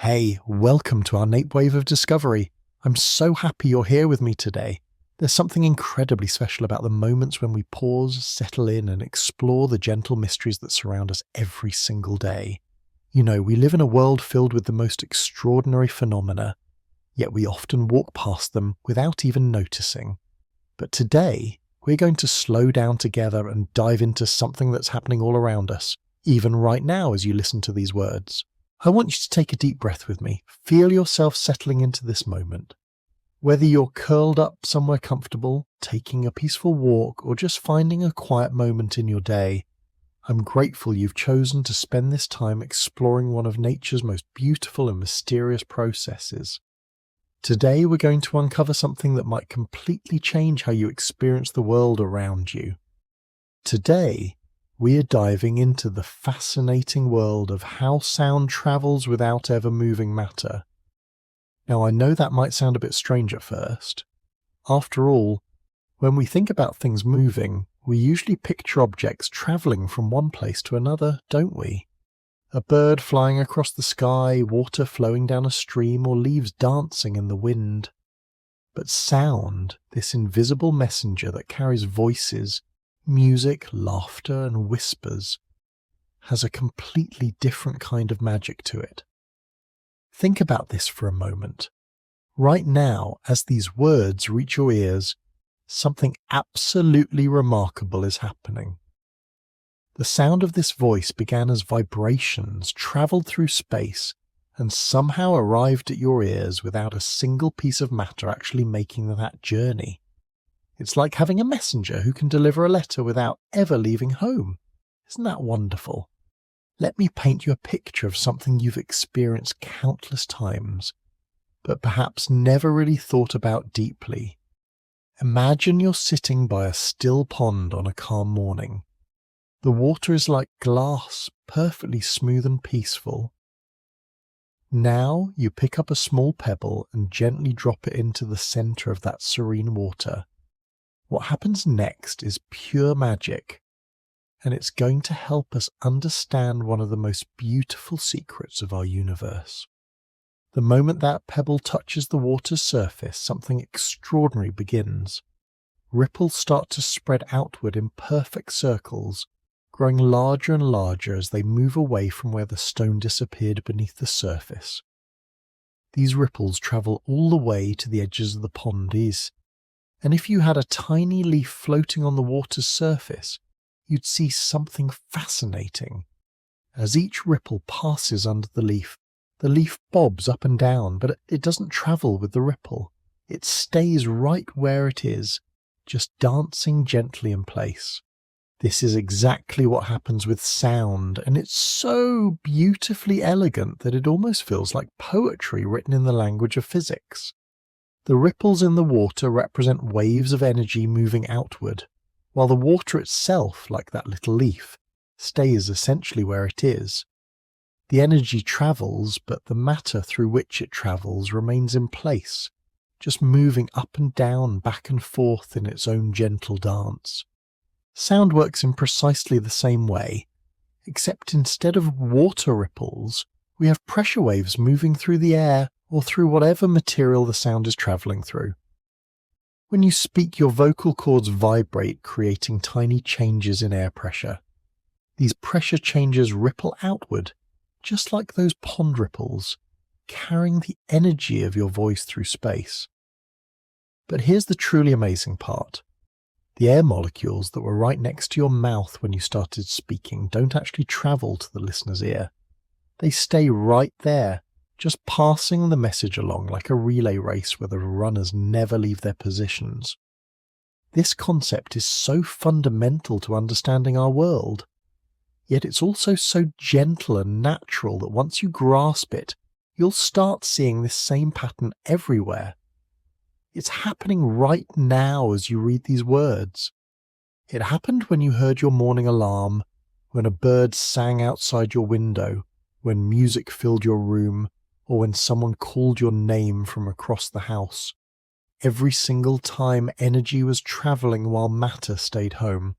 Hey, welcome to our Nape Wave of Discovery. I'm so happy you're here with me today. There's something incredibly special about the moments when we pause, settle in, and explore the gentle mysteries that surround us every single day. You know, we live in a world filled with the most extraordinary phenomena, yet we often walk past them without even noticing. But today, we're going to slow down together and dive into something that's happening all around us, even right now as you listen to these words. I want you to take a deep breath with me. Feel yourself settling into this moment. Whether you're curled up somewhere comfortable, taking a peaceful walk, or just finding a quiet moment in your day, I'm grateful you've chosen to spend this time exploring one of nature's most beautiful and mysterious processes. Today we're going to uncover something that might completely change how you experience the world around you. Today, we are diving into the fascinating world of how sound travels without ever moving matter. Now, I know that might sound a bit strange at first. After all, when we think about things moving, we usually picture objects traveling from one place to another, don't we? A bird flying across the sky, water flowing down a stream, or leaves dancing in the wind. But sound, this invisible messenger that carries voices, music, laughter, and whispers, has a completely different kind of magic to it. Think about this for a moment. Right now, as these words reach your ears, something absolutely remarkable is happening. The sound of this voice began as vibrations, traveled through space, and somehow arrived at your ears without a single piece of matter actually making that journey. It's like having a messenger who can deliver a letter without ever leaving home. Isn't that wonderful? Let me paint you a picture of something you've experienced countless times, but perhaps never really thought about deeply. Imagine you're sitting by a still pond on a calm morning. The water is like glass, perfectly smooth and peaceful. Now you pick up a small pebble and gently drop it into the center of that serene water. What happens next is pure magic, and it's going to help us understand one of the most beautiful secrets of our universe. The moment that pebble touches the water's surface, something extraordinary begins. Ripples start to spread outward in perfect circles, growing larger and larger as they move away from where the stone disappeared beneath the surface. These ripples travel all the way to the edges of the pond, and if you had a tiny leaf floating on the water's surface, you'd see something fascinating. As each ripple passes under the leaf bobs up and down, but it doesn't travel with the ripple. It stays right where it is, just dancing gently in place. This is exactly what happens with sound, and it's so beautifully elegant that it almost feels like poetry written in the language of physics. The ripples in the water represent waves of energy moving outward, while the water itself, like that little leaf, stays essentially where it is. The energy travels, but the matter through which it travels remains in place, just moving up and down, back and forth in its own gentle dance. Sound works in precisely the same way, except instead of water ripples, we have pressure waves moving through the air or through whatever material the sound is traveling through. When you speak, your vocal cords vibrate, creating tiny changes in air pressure. These pressure changes ripple outward, just like those pond ripples, carrying the energy of your voice through space. But here's the truly amazing part. The air molecules that were right next to your mouth when you started speaking don't actually travel to the listener's ear. They stay right there, just passing the message along like a relay race where the runners never leave their positions. This concept is so fundamental to understanding our world, yet it's also so gentle and natural that once you grasp it, you'll start seeing this same pattern everywhere. It's happening right now as you read these words. It happened when you heard your morning alarm, when a bird sang outside your window, when music filled your room, or when someone called your name from across the house. Every single time energy was traveling while matter stayed home.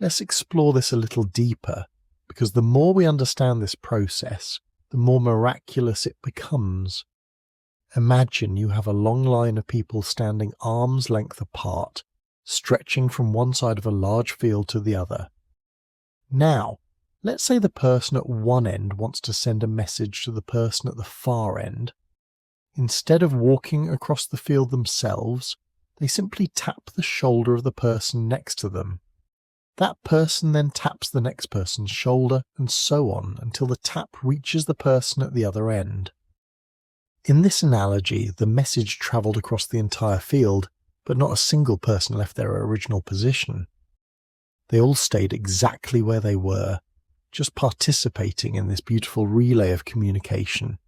Let's explore this a little deeper, because the more we understand this process, the more miraculous it becomes. Imagine you have a long line of people standing arm's length apart, stretching from one side of a large field to the other. Now, let's say the person at one end wants to send a message to the person at the far end. Instead of walking across the field themselves, they simply tap the shoulder of the person next to them. That person then taps the next person's shoulder, and so on until the tap reaches the person at the other end. In this analogy, the message travelled across the entire field, but not a single person left their original position. They all stayed exactly where they were, just participating in this beautiful relay of communication.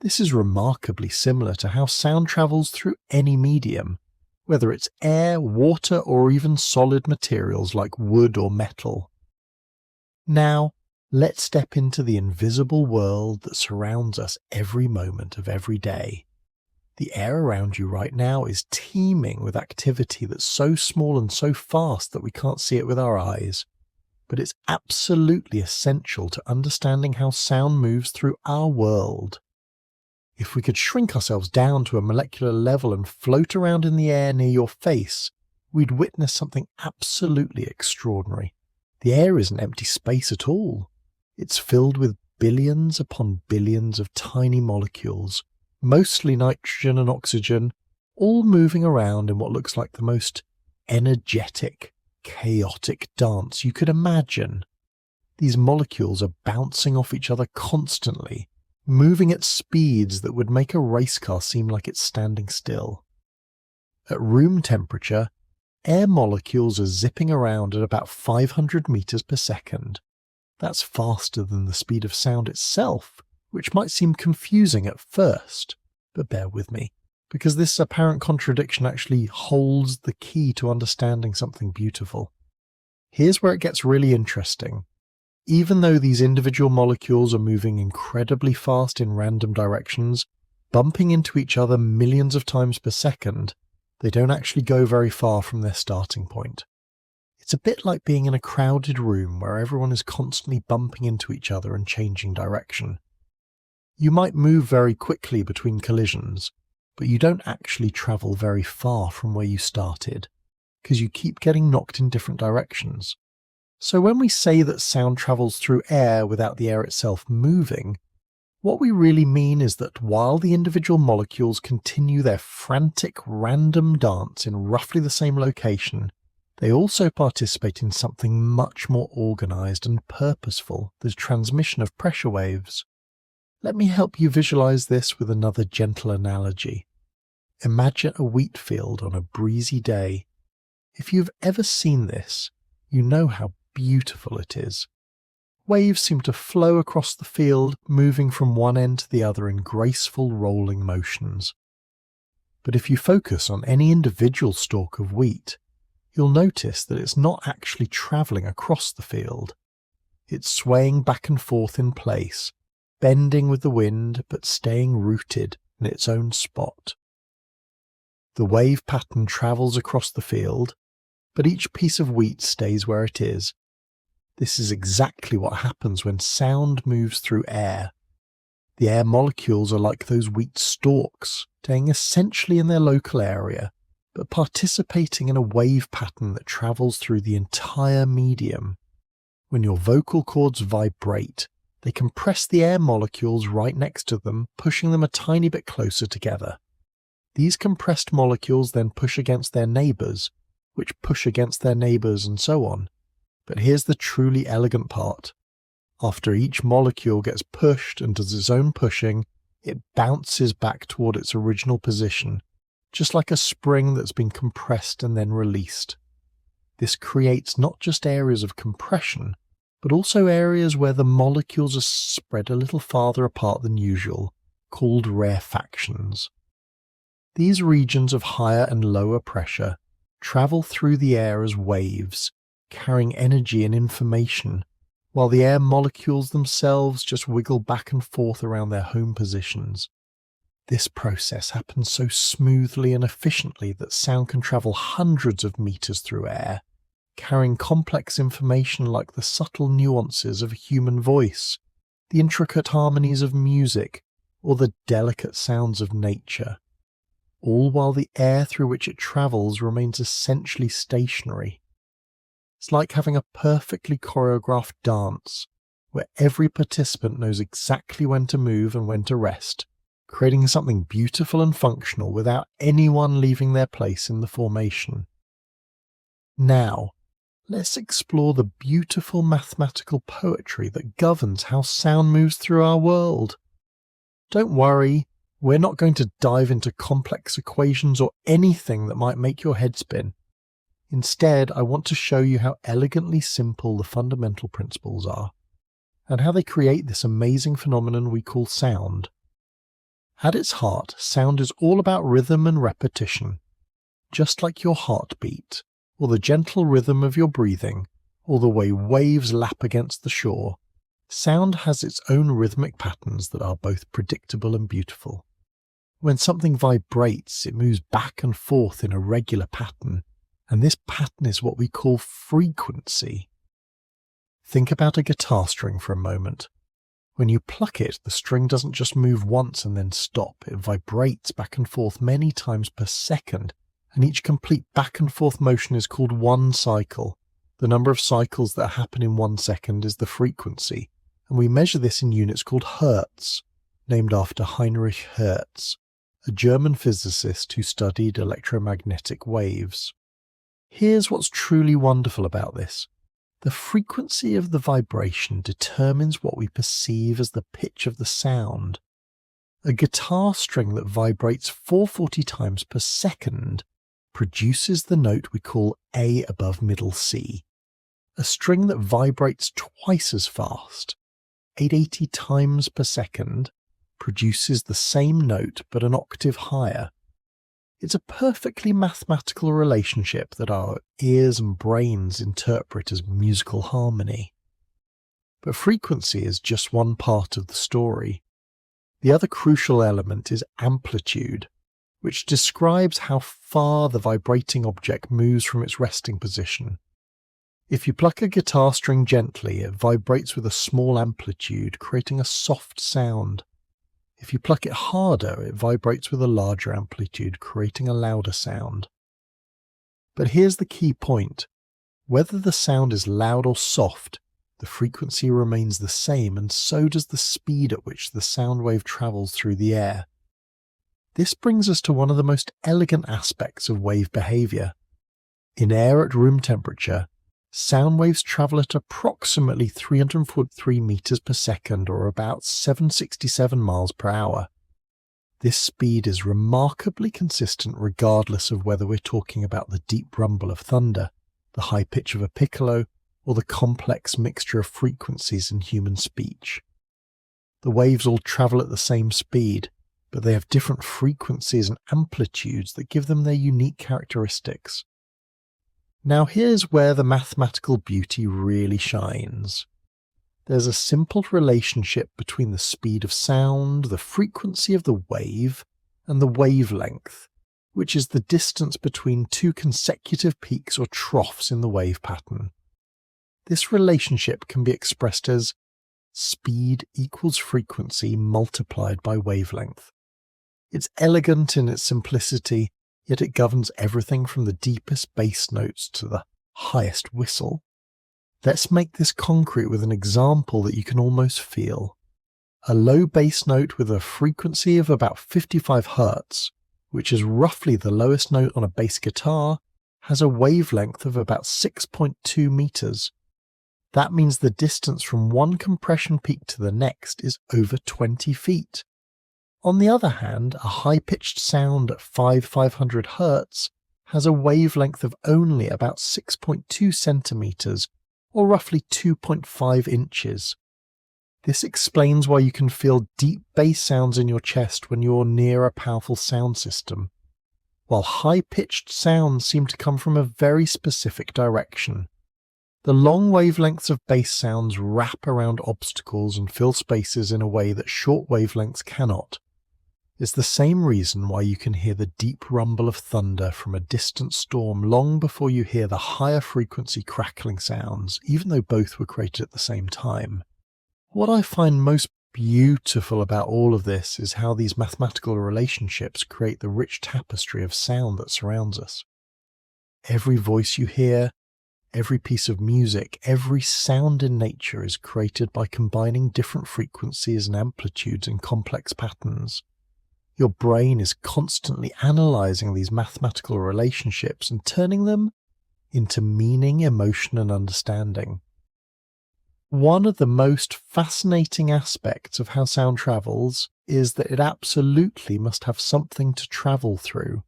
This is remarkably similar to how sound travels through any medium, whether it's air, water, or even solid materials like wood or metal. Now, let's step into the invisible world that surrounds us every moment of every day. The air around you right now is teeming with activity that's so small and so fast that we can't see it with our eyes, but it's absolutely essential to understanding how sound moves through our world. If we could shrink ourselves down to a molecular level and float around in the air near your face, we'd witness something absolutely extraordinary. The air isn't empty space at all. It's filled with billions upon billions of tiny molecules, mostly nitrogen and oxygen, all moving around in what looks like the most energetic, chaotic dance you could imagine. These molecules are bouncing off each other constantly, moving at speeds that would make a race car seem like it's standing still. At room temperature, air molecules are zipping around at about 500 meters per second. That's faster than the speed of sound itself, which might seem confusing at first, but bear with me, because this apparent contradiction actually holds the key to understanding something beautiful. Here's where it gets really interesting. Even though these individual molecules are moving incredibly fast in random directions, bumping into each other millions of times per second, they don't actually go very far from their starting point. It's a bit like being in a crowded room where everyone is constantly bumping into each other and changing direction. You might move very quickly between collisions, but you don't actually travel very far from where you started, because you keep getting knocked in different directions. So when we say that sound travels through air without the air itself moving, what we really mean is that while the individual molecules continue their frantic random dance in roughly the same location, they also participate in something much more organised and purposeful, the transmission of pressure waves. Let me help you visualise this with another gentle analogy. Imagine a wheat field on a breezy day. If you've ever seen this, you know how beautiful it is. Waves seem to flow across the field, moving from one end to the other in graceful rolling motions. But if you focus on any individual stalk of wheat, you'll notice that it's not actually travelling across the field. It's swaying back and forth in place, bending with the wind but staying rooted in its own spot. The wave pattern travels across the field, but each piece of wheat stays where it is. This is exactly what happens when sound moves through air. The air molecules are like those wheat stalks, staying essentially in their local area, but participating in a wave pattern that travels through the entire medium. When your vocal cords vibrate, they compress the air molecules right next to them, pushing them a tiny bit closer together. These compressed molecules then push against their neighbours, which push against their neighbours, and so on. But here's the truly elegant part. After each molecule gets pushed and does its own pushing, it bounces back toward its original position, just like a spring that's been compressed and then released. This creates not just areas of compression, but also areas where the molecules are spread a little farther apart than usual, called rarefactions. These regions of higher and lower pressure travel through the air as waves, carrying energy and information, while the air molecules themselves just wiggle back and forth around their home positions. This process happens so smoothly and efficiently that sound can travel hundreds of meters through air, carrying complex information like the subtle nuances of a human voice, the intricate harmonies of music, or the delicate sounds of nature, all while the air through which it travels remains essentially stationary. It's like having a perfectly choreographed dance, where every participant knows exactly when to move and when to rest, creating something beautiful and functional without anyone leaving their place in the formation. Now, let's explore the beautiful mathematical poetry that governs how sound moves through our world. Don't worry, we're not going to dive into complex equations or anything that might make your head spin. Instead, I want to show you how elegantly simple the fundamental principles are, and how they create this amazing phenomenon we call sound. At its heart, sound is all about rhythm and repetition, just like your heartbeat, or the gentle rhythm of your breathing, or the way waves lap against the shore. Sound has its own rhythmic patterns that are both predictable and beautiful. When something vibrates, it moves back and forth in a regular pattern, and this pattern is what we call frequency. Think about a guitar string for a moment. When you pluck it, the string doesn't just move once and then stop. It vibrates back and forth many times per second, and each complete back and forth motion is called one cycle. The number of cycles that happen in 1 second is the frequency, and we measure this in units called Hertz, named after Heinrich Hertz, a German physicist who studied electromagnetic waves. Here's what's truly wonderful about this. The frequency of the vibration determines what we perceive as the pitch of the sound. A guitar string that vibrates 440 times per second produces the note we call A above middle C. A string that vibrates twice as fast, 880 times per second, produces the same note but an octave higher. It's a perfectly mathematical relationship that our ears and brains interpret as musical harmony. But frequency is just one part of the story. The other crucial element is amplitude, which describes how far the vibrating object moves from its resting position. If you pluck a guitar string gently, it vibrates with a small amplitude, creating a soft sound. If you pluck it harder, it vibrates with a larger amplitude, creating a louder sound. But here's the key point. Whether the sound is loud or soft, the frequency remains the same, and so does the speed at which the sound wave travels through the air. This brings us to one of the most elegant aspects of wave behavior. In air at room temperature, sound waves travel at approximately 343 meters per second, or about 767 miles per hour. This speed is remarkably consistent regardless of whether we're talking about the deep rumble of thunder, the high pitch of a piccolo, or the complex mixture of frequencies in human speech. The waves all travel at the same speed, but they have different frequencies and amplitudes that give them their unique characteristics. Now here's where the mathematical beauty really shines. There's a simple relationship between the speed of sound, the frequency of the wave, and the wavelength, which is the distance between two consecutive peaks or troughs in the wave pattern. This relationship can be expressed as speed equals frequency multiplied by wavelength. It's elegant in its simplicity, yet it governs everything from the deepest bass notes to the highest whistle. Let's make this concrete with an example that you can almost feel. A low bass note with a frequency of about 55 Hz, which is roughly the lowest note on a bass guitar, has a wavelength of about 6.2 meters. That means the distance from one compression peak to the next is over 20 feet. On the other hand, a high-pitched sound at 500 Hz has a wavelength of only about 6.2 centimeters, or roughly 2.5 inches. This explains why you can feel deep bass sounds in your chest when you're near a powerful sound system, while high-pitched sounds seem to come from a very specific direction. The long wavelengths of bass sounds wrap around obstacles and fill spaces in a way that short wavelengths cannot. It's the same reason why you can hear the deep rumble of thunder from a distant storm long before you hear the higher frequency crackling sounds, even though both were created at the same time. What I find most beautiful about all of this is how these mathematical relationships create the rich tapestry of sound that surrounds us. Every voice you hear, every piece of music, every sound in nature is created by combining different frequencies and amplitudes in complex patterns. Your brain is constantly analyzing these mathematical relationships and turning them into meaning, emotion, and understanding. One of the most fascinating aspects of how sound travels is that it absolutely must have something to travel through.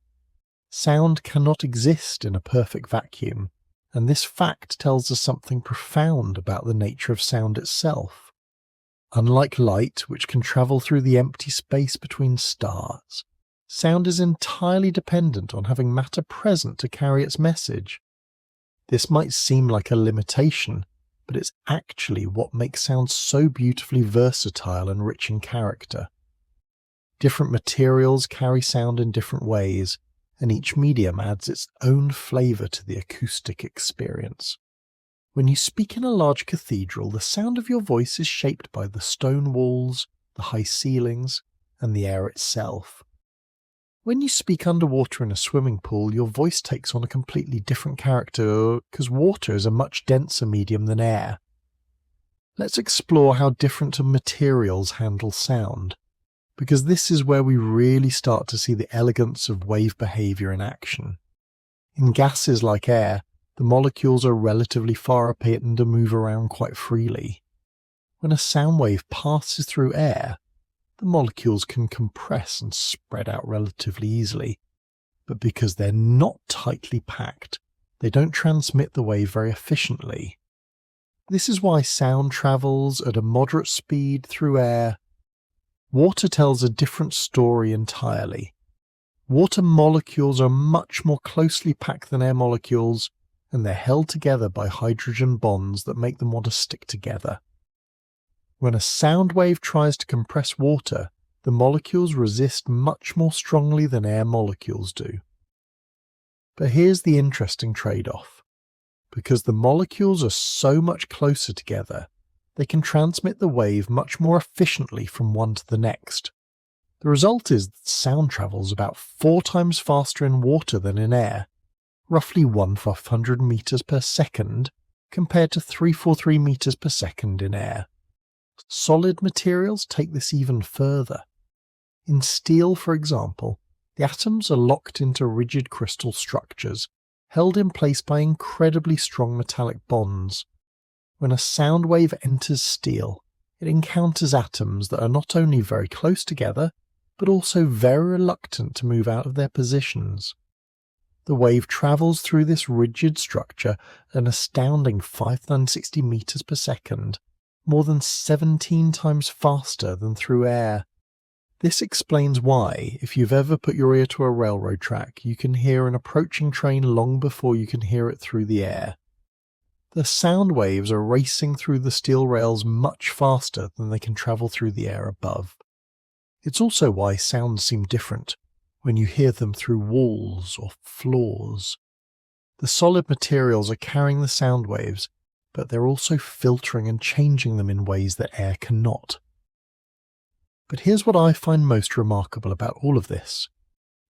Sound cannot exist in a perfect vacuum, and this fact tells us something profound about the nature of sound itself. Unlike light, which can travel through the empty space between stars, sound is entirely dependent on having matter present to carry its message. This might seem like a limitation, but it's actually what makes sound so beautifully versatile and rich in character. Different materials carry sound in different ways, and each medium adds its own flavour to the acoustic experience. When you speak in a large cathedral, the sound of your voice is shaped by the stone walls, the high ceilings, and the air itself. When you speak underwater in a swimming pool, your voice takes on a completely different character because water is a much denser medium than air. Let's explore how different materials handle sound, because this is where we really start to see the elegance of wave behaviour in action. In gases like air, the molecules are relatively far apart and move around quite freely. When a sound wave passes through air, the molecules can compress and spread out relatively easily, but because they're not tightly packed, they don't transmit the wave very efficiently. This is why sound travels at a moderate speed through air. Water tells a different story entirely. Water molecules are much more closely packed than air molecules, and they're held together by hydrogen bonds that make them want to stick together. When a sound wave tries to compress water, the molecules resist much more strongly than air molecules do. But here's the interesting trade-off. Because the molecules are so much closer together, they can transmit the wave much more efficiently from one to the next. The result is that sound travels about 4 times faster in water than in air, roughly 1/500 meters per second, compared to 343 meters per second in air. Solid materials take this even further. In steel, for example, the atoms are locked into rigid crystal structures, held in place by incredibly strong metallic bonds. When a sound wave enters steel, it encounters atoms that are not only very close together, but also very reluctant to move out of their positions. The wave travels through this rigid structure at an astounding 560 meters per second, more than 17 times faster than through air. This explains why, if you've ever put your ear to a railroad track, you can hear an approaching train long before you can hear it through the air. The sound waves are racing through the steel rails much faster than they can travel through the air above. It's also why sounds seem different when you hear them through walls or floors. The solid materials are carrying the sound waves, but they're also filtering and changing them in ways that air cannot. But here's what I find most remarkable about all of this.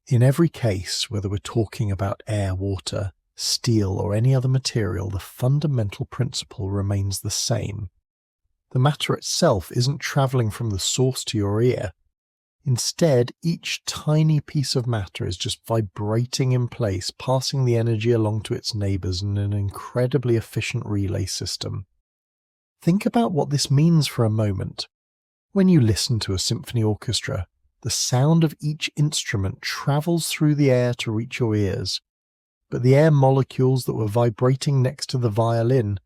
In every case, whether we're talking about air, water, steel, or any other material, the fundamental principle remains the same. The matter itself isn't travelling from the source to your ear. Instead, each tiny piece of matter is just vibrating in place, passing the energy along to its neighbours in an incredibly efficient relay system. Think about what this means for a moment. When you listen to a symphony orchestra, the sound of each instrument travels through the air to reach your ears, but the air molecules that were vibrating next to the violin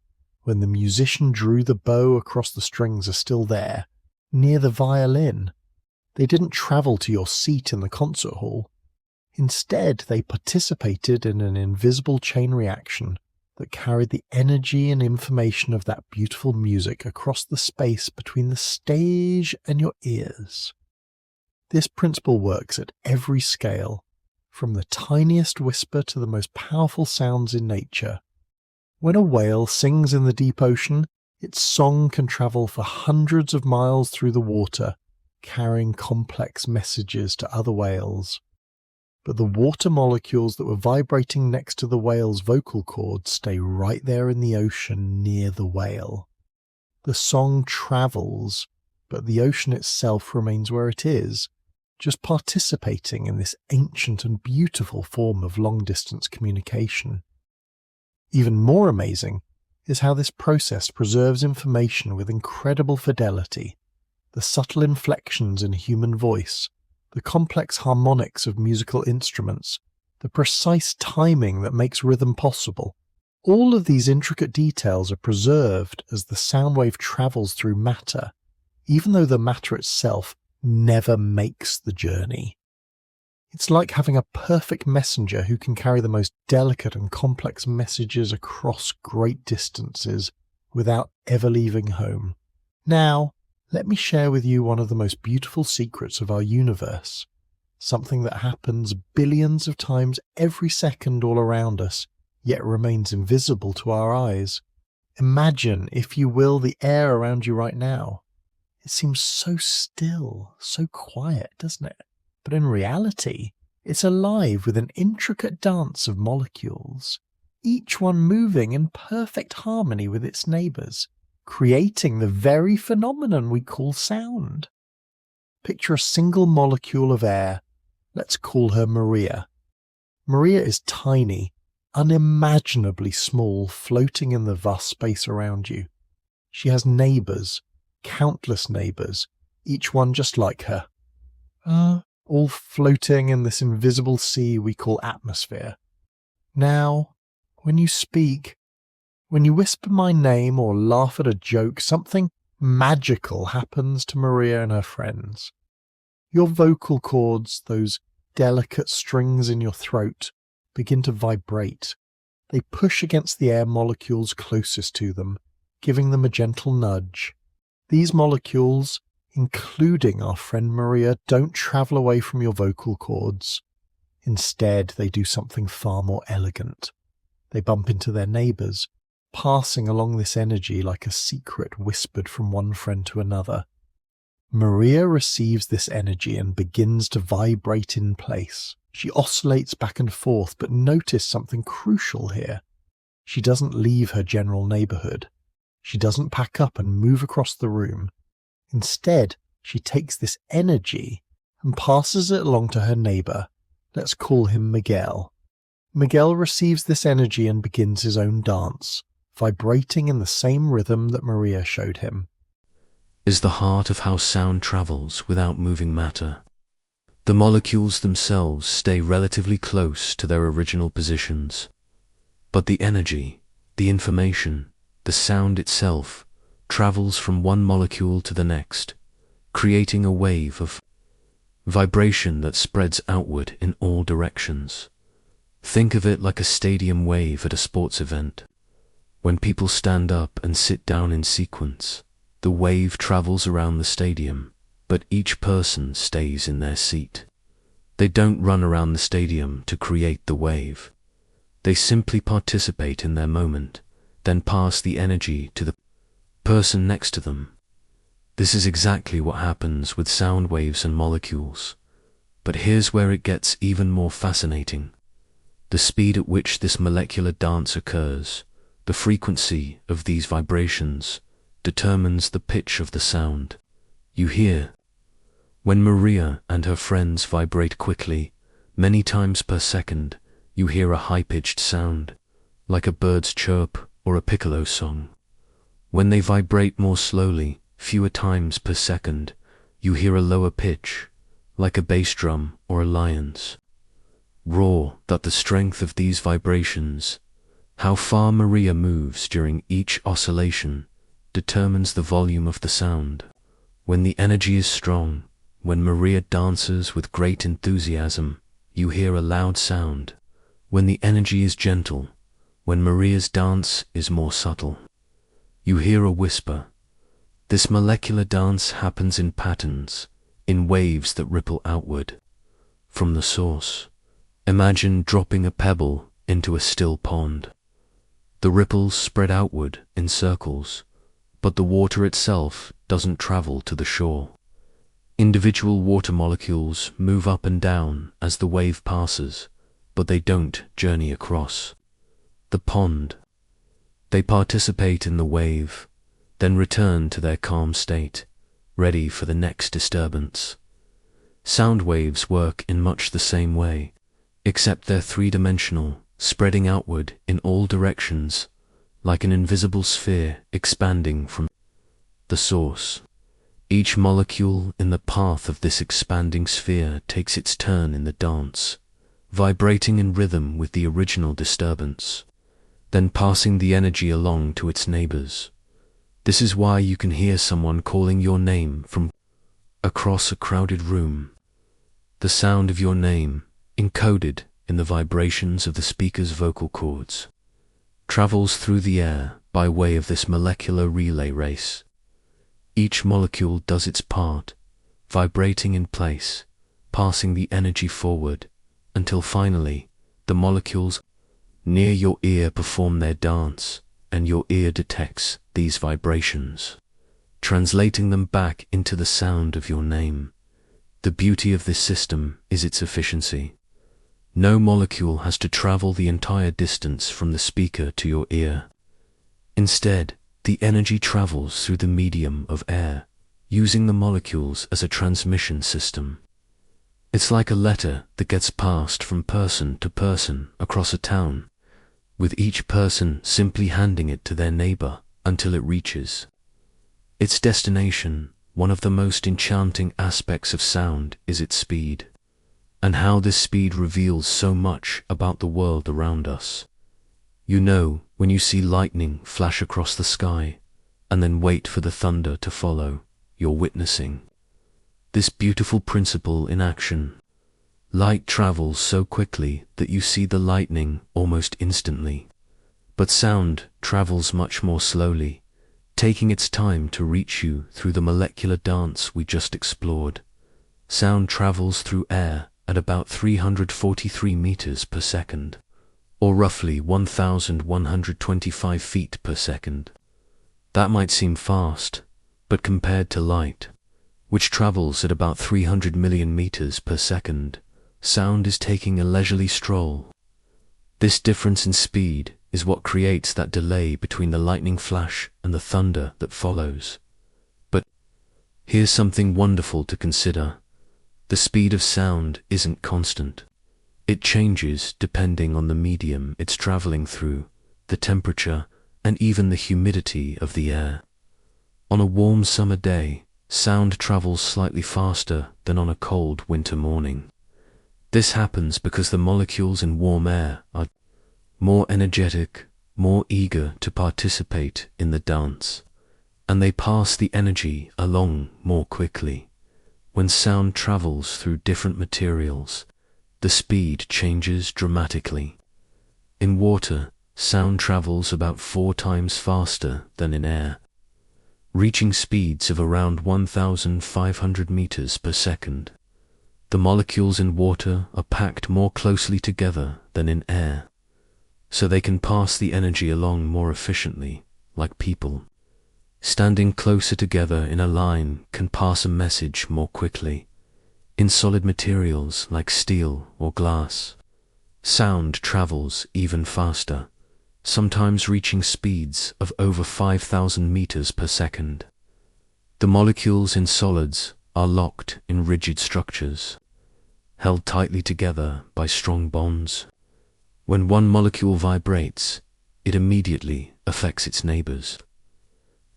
when the musician drew the bow across the strings are still there, near the violin. They didn't travel to your seat in the concert hall. Instead, they participated in an invisible chain reaction that carried the energy and information of that beautiful music across the space between the stage and your ears. This principle works at every scale, from the tiniest whisper to the most powerful sounds in nature. When a whale sings in the deep ocean, Its song can travel for hundreds of miles through the water, carrying complex messages to other whales. But the water molecules that were vibrating next to the whale's vocal cords stay right there in the ocean near the whale. The song travels, but the ocean itself remains where it is, just participating in this ancient and beautiful form of long-distance communication. Even more amazing is how this process preserves information with incredible fidelity. The subtle inflections in human voice, the complex harmonics of musical instruments, the precise timing that makes rhythm possible. All of these intricate details are preserved as the sound wave travels through matter, even though the matter itself never makes the journey. It's like having a perfect messenger who can carry the most delicate and complex messages across great distances without ever leaving home. Now, let me share with you one of the most beautiful secrets of our universe, something that happens billions of times every second all around us, yet remains invisible to our eyes. Imagine, if you will, the air around you right now. It seems so still, so quiet, doesn't it? But in reality, it's alive with an intricate dance of molecules, each one moving in perfect harmony with its neighbours, creating the very phenomenon we call sound. Picture a single molecule of air. Let's call her Maria. Maria is tiny, unimaginably small, floating in the vast space around you. She has neighbours, countless neighbours, each one just like her. All floating in this invisible sea we call atmosphere. Now, when you speak, when you whisper my name or laugh at a joke, something magical happens to Maria and her friends. Your vocal cords, those delicate strings in your throat, begin to vibrate. They push against the air molecules closest to them, giving them a gentle nudge. These molecules, including our friend Maria, don't travel away from your vocal cords. Instead, they do something far more elegant. They bump into their neighbours, passing along this energy like a secret whispered from one friend to another. Maria receives this energy and begins to vibrate in place. She oscillates back and forth, but notice something crucial here. She doesn't leave her general neighbourhood. She doesn't pack up and move across the room. Instead, she takes this energy and passes it along to her neighbour. Let's call him Miguel. Miguel receives this energy and begins his own dance, vibrating in the same rhythm that Maria showed him. Is the heart of how sound travels without moving matter. The molecules themselves stay relatively close to their original positions, but the energy, the information, the sound itself travels from one molecule to the next, creating a wave of vibration that spreads outward in all directions. Think of it like a stadium wave at a sports event. When people stand up and sit down in sequence, the wave travels around the stadium, but each person stays in their seat. They don't run around the stadium to create the wave. They simply participate in their moment, then pass the energy to the person next to them. This is exactly what happens with sound waves and molecules. But here's where it gets even more fascinating. The speed at which this molecular dance occurs, the frequency of these vibrations, determines the pitch of the sound you hear. When Maria and her friends vibrate quickly, many times per second, you hear a high-pitched sound, like a bird's chirp or a piccolo song. When they vibrate more slowly, fewer times per second, you hear a lower pitch, like a bass drum or a lion's roar. That the strength of these vibrations, how far Maria moves during each oscillation, determines the volume of the sound. When the energy is strong, when Maria dances with great enthusiasm, you hear a loud sound. When the energy is gentle, when Maria's dance is more subtle, you hear a whisper. This molecular dance happens in patterns, in waves that ripple outward from the source. Imagine dropping a pebble into a still pond. The ripples spread outward in circles, but the water itself doesn't travel to the shore. Individual water molecules move up and down as the wave passes, but they don't journey across the pond. They participate in the wave, then return to their calm state, ready for the next disturbance. Sound waves work in much the same way, except they're three-dimensional, spreading outward in all directions, like an invisible sphere expanding from the source. Each molecule in the path of this expanding sphere takes its turn in the dance, vibrating in rhythm with the original disturbance, then passing the energy along to its neighbors. This is why you can hear someone calling your name from across a crowded room. The sound of your name, encoded in the vibrations of the speaker's vocal cords, travels through the air by way of this molecular relay race. Each molecule does its part, vibrating in place, passing the energy forward, until finally the molecules near your ear perform their dance, and your ear detects these vibrations, translating them back into the sound of your name. The beauty of this system is its efficiency. No molecule has to travel the entire distance from the speaker to your ear. Instead, the energy travels through the medium of air, using the molecules as a transmission system. It's like a letter that gets passed from person to person across a town, with each person simply handing it to their neighbor until it reaches its destination. One of the most enchanting aspects of sound is its speed, and how this speed reveals so much about the world around us. You know when you see lightning flash across the sky, and then wait for the thunder to follow, you're witnessing this beautiful principle in action. Light travels so quickly that you see the lightning almost instantly, but sound travels much more slowly, taking its time to reach you through the molecular dance we just explored. Sound travels through air at about 343 meters per second, or roughly 1,125 feet per second. That might seem fast, but compared to light, which travels at about 300 million meters per second, sound is taking a leisurely stroll. This difference in speed is what creates that delay between the lightning flash and the thunder that follows. But here's something wonderful to consider. The speed of sound isn't constant. It changes depending on the medium it's traveling through, the temperature, and even the humidity of the air. On a warm summer day, sound travels slightly faster than on a cold winter morning. This happens because the molecules in warm air are more energetic, more eager to participate in the dance, and they pass the energy along more quickly. When sound travels through different materials, the speed changes dramatically. In water, sound travels about 4 times faster than in air, reaching speeds of around 1,500 meters per second. The molecules in water are packed more closely together than in air, so they can pass the energy along more efficiently, like people. Standing closer together in a line can pass a message more quickly. In solid materials like steel or glass, sound travels even faster, sometimes reaching speeds of over 5,000 meters per second. The molecules in solids are locked in rigid structures, held tightly together by strong bonds. When one molecule vibrates, it immediately affects its neighbors,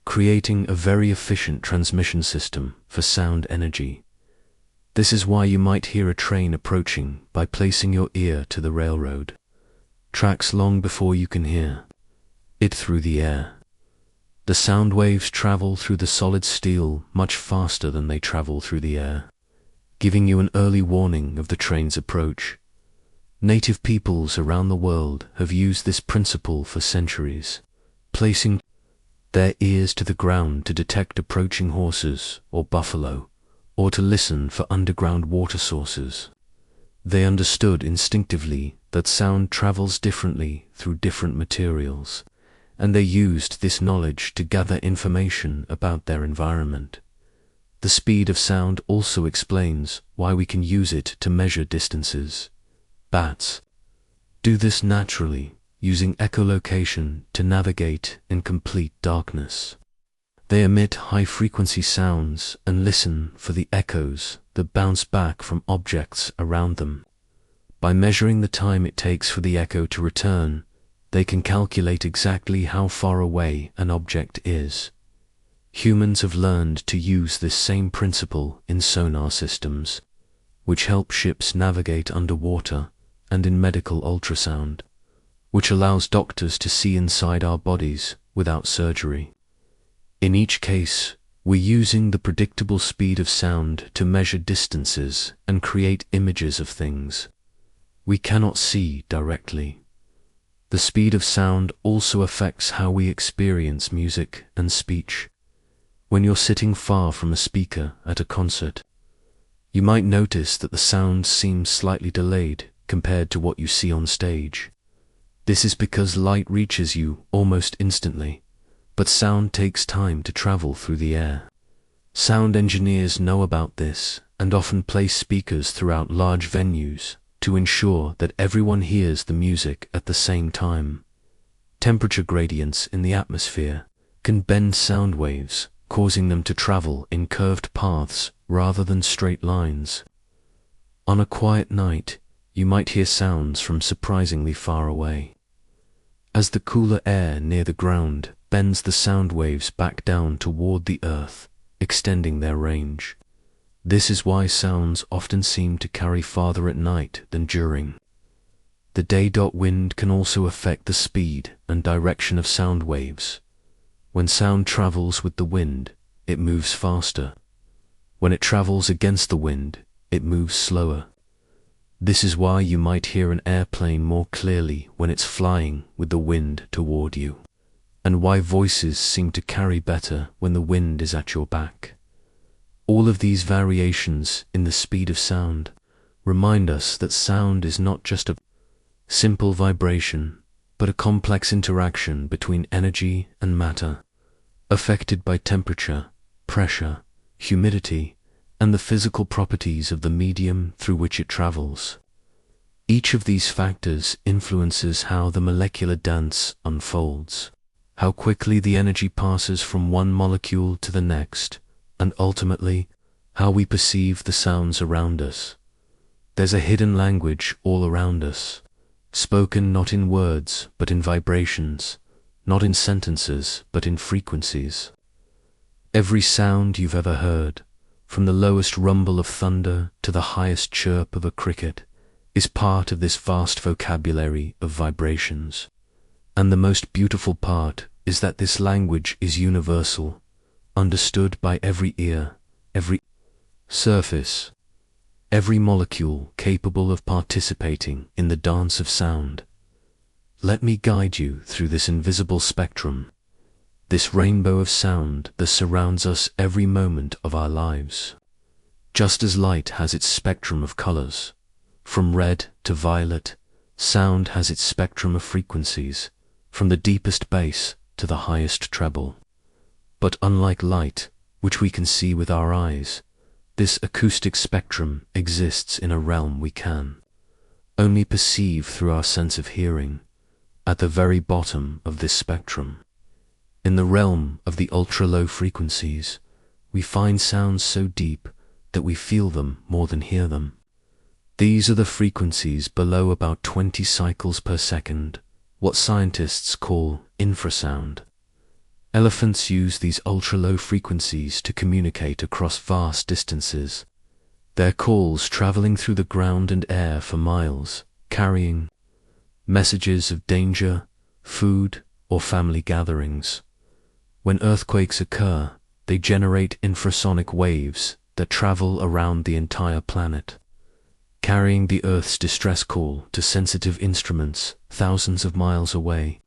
creating a very efficient transmission system for sound energy. This is why you might hear a train approaching by placing your ear to the railroad tracks long before you can hear it through the air. The sound waves travel through the solid steel much faster than they travel through the air, giving you an early warning of the train's approach. Native peoples around the world have used this principle for centuries, placing their ears to the ground to detect approaching horses or buffalo, or to listen for underground water sources. They understood instinctively that sound travels differently through different materials, and they used this knowledge to gather information about their environment. The speed of sound also explains why we can use it to measure distances. Bats do this naturally, using echolocation to navigate in complete darkness. They emit high-frequency sounds and listen for the echoes that bounce back from objects around them. By measuring the time it takes for the echo to return, they can calculate exactly how far away an object is. Humans have learned to use this same principle in sonar systems, which help ships navigate underwater, and in medical ultrasound, which allows doctors to see inside our bodies without surgery. In each case, we're using the predictable speed of sound to measure distances and create images of things we cannot see directly. The speed of sound also affects how we experience music and speech. When you're sitting far from a speaker at a concert, you might notice that the sound seems slightly delayed compared to what you see on stage. This is because light reaches you almost instantly, but sound takes time to travel through the air. Sound engineers know about this and often place speakers throughout large venues to ensure that everyone hears the music at the same time. Temperature gradients in the atmosphere can bend sound waves, causing them to travel in curved paths rather than straight lines. On a quiet night, you might hear sounds from surprisingly far away, as the cooler air near the ground bends the sound waves back down toward the earth, extending their range. This is why sounds often seem to carry farther at night than during the day. Wind can also affect the speed and direction of sound waves. When sound travels with the wind, it moves faster. When it travels against the wind, it moves slower. This is why you might hear an airplane more clearly when it's flying with the wind toward you, and why voices seem to carry better when the wind is at your back. All of these variations in the speed of sound remind us that sound is not just a simple vibration, but a complex interaction between energy and matter, affected by temperature, pressure, humidity, and the physical properties of the medium through which it travels. Each of these factors influences how the molecular dance unfolds, how quickly the energy passes from one molecule to the next, and ultimately, how we perceive the sounds around us. There's a hidden language all around us, spoken not in words but in vibrations, not in sentences but in frequencies. Every sound you've ever heard, from the lowest rumble of thunder to the highest chirp of a cricket, is part of this vast vocabulary of vibrations. And the most beautiful part is that this language is universal, understood by every ear, every surface, every molecule capable of participating in the dance of sound. Let me guide you through this invisible spectrum, this rainbow of sound that surrounds us every moment of our lives. Just as light has its spectrum of colors, from red to violet, sound has its spectrum of frequencies, from the deepest bass to the highest treble. But unlike light, which we can see with our eyes, this acoustic spectrum exists in a realm we can only perceive through our sense of hearing. At the very bottom of this spectrum, in the realm of the ultra-low frequencies, we find sounds so deep that we feel them more than hear them. These are the frequencies below about 20 cycles per second, what scientists call infrasound. Elephants use these ultra-low frequencies to communicate across vast distances, their calls traveling through the ground and air for miles, carrying messages of danger, food, or family gatherings. When earthquakes occur, they generate infrasonic waves that travel around the entire planet, carrying the Earth's distress call to sensitive instruments thousands of miles away.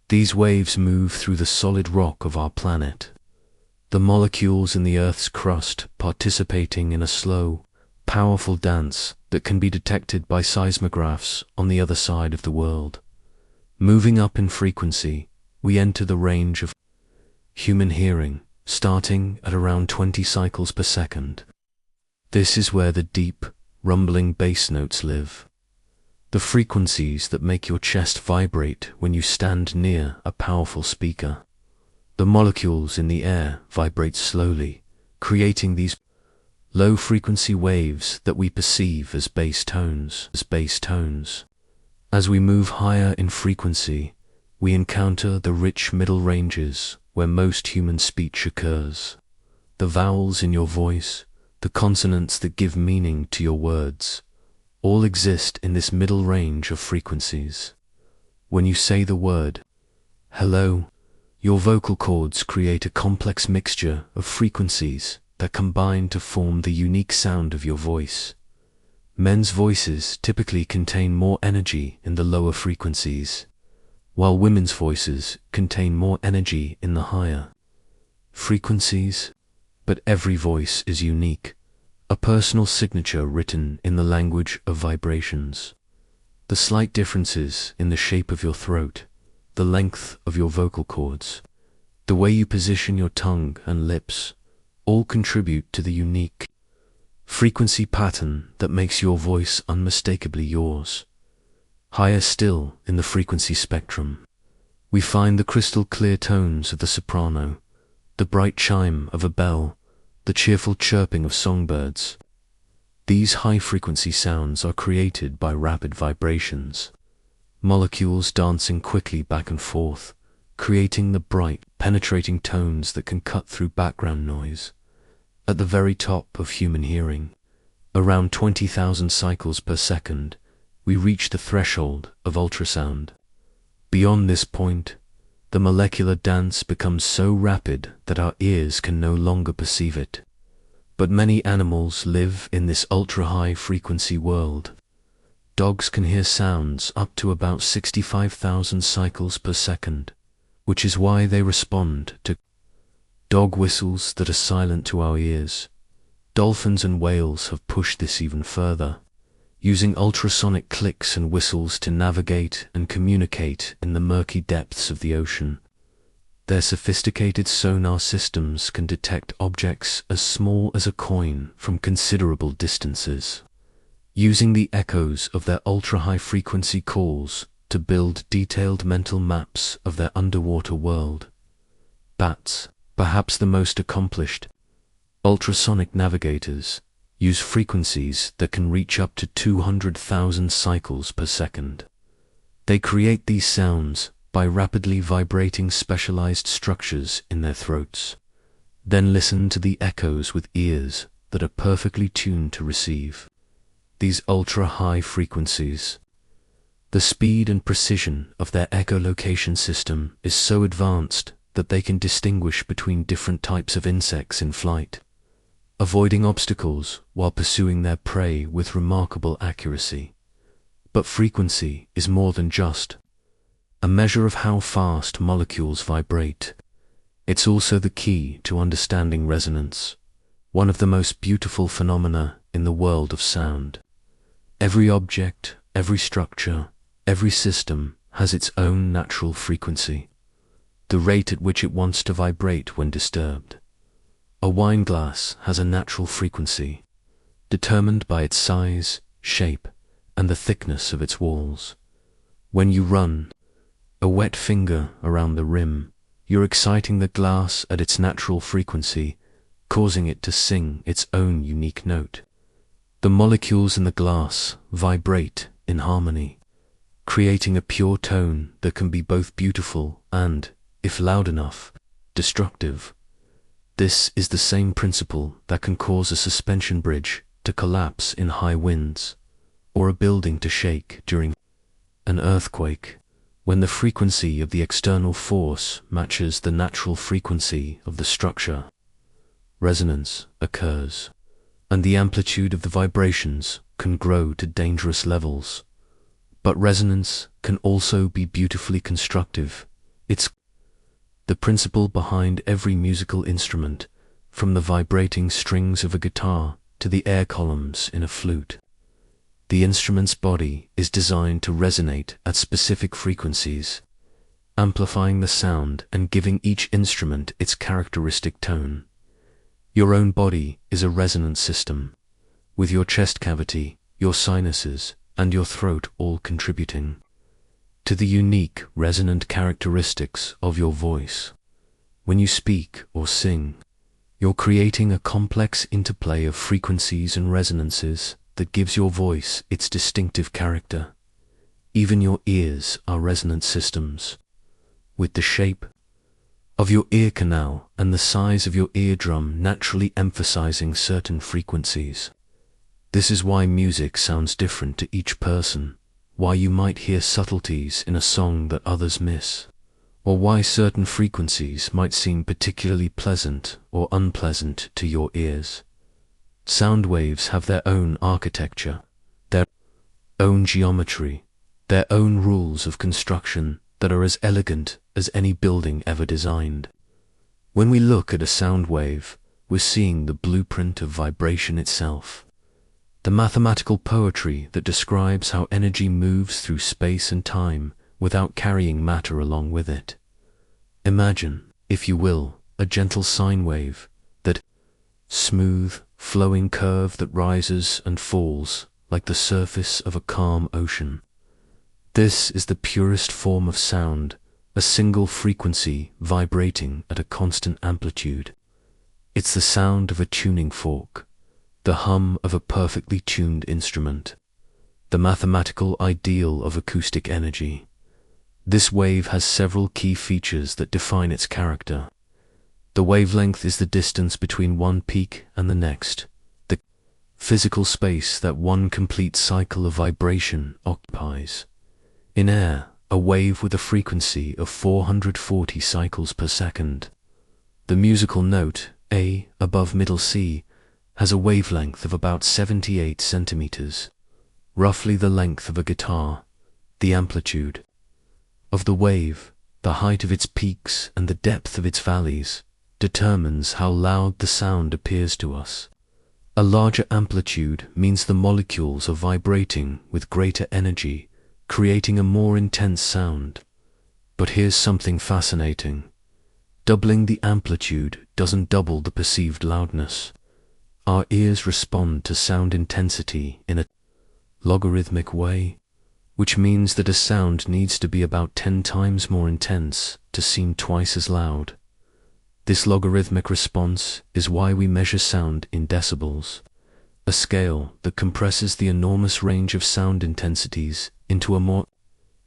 These waves move through the solid rock of our planet, the molecules in the Earth's crust participating in a slow, powerful dance that can be detected by seismographs on the other side of the world. Moving up in frequency, we enter the range of human hearing, starting at around 20 cycles per second. This is where the deep, rumbling bass notes live. The frequencies that make your chest vibrate when you stand near a powerful speaker. The molecules in the air vibrate slowly, creating these low-frequency waves that we perceive as bass tones. As we move higher in frequency, we encounter the rich middle ranges where most human speech occurs. The vowels in your voice, the consonants that give meaning to your words, all exist in this middle range of frequencies. When you say the word hello, your vocal cords create a complex mixture of frequencies that combine to form the unique sound of your voice. Men's voices typically contain more energy in the lower frequencies, while women's voices contain more energy in the higher frequencies. But every voice is unique, a personal signature written in the language of vibrations. The slight differences in the shape of your throat, the length of your vocal cords, the way you position your tongue and lips, all contribute to the unique frequency pattern that makes your voice unmistakably yours. Higher still in the frequency spectrum, we find the crystal clear tones of the soprano, the bright chime of a bell, the cheerful chirping of songbirds. These high-frequency sounds are created by rapid vibrations, molecules dancing quickly back and forth, creating the bright, penetrating tones that can cut through background noise. At the very top of human hearing, around 20,000 cycles per second, we reach the threshold of ultrasound. Beyond this point, the molecular dance becomes so rapid that our ears can no longer perceive it. But many animals live in this ultra-high frequency world. Dogs can hear sounds up to about 65,000 cycles per second, which is why they respond to dog whistles that are silent to our ears. Dolphins and whales have pushed this even further, using ultrasonic clicks and whistles to navigate and communicate in the murky depths of the ocean. Their sophisticated sonar systems can detect objects as small as a coin from considerable distances, using the echoes of their ultra-high frequency calls to build detailed mental maps of their underwater world. Bats, perhaps the most accomplished ultrasonic navigators, use frequencies that can reach up to 200,000 cycles per second. They create these sounds by rapidly vibrating specialized structures in their throats, then listen to the echoes with ears that are perfectly tuned to receive these ultra-high frequencies. The speed and precision of their echolocation system is so advanced that they can distinguish between different types of insects in flight, avoiding obstacles while pursuing their prey with remarkable accuracy. But frequency is more than just a measure of how fast molecules vibrate. It's also the key to understanding resonance, one of the most beautiful phenomena in the world of sound. Every object, every structure, every system has its own natural frequency, the rate at which it wants to vibrate when disturbed. A wine glass has a natural frequency, determined by its size, shape, and the thickness of its walls. When you run a wet finger around the rim, you're exciting the glass at its natural frequency, causing it to sing its own unique note. The molecules in the glass vibrate in harmony, creating a pure tone that can be both beautiful and, if loud enough, destructive. This is the same principle that can cause a suspension bridge to collapse in high winds, or a building to shake during an earthquake, when the frequency of the external force matches the natural frequency of the structure. Resonance occurs, and the amplitude of the vibrations can grow to dangerous levels. But resonance can also be beautifully constructive. It's the principle behind every musical instrument, from the vibrating strings of a guitar to the air columns in a flute. The instrument's body is designed to resonate at specific frequencies, amplifying the sound and giving each instrument its characteristic tone. Your own body is a resonance system, with your chest cavity, your sinuses, and your throat all contributing to the unique resonant characteristics of your voice. When you speak or sing, you're creating a complex interplay of frequencies and resonances that gives your voice its distinctive character. Even your ears are resonant systems, with the shape of your ear canal and the size of your eardrum naturally emphasizing certain frequencies. This is why music sounds different to each person, why you might hear subtleties in a song that others miss, or why certain frequencies might seem particularly pleasant or unpleasant to your ears. Sound waves have their own architecture, their own geometry, their own rules of construction that are as elegant as any building ever designed. When we look at a sound wave, we're seeing the blueprint of vibration itself, the mathematical poetry that describes how energy moves through space and time without carrying matter along with it. Imagine, if you will, a gentle sine wave, that smooth, flowing curve that rises and falls like the surface of a calm ocean. This is the purest form of sound, a single frequency vibrating at a constant amplitude. It's the sound of a tuning fork, the hum of a perfectly tuned instrument, the mathematical ideal of acoustic energy. This wave has several key features that define its character. The wavelength is the distance between one peak and the next, the physical space that one complete cycle of vibration occupies. In air, a wave with a frequency of 440 cycles per second. The musical note, A above middle C, has a wavelength of about 78 centimeters, roughly the length of a guitar. The amplitude of the wave, the height of its peaks and the depth of its valleys, determines how loud the sound appears to us. A larger amplitude means the molecules are vibrating with greater energy, creating a more intense sound. But here's something fascinating. Doubling the amplitude doesn't double the perceived loudness. Our ears respond to sound intensity in a logarithmic way, which means that a sound needs to be about 10 times more intense to seem twice as loud. This logarithmic response is why we measure sound in decibels, a scale that compresses the enormous range of sound intensities into a more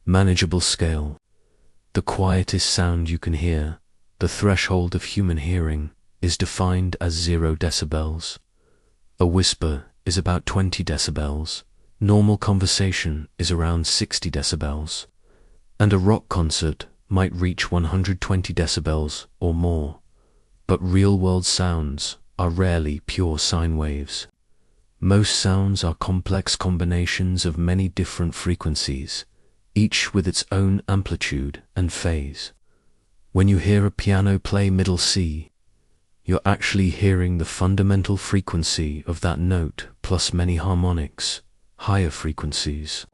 manageable scale. The quietest sound you can hear, the threshold of human hearing, is defined as 0 decibels. A whisper is about 20 decibels, normal conversation is around 60 decibels, and a rock concert might reach 120 decibels or more. But real-world sounds are rarely pure sine waves. Most sounds are complex combinations of many different frequencies, each with its own amplitude and phase. When you hear a piano play middle C, you're actually hearing the fundamental frequency of that note plus many harmonics, higher frequencies,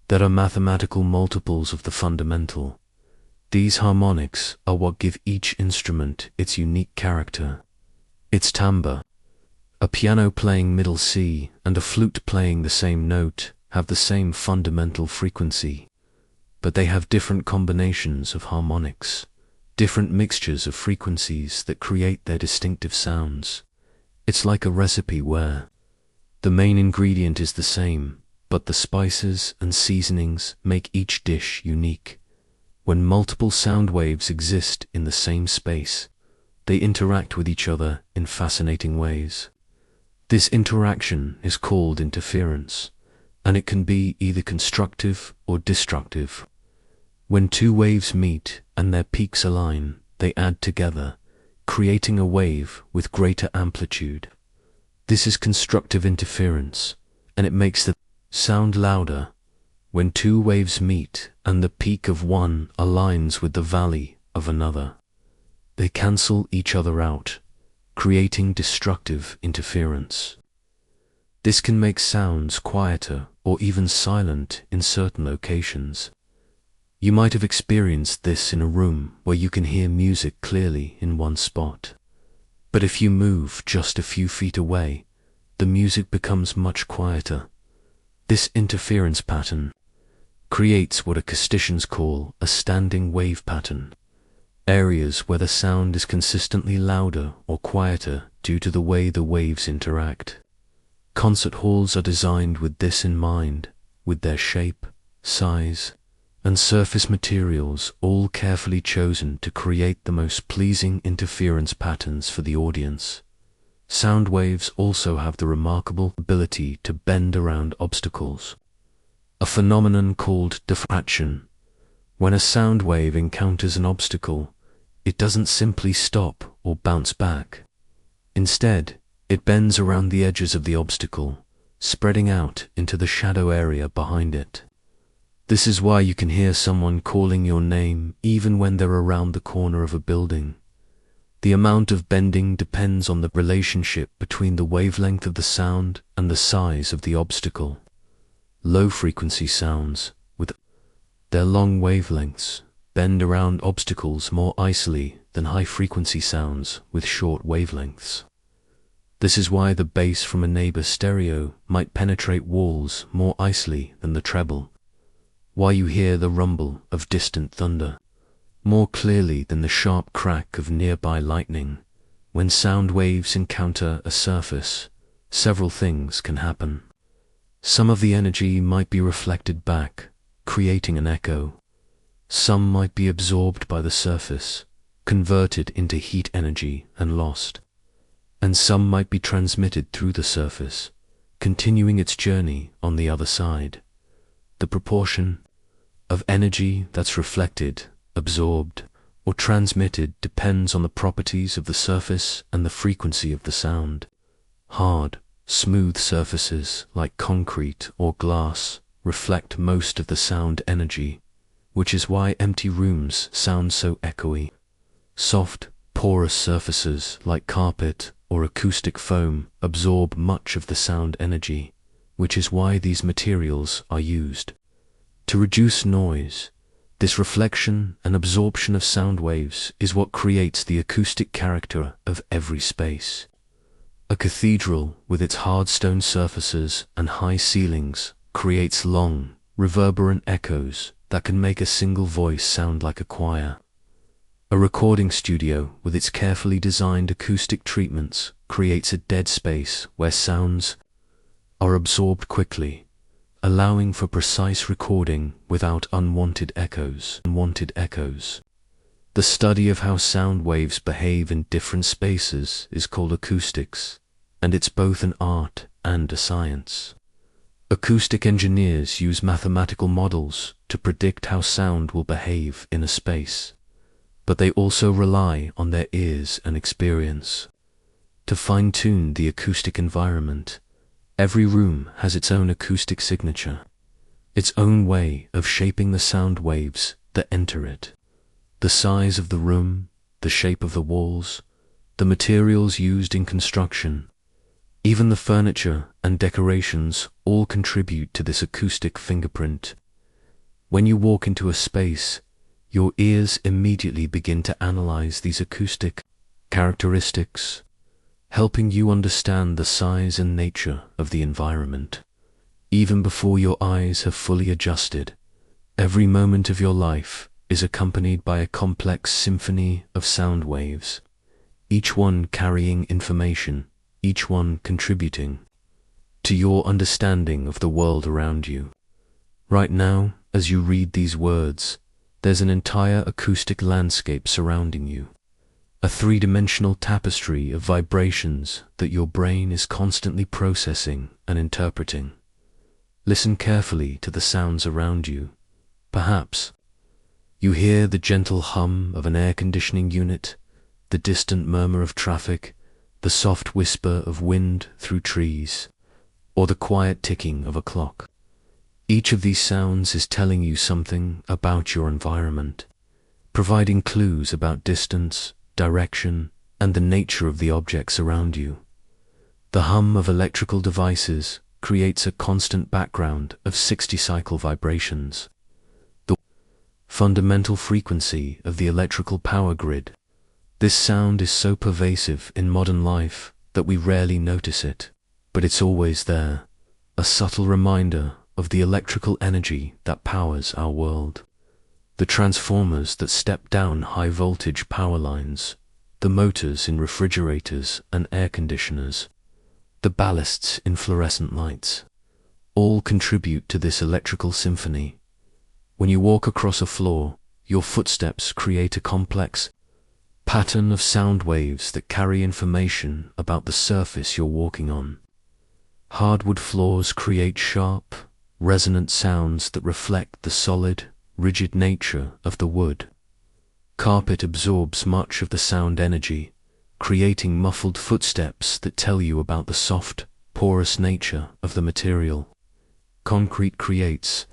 that are mathematical multiples of the fundamental. These harmonics are what give each instrument its unique character, its timbre. A piano playing middle C and a flute playing the same note have the same fundamental frequency, but they have different combinations of harmonics, different mixtures of frequencies that create their distinctive sounds. It's like a recipe where the main ingredient is the same, but the spices and seasonings make each dish unique. When multiple sound waves exist in the same space, they interact with each other in fascinating ways. This interaction is called interference, and it can be either constructive or destructive. When two waves meet and their peaks align, they add together, creating a wave with greater amplitude. This is constructive interference, and it makes the sound louder. When two waves meet and the peak of one aligns with the valley of another, they cancel each other out, creating destructive interference. This can make sounds quieter or even silent in certain locations. You might have experienced this in a room where you can hear music clearly in one spot. But if you move just a few feet away, the music becomes much quieter. This interference pattern creates what acousticians call a standing wave pattern. Areas where the sound is consistently louder or quieter due to the way the waves interact. Concert halls are designed with this in mind, with their shape, size, and surface materials all carefully chosen to create the most pleasing interference patterns for the audience. Sound waves also have the remarkable ability to bend around obstacles, a phenomenon called diffraction. When a sound wave encounters an obstacle, it doesn't simply stop or bounce back. Instead, it bends around the edges of the obstacle, spreading out into the shadow area behind it. This is why you can hear someone calling your name even when they're around the corner of a building. The amount of bending depends on the relationship between the wavelength of the sound and the size of the obstacle. Low-frequency sounds, with their long wavelengths, bend around obstacles more easily than high-frequency sounds with short wavelengths. This is why the bass from a neighbor's stereo might penetrate walls more easily than the treble. Why you hear the rumble of distant thunder more clearly than the sharp crack of nearby lightning. When sound waves encounter a surface, several things can happen. Some of the energy might be reflected back, creating an echo. Some might be absorbed by the surface, converted into heat energy and lost. And some might be transmitted through the surface, continuing its journey on the other side. The proportion of energy that's reflected, absorbed, or transmitted depends on the properties of the surface and the frequency of the sound. Hard, smooth surfaces like concrete or glass reflect most of the sound energy, which is why empty rooms sound so echoey. Soft, porous surfaces like carpet or acoustic foam absorb much of the sound energy, which is why these materials are used. To reduce noise, this reflection and absorption of sound waves is what creates the acoustic character of every space. A cathedral with its hard stone surfaces and high ceilings creates long, reverberant echoes that can make a single voice sound like a choir. A recording studio with its carefully designed acoustic treatments creates a dead space where sounds are absorbed quickly, allowing for precise recording without unwanted echoes. The study of how sound waves behave in different spaces is called acoustics, and it's both an art and a science. Acoustic engineers use mathematical models to predict how sound will behave in a space, but they also rely on their ears and experience to fine-tune the acoustic environment. Every room has its own acoustic signature, its own way of shaping the sound waves that enter it. The size of the room, the shape of the walls, the materials used in construction, even the furniture and decorations all contribute to this acoustic fingerprint. When you walk into a space, your ears immediately begin to analyze these acoustic characteristics, helping you understand the size and nature of the environment. Even before your eyes have fully adjusted, every moment of your life is accompanied by a complex symphony of sound waves, each one carrying information, each one contributing to your understanding of the world around you. Right now, as you read these words, there's an entire acoustic landscape surrounding you. A three-dimensional tapestry of vibrations that your brain is constantly processing and interpreting. Listen carefully to the sounds around you. Perhaps you hear the gentle hum of an air conditioning unit, the distant murmur of traffic, the soft whisper of wind through trees, or the quiet ticking of a clock. Each of these sounds is telling you something about your environment, providing clues about distance, direction, and the nature of the objects around you. The hum of electrical devices creates a constant background of 60-cycle vibrations. fundamental frequency of the electrical power grid. This sound is so pervasive in modern life that we rarely notice it, but it's always there, a subtle reminder of the electrical energy that powers our world. The transformers that step down high-voltage power lines, the motors in refrigerators and air conditioners, the ballasts in fluorescent lights, all contribute to this electrical symphony. When you walk across a floor, your footsteps create a complex pattern of sound waves that carry information about the surface you're walking on. Hardwood floors create sharp, resonant sounds that reflect the solid, rigid nature of the wood. Carpet absorbs much of the sound energy, creating muffled footsteps that tell you about the soft, porous nature of the material. Concrete creates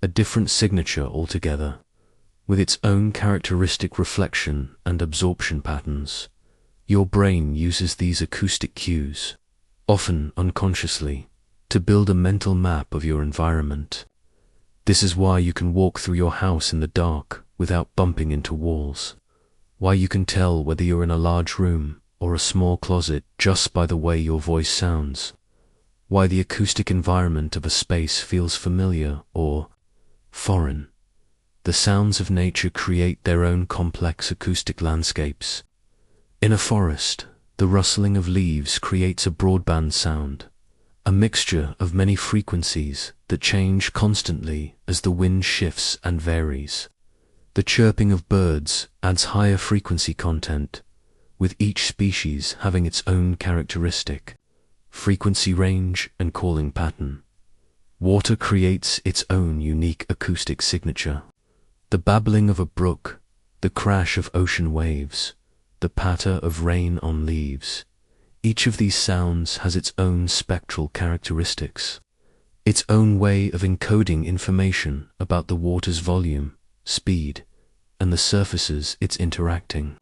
a different signature altogether, with its own characteristic reflection and absorption patterns. Your brain uses these acoustic cues, often unconsciously, to build a mental map of your environment. This is why you can walk through your house in the dark without bumping into walls, why you can tell whether you're in a large room or a small closet just by the way your voice sounds, why the acoustic environment of a space feels familiar or foreign. The sounds of nature create their own complex acoustic landscapes. In a forest, the rustling of leaves creates a broadband sound, a mixture of many frequencies that change constantly as the wind shifts and varies. The chirping of birds adds higher frequency content, with each species having its own characteristic frequency range and calling pattern. Water creates its own unique acoustic signature. The babbling of a brook, the crash of ocean waves, the patter of rain on leaves, each of these sounds has its own spectral characteristics, its own way of encoding information about the water's volume, speed, and the surfaces it's interacting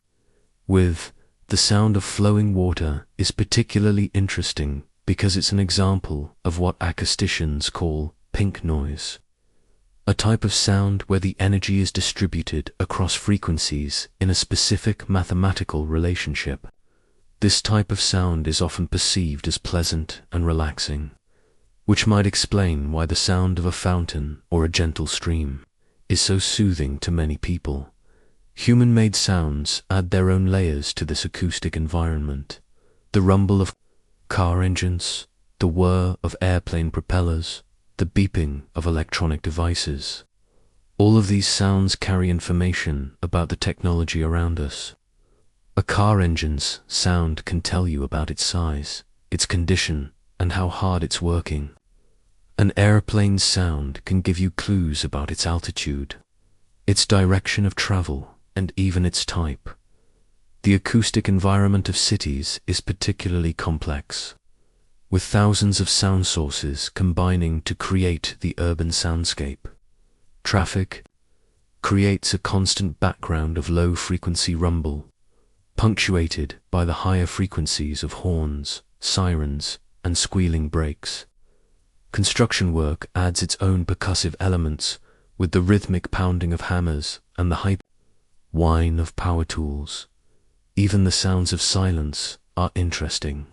with. The sound of flowing water is particularly interesting because it's an example of what acousticians call pink noise, a type of sound where the energy is distributed across frequencies in a specific mathematical relationship. This type of sound is often perceived as pleasant and relaxing, which might explain why the sound of a fountain or a gentle stream is so soothing to many people. Human-made sounds add their own layers to this acoustic environment. The rumble of car engines, the whir of airplane propellers, the beeping of electronic devices. All of these sounds carry information about the technology around us. A car engine's sound can tell you about its size, its condition, and how hard it's working. An airplane's sound can give you clues about its altitude, its direction of travel, and even its type. The acoustic environment of cities is particularly complex, with thousands of sound sources combining to create the urban soundscape. Traffic creates a constant background of low-frequency rumble, punctuated by the higher frequencies of horns, sirens, and squealing brakes. Construction work adds its own percussive elements with the rhythmic pounding of hammers and the high whine of power tools. Even the sounds of silence are interesting.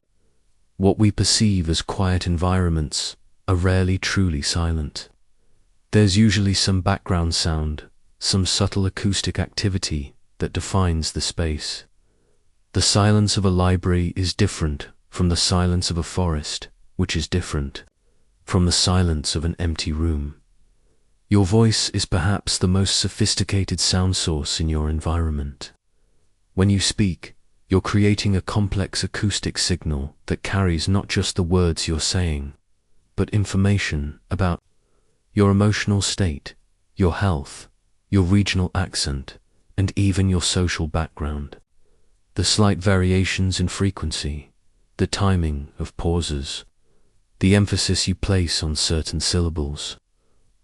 What we perceive as quiet environments are rarely truly silent. There's usually some background sound, some subtle acoustic activity that defines the space. The silence of a library is different from the silence of a forest, which is different from the silence of an empty room. Your voice is perhaps the most sophisticated sound source in your environment. When you speak, you're creating a complex acoustic signal that carries not just the words you're saying, but information about your emotional state, your health, your regional accent, and even your social background. The slight variations in frequency, the timing of pauses, the emphasis you place on certain syllables,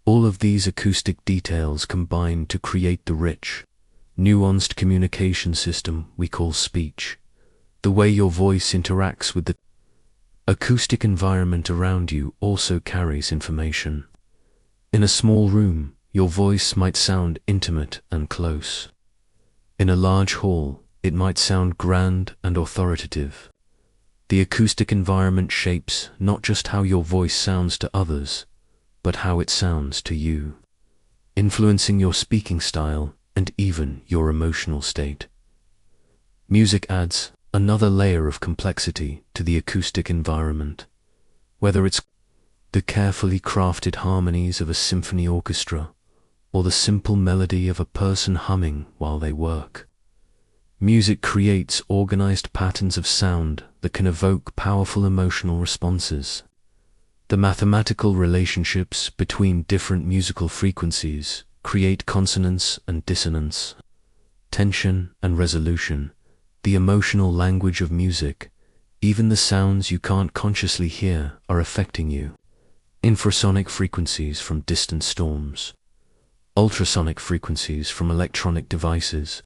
all of these acoustic details combine to create the rich, nuanced communication system we call speech. The way your voice interacts with the acoustic environment around you also carries information. In a small room, your voice might sound intimate and close. In a large hall, it might sound grand and authoritative. The acoustic environment shapes not just how your voice sounds to others, but how it sounds to you, influencing your speaking style and even your emotional state. Music adds another layer of complexity to the acoustic environment, whether it's the carefully crafted harmonies of a symphony orchestra or the simple melody of a person humming while they work. Music creates organized patterns of sound that can evoke powerful emotional responses. The mathematical relationships between different musical frequencies create consonance and dissonance, tension and resolution, the emotional language of music. Even the sounds you can't consciously hear are affecting you. Infrasonic frequencies from distant storms, ultrasonic frequencies from electronic devices,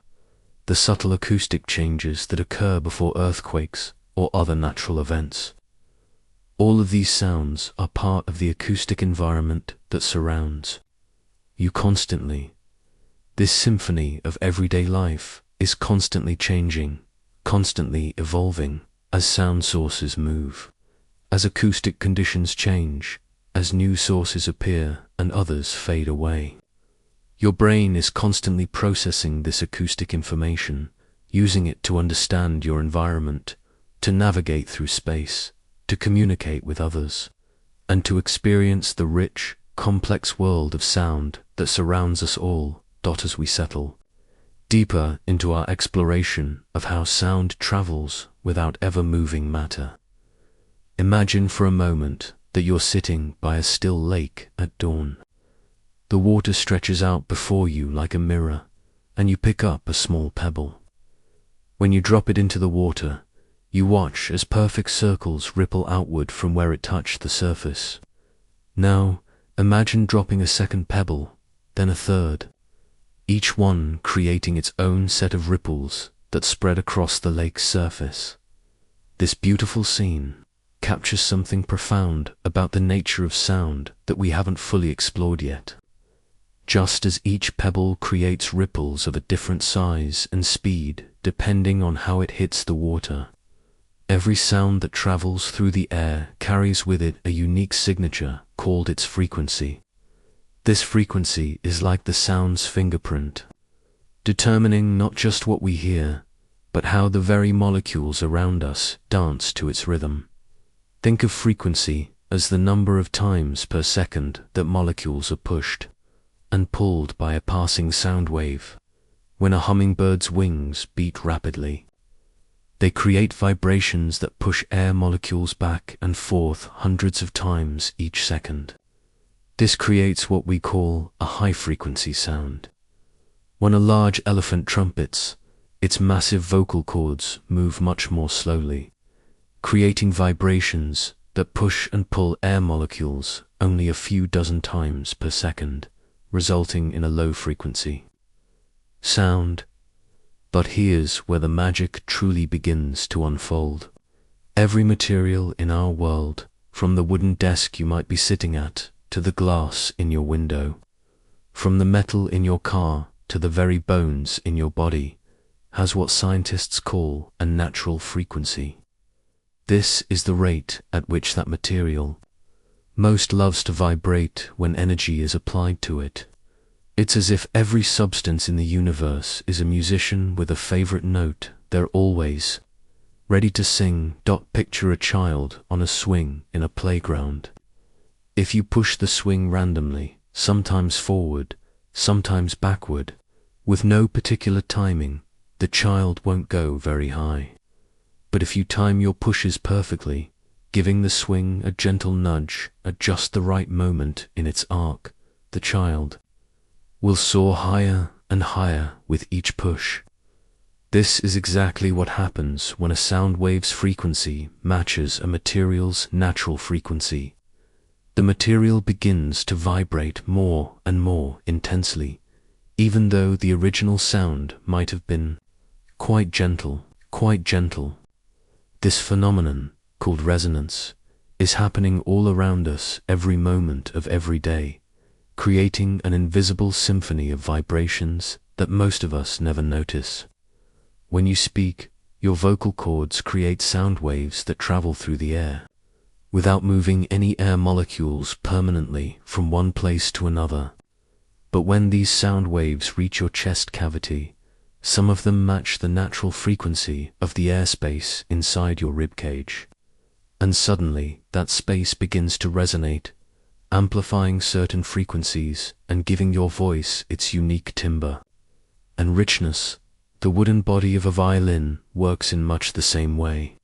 the subtle acoustic changes that occur before earthquakes or other natural events. All of these sounds are part of the acoustic environment that surrounds you constantly. This symphony of everyday life is constantly changing, constantly evolving as sound sources move, as acoustic conditions change, as new sources appear and others fade away. Your brain is constantly processing this acoustic information, using it to understand your environment, to navigate through space, to communicate with others, and to experience the rich, complex world of sound that surrounds us all. As we settle deeper into our exploration of how sound travels without ever moving matter. Imagine for a moment that you're sitting by a still lake at dawn. The water stretches out before you like a mirror, and you pick up a small pebble. When you drop it into the water, you watch as perfect circles ripple outward from where it touched the surface. Now, imagine dropping a second pebble, then a third, each one creating its own set of ripples that spread across the lake's surface. This beautiful scene captures something profound about the nature of sound that we haven't fully explored yet. Just as each pebble creates ripples of a different size and speed depending on how it hits the water, every sound that travels through the air carries with it a unique signature called its frequency. This frequency is like the sound's fingerprint, determining not just what we hear, but how the very molecules around us dance to its rhythm. Think of frequency as the number of times per second that molecules are pushed and pulled by a passing sound wave. When a hummingbird's wings beat rapidly, they create vibrations that push air molecules back and forth hundreds of times each second. This creates what we call a high-frequency sound. When a large elephant trumpets, its massive vocal cords move much more slowly, creating vibrations that push and pull air molecules only a few dozen times per second, resulting in a low-frequency sound. But here's where the magic truly begins to unfold. Every material in our world, from the wooden desk you might be sitting at to the glass in your window, from the metal in your car to the very bones in your body, has what scientists call a natural frequency. This is the rate at which that material most loves to vibrate when energy is applied to it. It's as if every substance in the universe is a musician with a favorite note they're always ready to sing. Picture a child on a swing in a playground. If you push the swing randomly, sometimes forward, sometimes backward, with no particular timing, the child won't go very high. But if you time your pushes perfectly, giving the swing a gentle nudge at just the right moment in its arc, the child will soar higher and higher with each push. This is exactly what happens when a sound wave's frequency matches a material's natural frequency. The material begins to vibrate more and more intensely, even though the original sound might have been quite gentle. This phenomenon, called resonance, is happening all around us every moment of every day. creating an invisible symphony of vibrations that most of us never notice. When you speak, your vocal cords create sound waves that travel through the air, without moving any air molecules permanently from one place to another. But when these sound waves reach your chest cavity, some of them match the natural frequency of the airspace inside your ribcage. And suddenly, that space begins to resonate, amplifying certain frequencies and giving your voice its unique timbre and richness. The wooden body of a violin works in much the same way.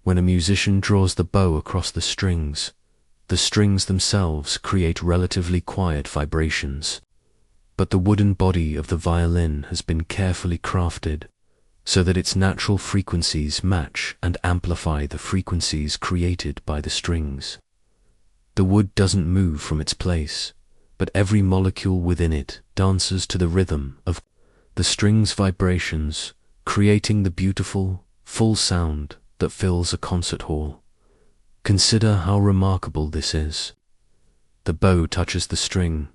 When a musician draws the bow across the strings themselves create relatively quiet vibrations. But the wooden body of the violin has been carefully crafted so that its natural frequencies match and amplify the frequencies created by the strings. The wood doesn't move from its place, but every molecule within it dances to the rhythm of the strings' vibrations, creating the beautiful, full sound that fills a concert hall. Consider how remarkable this is. The bow touches the string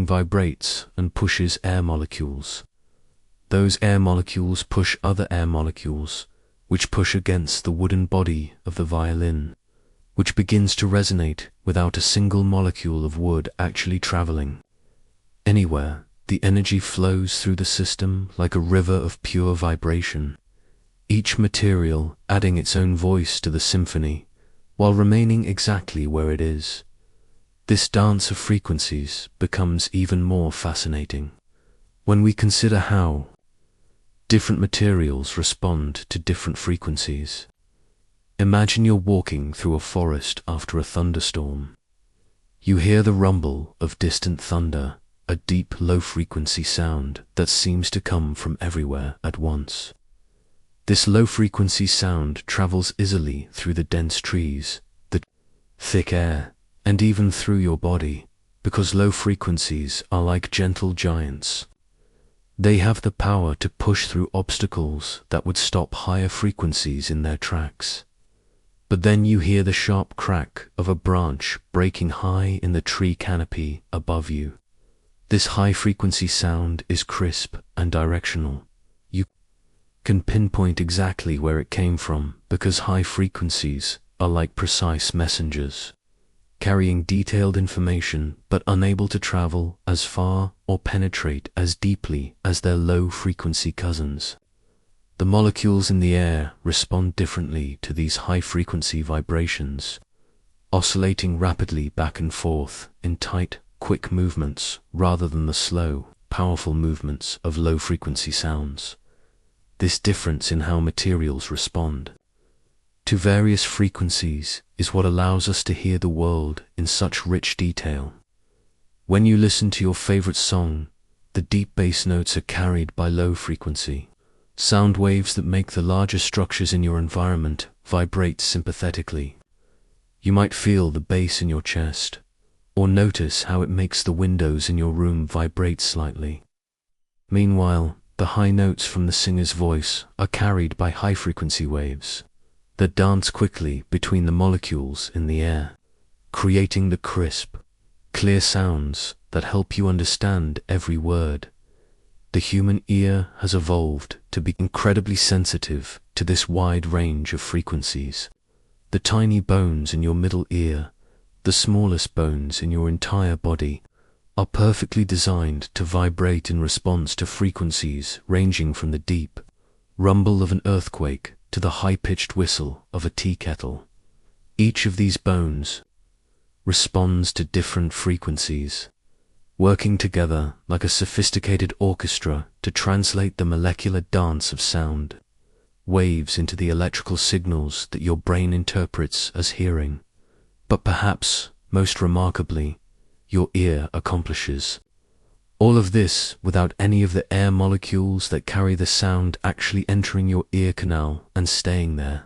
vibrates and pushes air molecules. Those air molecules push other air molecules, which push against the wooden body of the violin, which begins to resonate without a single molecule of wood actually traveling anywhere. The energy flows through the system like a river of pure vibration, each material adding its own voice to the symphony, while remaining exactly where it is. This dance of frequencies becomes even more fascinating when we consider how different materials respond to different frequencies. Imagine you're walking through a forest after a thunderstorm. You hear the rumble of distant thunder, a deep, low-frequency sound that seems to come from everywhere at once. This low-frequency sound travels easily through the dense trees, the thick air, and even through your body, because low frequencies are like gentle giants. They have the power to push through obstacles that would stop higher frequencies in their tracks. But then you hear the sharp crack of a branch breaking high in the tree canopy above you. This high-frequency sound is crisp and directional. You can pinpoint exactly where it came from because high frequencies are like precise messengers, carrying detailed information but unable to travel as far or penetrate as deeply as their low-frequency cousins. The molecules in the air respond differently to these high-frequency vibrations, oscillating rapidly back and forth in tight, quick movements rather than the slow, powerful movements of low-frequency sounds. This difference in how materials respond to various frequencies is what allows us to hear the world in such rich detail. When you listen to your favorite song, the deep bass notes are carried by low frequency sound waves that make the larger structures in your environment vibrate sympathetically. You might feel the bass in your chest, or notice how it makes the windows in your room vibrate slightly. Meanwhile, the high notes from the singer's voice are carried by high-frequency waves that dance quickly between the molecules in the air, creating the crisp, clear sounds that help you understand every word. The human ear has evolved to be incredibly sensitive to this wide range of frequencies. The tiny bones in your middle ear, the smallest bones in your entire body, are perfectly designed to vibrate in response to frequencies ranging from the deep rumble of an earthquake to the high-pitched whistle of a tea kettle. Each of these bones responds to different frequencies, working together like a sophisticated orchestra to translate the molecular dance of sound waves into the electrical signals that your brain interprets as hearing. But perhaps, most remarkably, your ear accomplishes all of this without any of the air molecules that carry the sound actually entering your ear canal and staying there.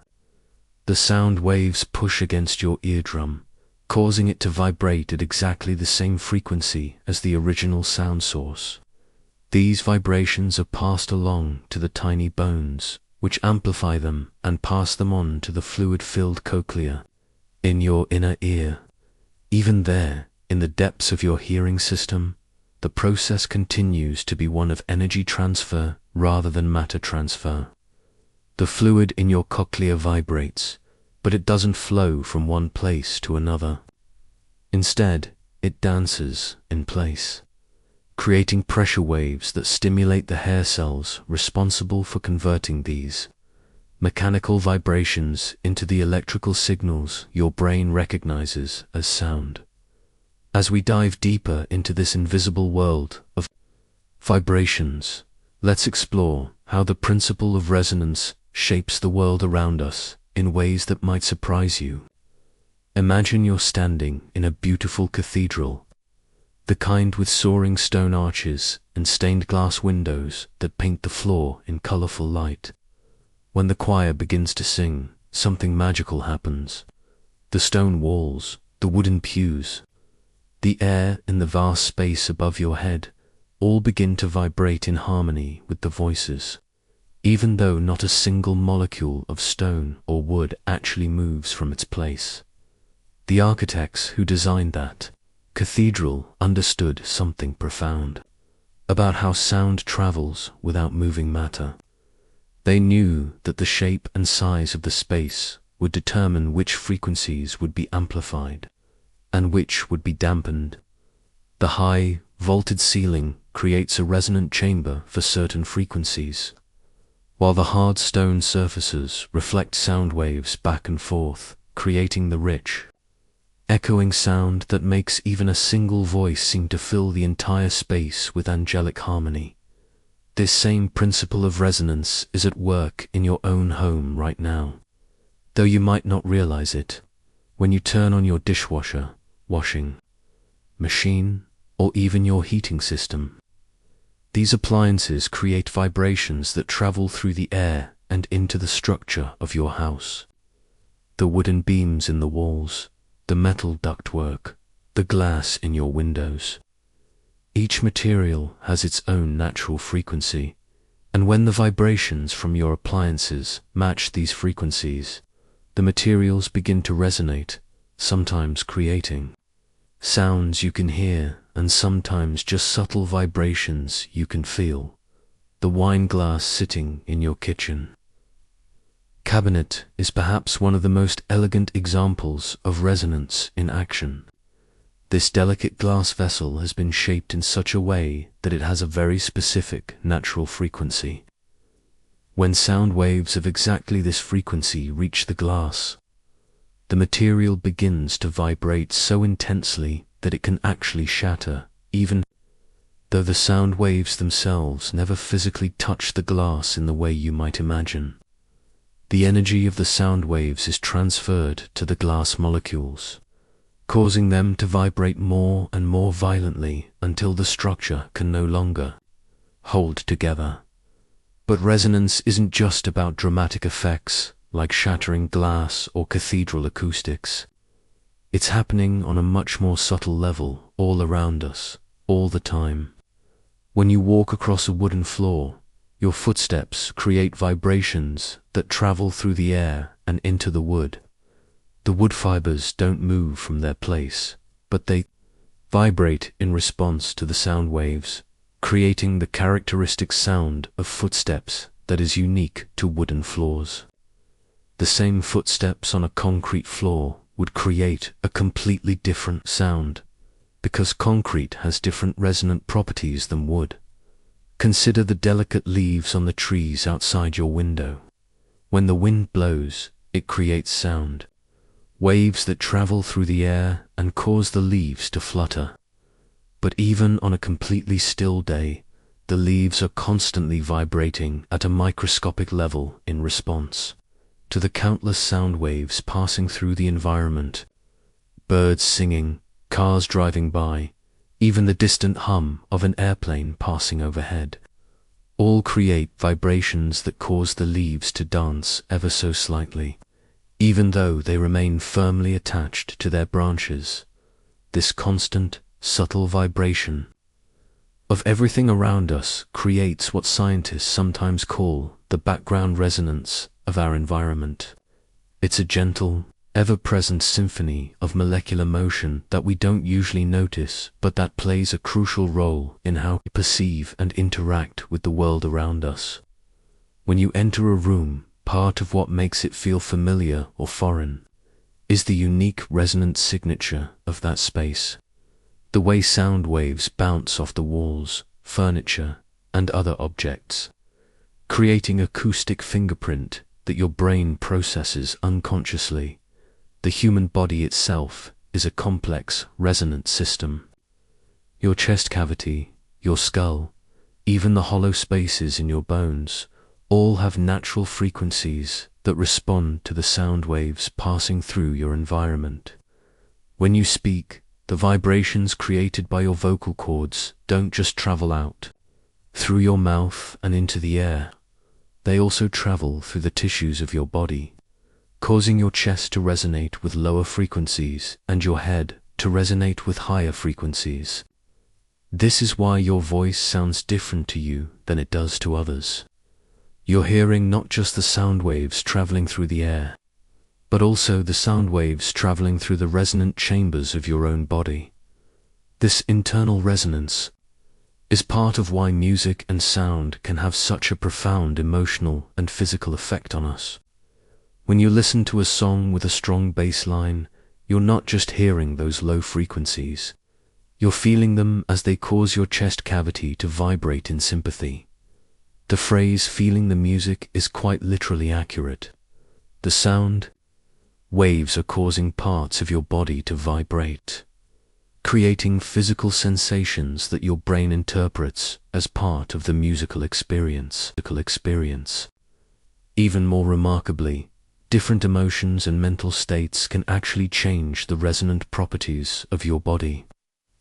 The sound waves push against your eardrum, causing it to vibrate at exactly the same frequency as the original sound source. These vibrations are passed along to the tiny bones, which amplify them and pass them on to the fluid-filled cochlea in your inner ear. Even there, in the depths of your hearing system, the process continues to be one of energy transfer rather than matter transfer. The fluid in your cochlea vibrates, but it doesn't flow from one place to another. Instead, it dances in place, creating pressure waves that stimulate the hair cells responsible for converting these mechanical vibrations into the electrical signals your brain recognizes as sound. As we dive deeper into this invisible world of vibrations, let's explore how the principle of resonance shapes the world around us in ways that might surprise you. Imagine you're standing in a beautiful cathedral, the kind with soaring stone arches and stained glass windows that paint the floor in colorful light. When the choir begins to sing, something magical happens. The stone walls, the wooden pews, the air in the vast space above your head all begin to vibrate in harmony with the voices, even though not a single molecule of stone or wood actually moves from its place. The architects who designed that cathedral understood something profound about how sound travels without moving matter. They knew that the shape and size of the space would determine which frequencies would be amplified and which would be dampened. The high, vaulted ceiling creates a resonant chamber for certain frequencies, while the hard stone surfaces reflect sound waves back and forth, creating the rich, echoing sound that makes even a single voice seem to fill the entire space with angelic harmony. This same principle of resonance is at work in your own home right now, though you might not realize it. When you turn on your dishwasher, washing machine, or even your heating system, these appliances create vibrations that travel through the air and into the structure of your house. The wooden beams in the walls, the metal ductwork, the glass in your windows. Each material has its own natural frequency, and when the vibrations from your appliances match these frequencies, the materials begin to resonate, sometimes creating sounds you can hear and sometimes just subtle vibrations you can feel. The wine glass sitting in your kitchen cabinet is perhaps one of the most elegant examples of resonance in action. This delicate glass vessel has been shaped in such a way that it has a very specific natural frequency. When sound waves of exactly this frequency reach the glass, the material begins to vibrate so intensely that it can actually shatter, even though the sound waves themselves never physically touch the glass in the way you might imagine. The energy of the sound waves is transferred to the glass molecules, causing them to vibrate more and more violently until the structure can no longer hold together. But resonance isn't just about dramatic effects like shattering glass or cathedral acoustics. It's happening on a much more subtle level all around us, all the time. When you walk across a wooden floor, your footsteps create vibrations that travel through the air and into the wood. The wood fibers don't move from their place, but they vibrate in response to the sound waves, creating the characteristic sound of footsteps that is unique to wooden floors. The same footsteps on a concrete floor would create a completely different sound, because concrete has different resonant properties than wood. Consider the delicate leaves on the trees outside your window. When the wind blows, it creates sound, waves that travel through the air and cause the leaves to flutter. But even on a completely still day, the leaves are constantly vibrating at a microscopic level in response to the countless sound waves passing through the environment. Birds singing, cars driving by, even the distant hum of an airplane passing overhead, all create vibrations that cause the leaves to dance ever so slightly, even though they remain firmly attached to their branches. This constant, subtle vibration of everything around us creates what scientists sometimes call the background resonance of our environment. It's a gentle, ever-present symphony of molecular motion that we don't usually notice, but that plays a crucial role in how we perceive and interact with the world around us. When you enter a room, part of what makes it feel familiar or foreign is the unique resonant signature of that space. The way sound waves bounce off the walls, furniture, and other objects, creating acoustic fingerprint that your brain processes unconsciously. The human body itself is a complex, resonant system. Your chest cavity, your skull, even the hollow spaces in your bones, all have natural frequencies that respond to the sound waves passing through your environment. When you speak, the vibrations created by your vocal cords don't just travel out through your mouth and into the air. They also travel through the tissues of your body, causing your chest to resonate with lower frequencies and your head to resonate with higher frequencies. This is why your voice sounds different to you than it does to others. You're hearing not just the sound waves traveling through the air, but also the sound waves traveling through the resonant chambers of your own body. This internal resonance is part of why music and sound can have such a profound emotional and physical effect on us. When you listen to a song with a strong bass line, you're not just hearing those low frequencies. You're feeling them as they cause your chest cavity to vibrate in sympathy. The phrase "feeling the music" is quite literally accurate. The sound waves are causing parts of your body to vibrate, creating physical sensations that your brain interprets as part of the musical experience. Even more remarkably, different emotions and mental states can actually change the resonant properties of your body.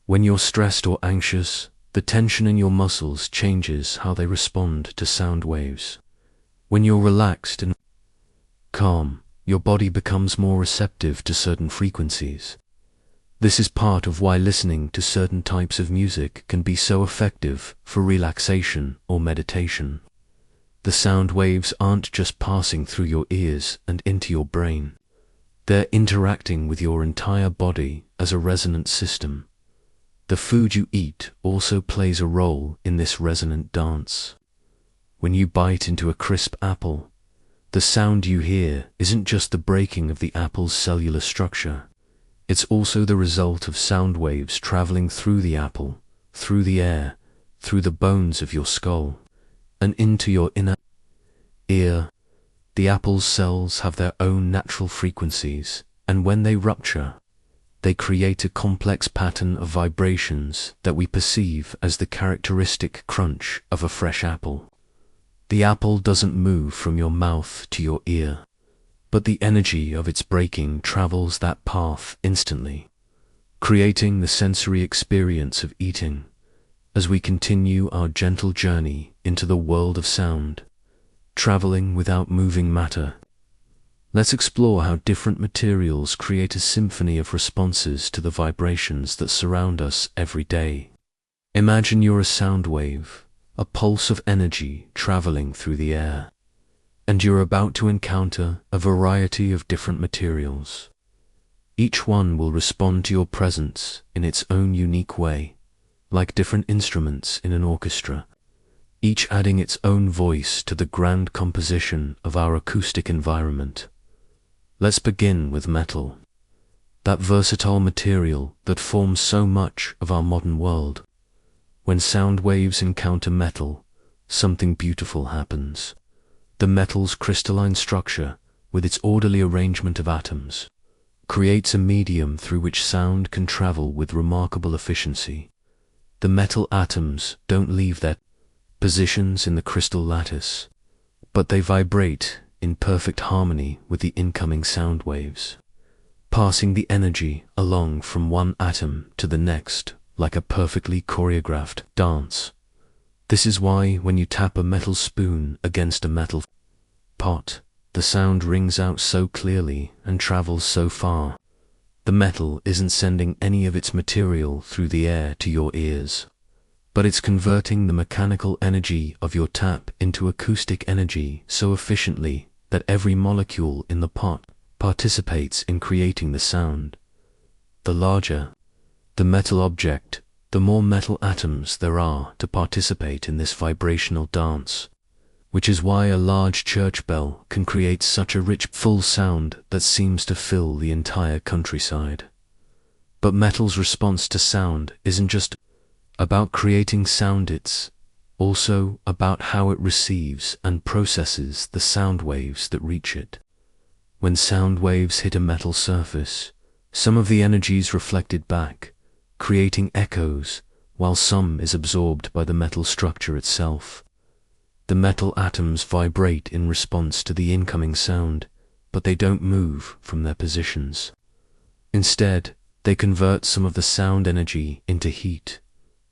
When you're stressed or anxious, the tension in your muscles changes how they respond to sound waves. When you're relaxed and calm, your body becomes more receptive to certain frequencies. This is part of why listening to certain types of music can be so effective for relaxation or meditation. The sound waves aren't just passing through your ears and into your brain. They're interacting with your entire body as a resonant system. The food you eat also plays a role in this resonant dance. When you bite into a crisp apple, the sound you hear isn't just the breaking of the apple's cellular structure. It's also the result of sound waves traveling through the apple, through the air, through the bones of your skull, and into your inner ear. The apple's cells have their own natural frequencies, and when they rupture, they create a complex pattern of vibrations that we perceive as the characteristic crunch of a fresh apple. The apple doesn't move from your mouth to your ear, but the energy of its breaking travels that path instantly, creating the sensory experience of eating. As we continue our gentle journey into the world of sound, traveling without moving matter, let's explore how different materials create a symphony of responses to the vibrations that surround us every day. Imagine you're a sound wave, a pulse of energy traveling through the air, and you're about to encounter a variety of different materials. Each one will respond to your presence in its own unique way, like different instruments in an orchestra, each adding its own voice to the grand composition of our acoustic environment. Let's begin with metal, that versatile material that forms so much of our modern world. When sound waves encounter metal, something beautiful happens. The metal's crystalline structure, with its orderly arrangement of atoms, creates a medium through which sound can travel with remarkable efficiency. The metal atoms don't leave their positions in the crystal lattice, but they vibrate in perfect harmony with the incoming sound waves, passing the energy along from one atom to the next like a perfectly choreographed dance. This is why when you tap a metal spoon against a metal pot, the sound rings out so clearly and travels so far. The metal isn't sending any of its material through the air to your ears, but it's converting the mechanical energy of your tap into acoustic energy so efficiently that every molecule in the pot participates in creating the sound. The larger the metal object, the more metal atoms there are to participate in this vibrational dance, which is why a large church bell can create such a rich, full sound that seems to fill the entire countryside. But metal's response to sound isn't just about creating sound, it's also about how it receives and processes the sound waves that reach it. When sound waves hit a metal surface, some of the energy is reflected back, creating echoes, while some is absorbed by the metal structure itself. The metal atoms vibrate in response to the incoming sound, but they don't move from their positions. Instead, they convert some of the sound energy into heat,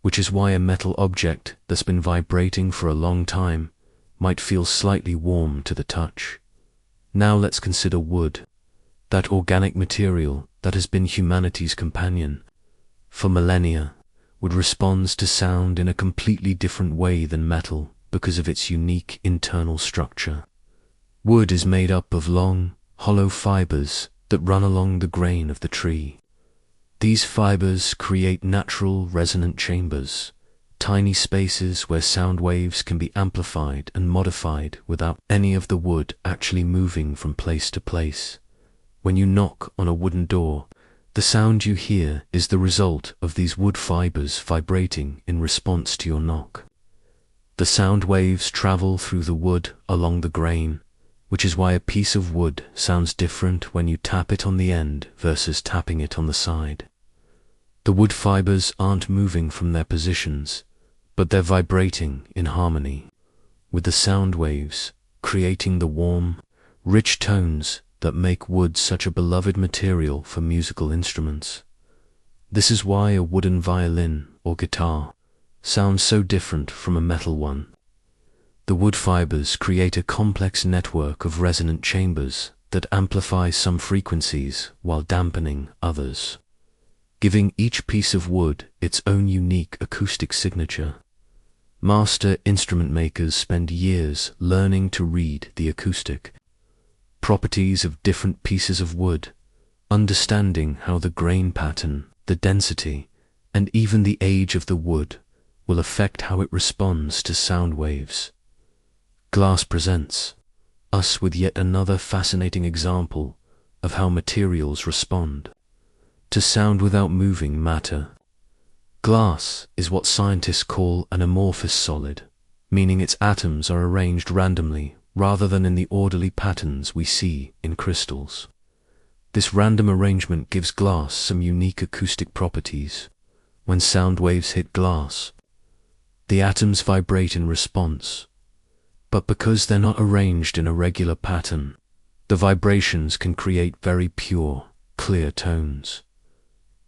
which is why a metal object that's been vibrating for a long time might feel slightly warm to the touch. Now let's consider wood, that organic material that has been humanity's companion for millennia. Wood responds to sound in a completely different way than metal because of its unique internal structure. Wood is made up of long, hollow fibers that run along the grain of the tree. These fibers create natural resonant chambers, tiny spaces where sound waves can be amplified and modified without any of the wood actually moving from place to place. When you knock on a wooden door, the sound you hear is the result of these wood fibers vibrating in response to your knock. The sound waves travel through the wood along the grain, which is why a piece of wood sounds different when you tap it on the end versus tapping it on the side. The wood fibers aren't moving from their positions, but they're vibrating in harmony with the sound waves, creating the warm, rich tones that make wood such a beloved material for musical instruments. This is why a wooden violin or guitar sounds so different from a metal one. The wood fibers create a complex network of resonant chambers that amplify some frequencies while dampening others, giving each piece of wood its own unique acoustic signature. Master instrument makers spend years learning to read the acoustic properties of different pieces of wood, understanding how the grain pattern, the density, and even the age of the wood will affect how it responds to sound waves. Glass presents us with yet another fascinating example of how materials respond to sound without moving matter. Glass is what scientists call an amorphous solid, meaning its atoms are arranged randomly rather than in the orderly patterns we see in crystals. This random arrangement gives glass some unique acoustic properties. When sound waves hit glass, the atoms vibrate in response, but because they're not arranged in a regular pattern, the vibrations can create very pure, clear tones.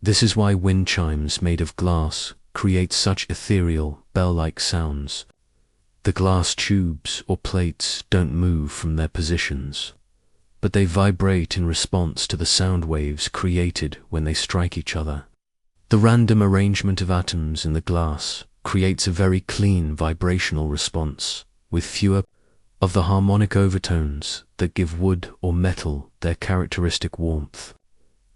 This is why wind chimes made of glass create such ethereal, bell-like sounds. The glass tubes or plates don't move from their positions, but they vibrate in response to the sound waves created when they strike each other. The random arrangement of atoms in the glass creates a very clean vibrational response, with fewer of the harmonic overtones that give wood or metal their characteristic warmth.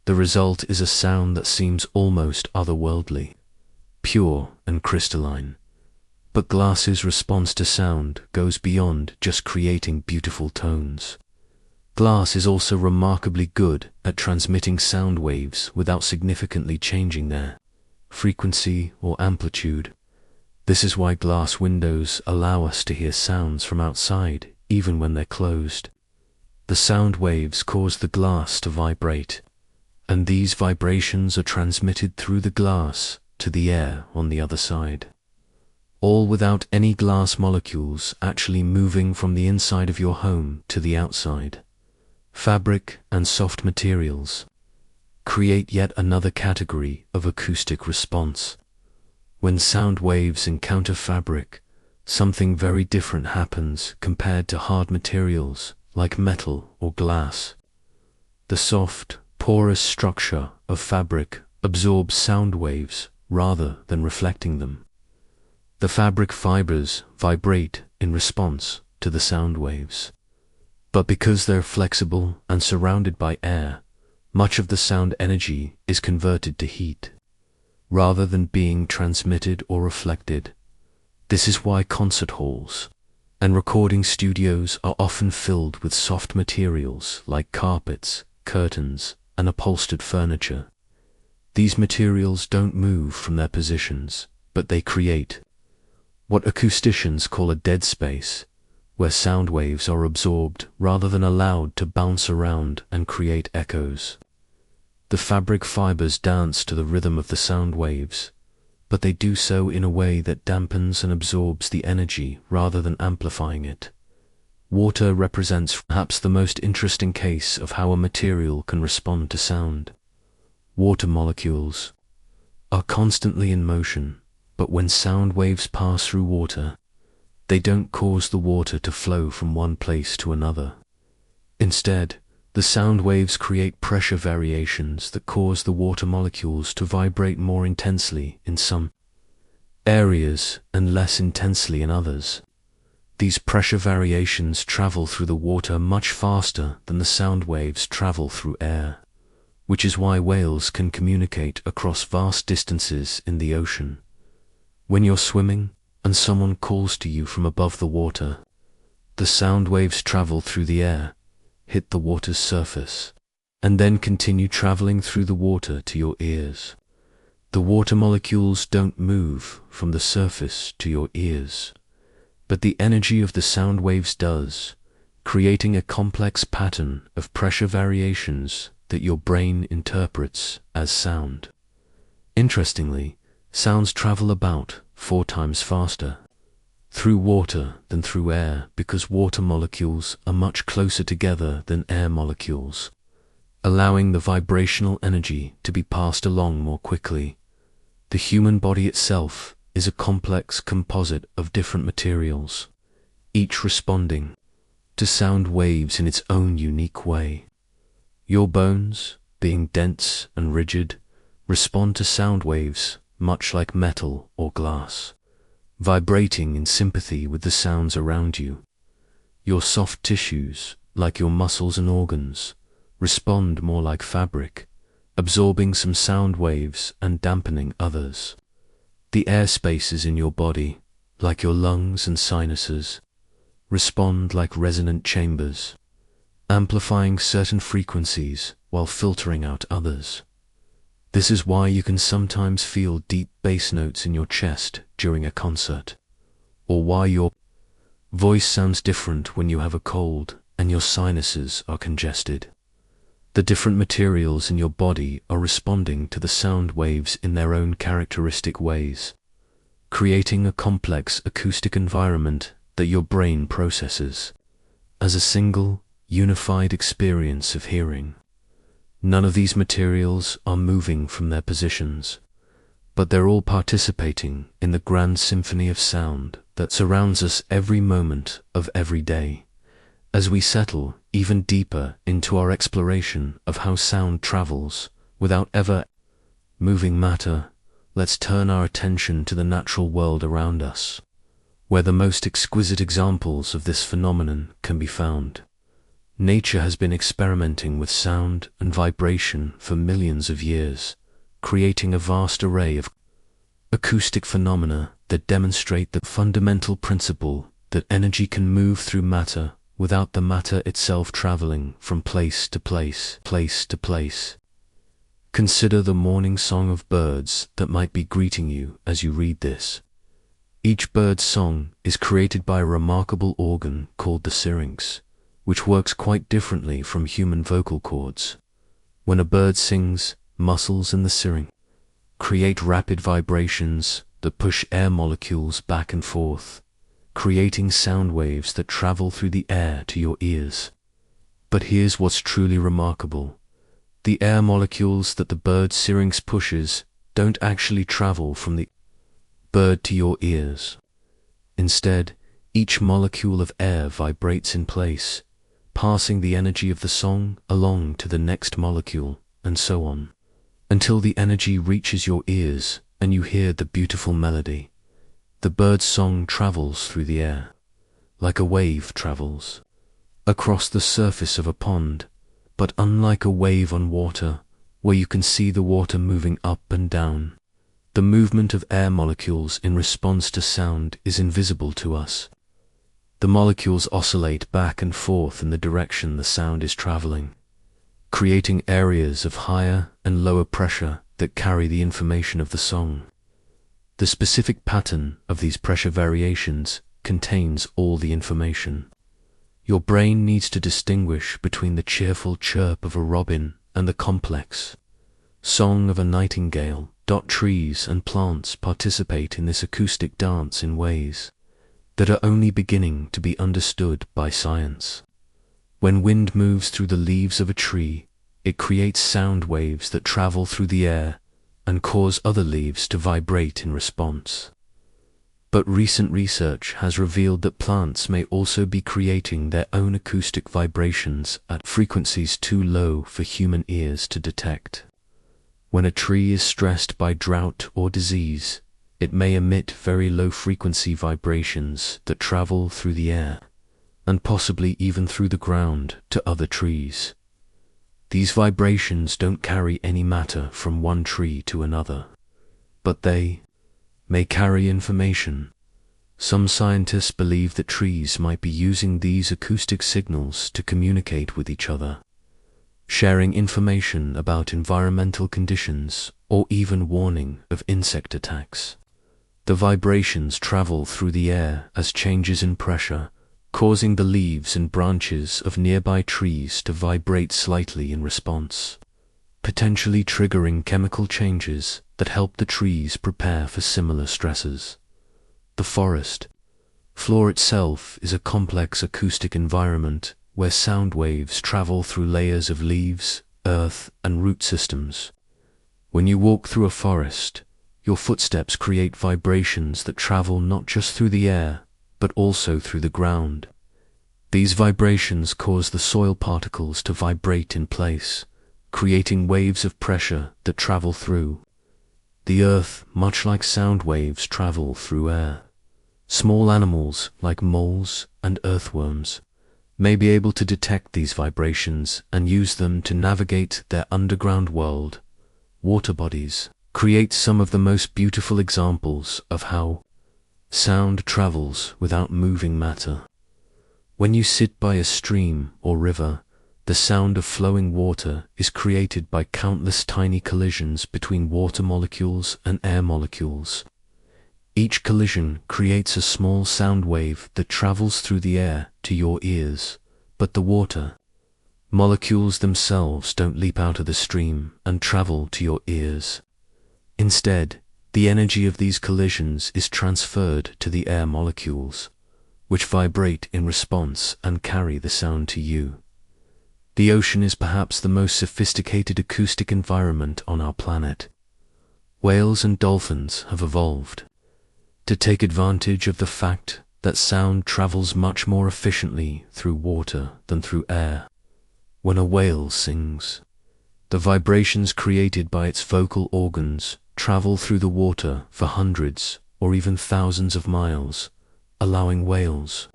The result is a sound that seems almost otherworldly, pure and crystalline. But glass's response to sound goes beyond just creating beautiful tones. Glass is also remarkably good at transmitting sound waves without significantly changing their frequency or amplitude. This is why glass windows allow us to hear sounds from outside, even when they're closed. The sound waves cause the glass to vibrate, and these vibrations are transmitted through the glass to the air on the other side, all without any glass molecules actually moving from the inside of your home to the outside. Fabric and soft materials create yet another category of acoustic response. When sound waves encounter fabric, something very different happens compared to hard materials like metal or glass. The soft, porous structure of fabric absorbs sound waves rather than reflecting them. The fabric fibers vibrate in response to the sound waves. But because they're flexible and surrounded by air, much of the sound energy is converted to heat, rather than being transmitted or reflected. This is why concert halls and recording studios are often filled with soft materials like carpets, curtains, and upholstered furniture. These materials don't move from their positions, but they create what acousticians call a dead space, where sound waves are absorbed rather than allowed to bounce around and create echoes. The fabric fibers dance to the rhythm of the sound waves, but they do so in a way that dampens and absorbs the energy rather than amplifying it. Water represents perhaps the most interesting case of how a material can respond to sound. Water molecules are constantly in motion, but when sound waves pass through water, they don't cause the water to flow from one place to another. Instead, the sound waves create pressure variations that cause the water molecules to vibrate more intensely in some areas and less intensely in others. These pressure variations travel through the water much faster than the sound waves travel through air, which is why whales can communicate across vast distances in the ocean. When you're swimming and someone calls to you from above the water, the sound waves travel through the air, hit the water's surface, and then continue traveling through the water to your ears. The water molecules don't move from the surface to your ears, but the energy of the sound waves does, creating a complex pattern of pressure variations that your brain interprets as sound. Interestingly, sounds travel about 4 times faster through water than through air because water molecules are much closer together than air molecules, allowing the vibrational energy to be passed along more quickly. The human body itself is a complex composite of different materials, each responding to sound waves in its own unique way. Your bones, being dense and rigid, respond to sound waves much like metal or glass, vibrating in sympathy with the sounds around you. Your soft tissues, like your muscles and organs, respond more like fabric, absorbing some sound waves and dampening others. The air spaces in your body, like your lungs and sinuses, respond like resonant chambers, amplifying certain frequencies while filtering out others. This is why you can sometimes feel deep bass notes in your chest during a concert, or why your voice sounds different when you have a cold and your sinuses are congested. The different materials in your body are responding to the sound waves in their own characteristic ways, creating a complex acoustic environment that your brain processes as a single, unified experience of hearing. None of these materials are moving from their positions, but they're all participating in the grand symphony of sound that surrounds us every moment of every day. As we settle even deeper into our exploration of how sound travels without ever moving matter, let's turn our attention to the natural world around us, where the most exquisite examples of this phenomenon can be found. Nature has been experimenting with sound and vibration for millions of years, creating a vast array of acoustic phenomena that demonstrate the fundamental principle that energy can move through matter without the matter itself traveling from place to place. Consider the morning song of birds that might be greeting you as you read this. Each bird's song is created by a remarkable organ called the syrinx, which works quite differently from human vocal cords. When a bird sings, muscles in the syrinx create rapid vibrations that push air molecules back and forth, creating sound waves that travel through the air to your ears. But here's what's truly remarkable. The air molecules that the bird's syrinx pushes don't actually travel from the bird to your ears. Instead, each molecule of air vibrates in place, passing the energy of the song along to the next molecule, and so on, until the energy reaches your ears and you hear the beautiful melody. The bird's song travels through the air, like a wave travels, across the surface of a pond, but unlike a wave on water, where you can see the water moving up and down, the movement of air molecules in response to sound is invisible to us. The molecules oscillate back and forth in the direction the sound is traveling, creating areas of higher and lower pressure that carry the information of the song. The specific pattern of these pressure variations contains all the information. Your brain needs to distinguish between the cheerful chirp of a robin and the complex song of a nightingale. Trees and plants participate in this acoustic dance in ways that are only beginning to be understood by science. When wind moves through the leaves of a tree, it creates sound waves that travel through the air and cause other leaves to vibrate in response. But recent research has revealed that plants may also be creating their own acoustic vibrations at frequencies too low for human ears to detect. When a tree is stressed by drought or disease, it may emit very low-frequency vibrations that travel through the air, and possibly even through the ground to other trees. These vibrations don't carry any matter from one tree to another, but they may carry information. Some scientists believe that trees might be using these acoustic signals to communicate with each other, sharing information about environmental conditions or even warning of insect attacks. The vibrations travel through the air as changes in pressure, causing the leaves and branches of nearby trees to vibrate slightly in response, potentially triggering chemical changes that help the trees prepare for similar stresses. The forest floor itself is a complex acoustic environment where sound waves travel through layers of leaves, earth, and root systems. When you walk through a forest, your footsteps create vibrations that travel not just through the air, but also through the ground. These vibrations cause the soil particles to vibrate in place, creating waves of pressure that travel through the earth, much like sound waves travel through air. Small animals like moles and earthworms may be able to detect these vibrations and use them to navigate their underground world. Water bodies create some of the most beautiful examples of how sound travels without moving matter. When you sit by a stream or river, the sound of flowing water is created by countless tiny collisions between water molecules and air molecules. Each collision creates a small sound wave that travels through the air to your ears, but the water molecules themselves don't leap out of the stream and travel to your ears. Instead, the energy of these collisions is transferred to the air molecules, which vibrate in response and carry the sound to you. The ocean is perhaps the most sophisticated acoustic environment on our planet. Whales and dolphins have evolved to take advantage of the fact that sound travels much more efficiently through water than through air. When a whale sings, the vibrations created by its vocal organs travel through the water for hundreds or even thousands of miles, allowing whales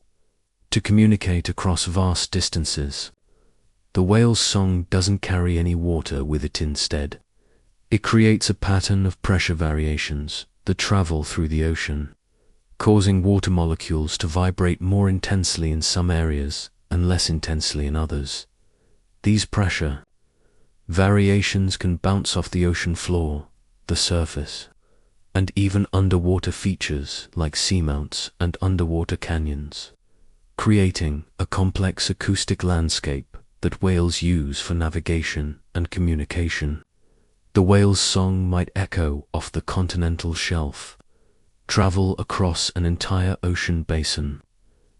to communicate across vast distances. The whale's song doesn't carry any water with it instead. It creates a pattern of pressure variations that travel through the ocean, causing water molecules to vibrate more intensely in some areas and less intensely in others. These pressure variations can bounce off the ocean floor, the surface, and even underwater features like seamounts and underwater canyons, creating a complex acoustic landscape that whales use for navigation and communication. The whale's song might echo off the continental shelf, travel across an entire ocean basin,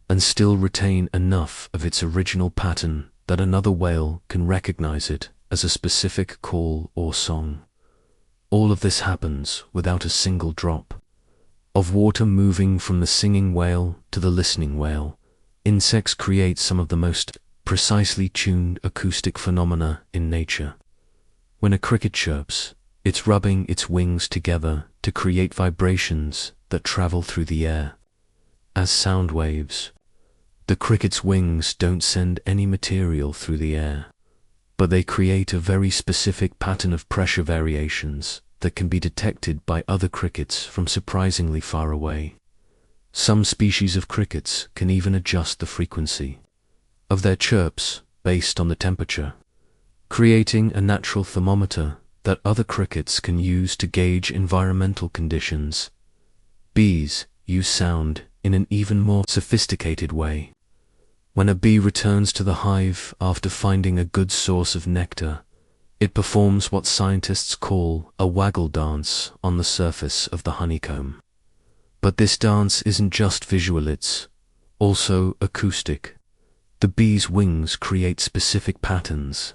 and still retain enough of its original pattern that another whale can recognize it as a specific call or song. All of this happens without a single drop of water moving from the singing whale to the listening whale. Insects create some of the most precisely tuned acoustic phenomena in nature. When a cricket chirps, it's rubbing its wings together to create vibrations that travel through the air as sound waves. The cricket's wings don't send any material through the air, but they create a very specific pattern of pressure variations that can be detected by other crickets from surprisingly far away. Some species of crickets can even adjust the frequency of their chirps based on the temperature, creating a natural thermometer that other crickets can use to gauge environmental conditions. Bees use sound in an even more sophisticated way. When a bee returns to the hive after finding a good source of nectar, it performs what scientists call a waggle dance on the surface of the honeycomb. But this dance isn't just visual, it's also acoustic. The bee's wings create specific patterns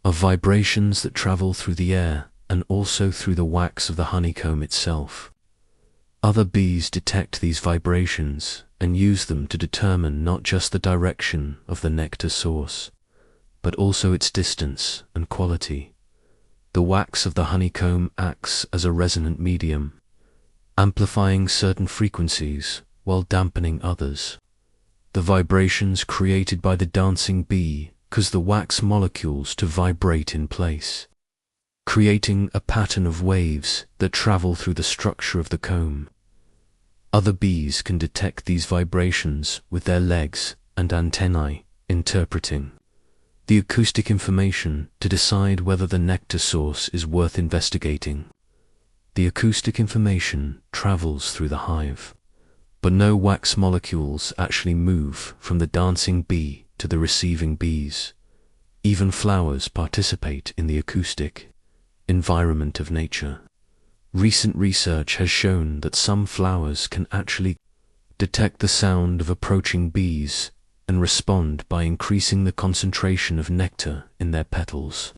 of vibrations that travel through the air and also through the wax of the honeycomb itself. Other bees detect these vibrations and use them to determine not just the direction of the nectar source, but also its distance and quality. The wax of the honeycomb acts as a resonant medium, amplifying certain frequencies while dampening others. The vibrations created by the dancing bee cause the wax molecules to vibrate in place, creating a pattern of waves that travel through the structure of the comb. Other bees can detect these vibrations with their legs and antennae, interpreting the acoustic information to decide whether the nectar source is worth investigating. The acoustic information travels through the hive, but no wax molecules actually move from the dancing bee to the receiving bees. Even flowers participate in the acoustic environment of nature. Recent research has shown that some flowers can actually detect the sound of approaching bees and respond by increasing the concentration of nectar in their petals.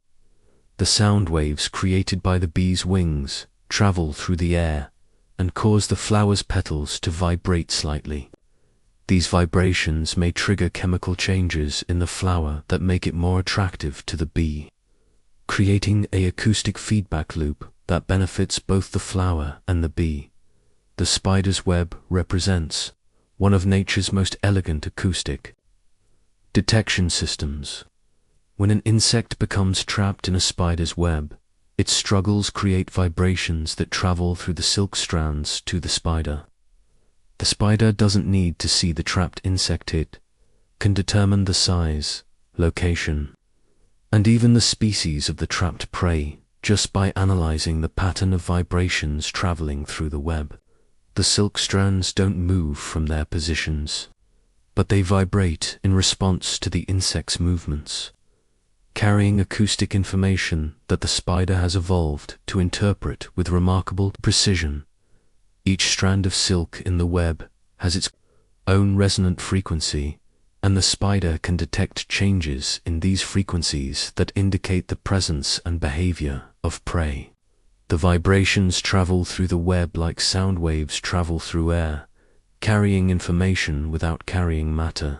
The sound waves created by the bee's wings travel through the air and cause the flower's petals to vibrate slightly. These vibrations may trigger chemical changes in the flower that make it more attractive to the bee, creating an acoustic feedback loop that benefits both the flower and the bee. The spider's web represents one of nature's most elegant acoustic detection systems. When an insect becomes trapped in a spider's web, its struggles create vibrations that travel through the silk strands to the spider. The spider doesn't need to see the trapped insect, it can determine the size, location, and even the species of the trapped prey just by analyzing the pattern of vibrations traveling through the web. The silk strands don't move from their positions, but they vibrate in response to the insect's movements, carrying acoustic information that the spider has evolved to interpret with remarkable precision. Each strand of silk in the web has its own resonant frequency, and the spider can detect changes in these frequencies that indicate the presence and behavior of prey. The vibrations travel through the web like sound waves travel through air, carrying information without carrying matter.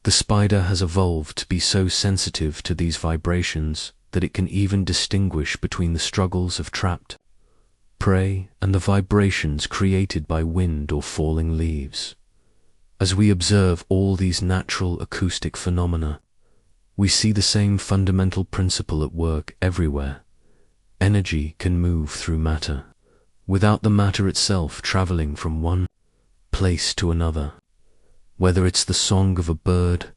The spider has evolved to be so sensitive to these vibrations that it can even distinguish between the struggles of trapped prey and the vibrations created by wind or falling leaves. As we observe all these natural acoustic phenomena, we see the same fundamental principle at work everywhere. Energy can move through matter, without the matter itself traveling from one place to another. Whether it's the song of a bird,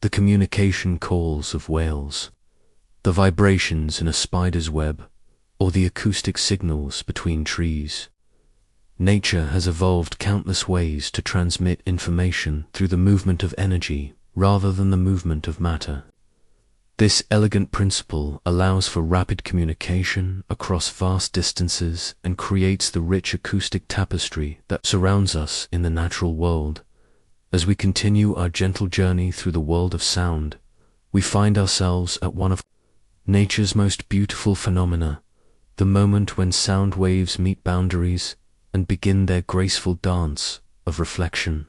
the communication calls of whales, the vibrations in a spider's web, or the acoustic signals between trees. Nature has evolved countless ways to transmit information through the movement of energy rather than the movement of matter. This elegant principle allows for rapid communication across vast distances and creates the rich acoustic tapestry that surrounds us in the natural world. As we continue our gentle journey through the world of sound, we find ourselves at one of nature's most beautiful phenomena, the moment when sound waves meet boundaries and begin their graceful dance of reflection.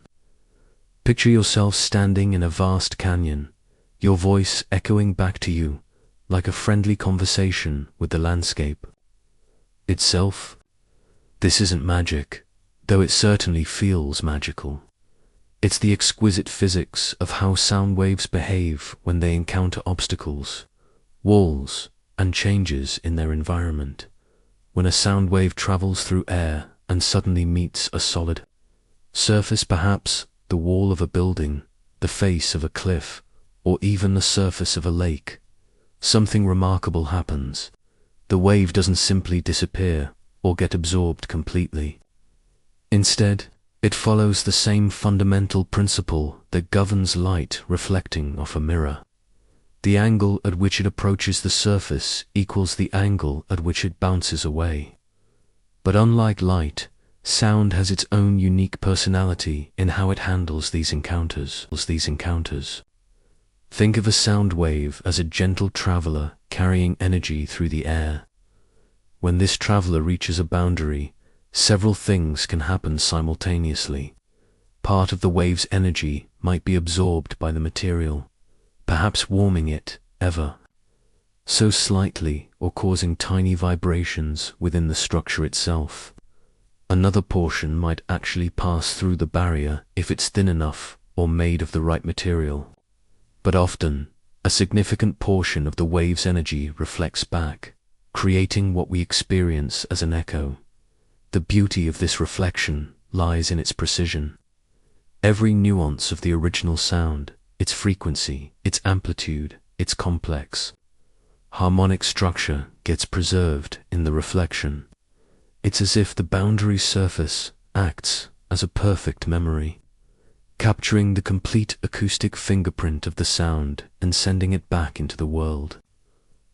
Picture yourself standing in a vast canyon, your voice echoing back to you like a friendly conversation with the landscape itself. This isn't magic, though it certainly feels magical. It's the exquisite physics of how sound waves behave when they encounter obstacles, walls, and changes in their environment. When a sound wave travels through air and suddenly meets a solid surface, perhaps the wall of a building, the face of a cliff, or even the surface of a lake, something remarkable happens. The wave doesn't simply disappear or get absorbed completely. Instead, it follows the same fundamental principle that governs light reflecting off a mirror. The angle at which it approaches the surface equals the angle at which it bounces away. But unlike light, sound has its own unique personality in how it handles these encounters. Think of a sound wave as a gentle traveler carrying energy through the air. When this traveler reaches a boundary, several things can happen simultaneously. Part of the wave's energy might be absorbed by the material, perhaps warming it ever so slightly or causing tiny vibrations within the structure itself. Another portion might actually pass through the barrier if it's thin enough or made of the right material. But often, a significant portion of the wave's energy reflects back, creating what we experience as an echo. The beauty of this reflection lies in its precision. Every nuance of the original sound, its frequency, its amplitude, its complex harmonic structure gets preserved in the reflection. It's as if the boundary surface acts as a perfect memory, capturing the complete acoustic fingerprint of the sound and sending it back into the world.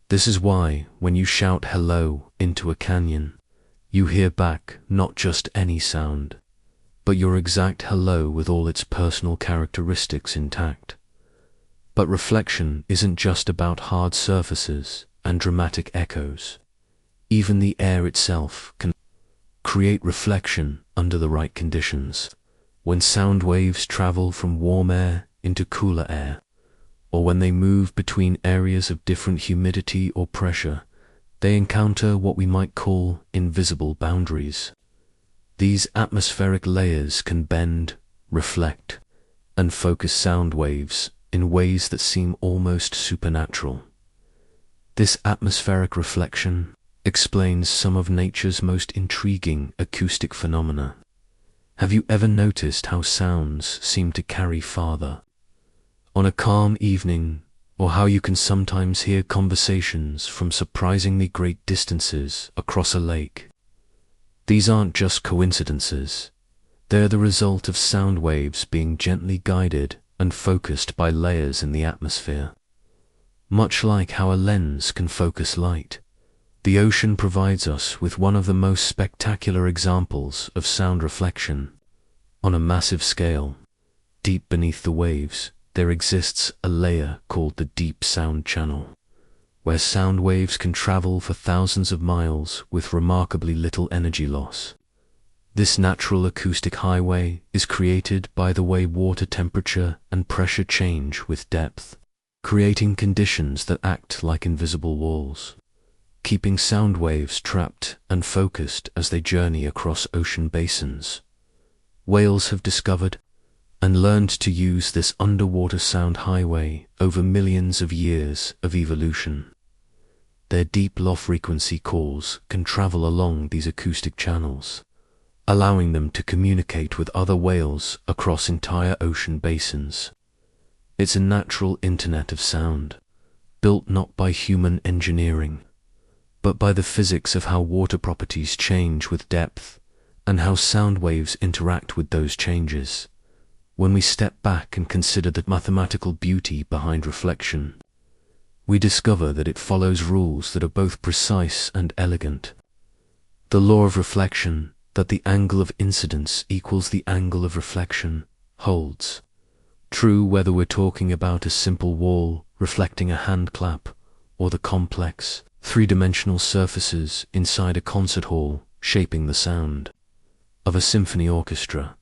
This is why, when you shout hello into a canyon, you hear back not just any sound, but your exact hello with all its personal characteristics intact. But reflection isn't just about hard surfaces and dramatic echoes. Even the air itself can create reflection under the right conditions. When sound waves travel from warm air into cooler air, or when they move between areas of different humidity or pressure, they encounter what we might call invisible boundaries. These atmospheric layers can bend, reflect, and focus sound waves in ways that seem almost supernatural. This atmospheric reflection explains some of nature's most intriguing acoustic phenomena. Have you ever noticed how sounds seem to carry farther on a calm evening, or how you can sometimes hear conversations from surprisingly great distances across a lake? These aren't just coincidences. They're the result of sound waves being gently guided and focused by layers in the atmosphere. Much like how a lens can focus light, the ocean provides us with one of the most spectacular examples of sound reflection. On a massive scale, deep beneath the waves, there exists a layer called the deep sound channel, where sound waves can travel for thousands of miles with remarkably little energy loss. This natural acoustic highway is created by the way water temperature and pressure change with depth, creating conditions that act like invisible walls, keeping sound waves trapped and focused as they journey across ocean basins. Whales have discovered and learned to use this underwater sound highway over millions of years of evolution. Their deep low-frequency calls can travel along these acoustic channels, allowing them to communicate with other whales across entire ocean basins. It's a natural internet of sound, built not by human engineering, but by the physics of how water properties change with depth and how sound waves interact with those changes. When we step back and consider the mathematical beauty behind reflection, we discover that it follows rules that are both precise and elegant. The law of reflection, that the angle of incidence equals the angle of reflection, holds true whether we're talking about a simple wall reflecting a hand clap or the complex, three-dimensional surfaces inside a concert hall shaping the sound of a symphony orchestra.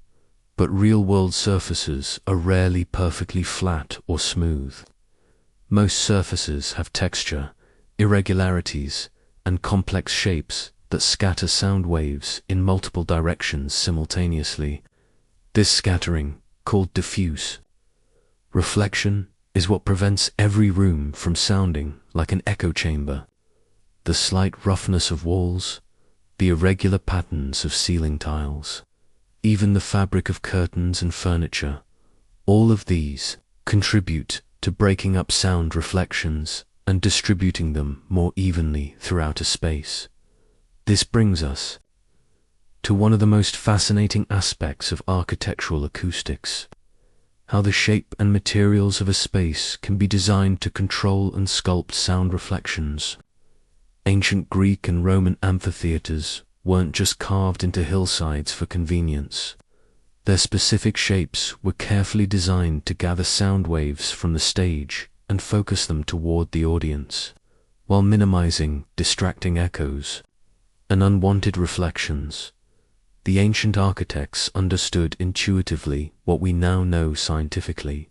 But real-world surfaces are rarely perfectly flat or smooth. Most surfaces have texture, irregularities, and complex shapes that scatter sound waves in multiple directions simultaneously. This scattering called diffuse. Reflection is what prevents every room from sounding like an echo chamber. The slight roughness of walls, the irregular patterns of ceiling tiles, even the fabric of curtains and furniture, all of these contribute to breaking up sound reflections and distributing them more evenly throughout a space. This brings us to one of the most fascinating aspects of architectural acoustics: how the shape and materials of a space can be designed to control and sculpt sound reflections. Ancient Greek and Roman amphitheaters weren't just carved into hillsides for convenience. Their specific shapes were carefully designed to gather sound waves from the stage and focus them toward the audience, while minimizing distracting echoes and unwanted reflections. The ancient architects understood intuitively what we now know scientifically,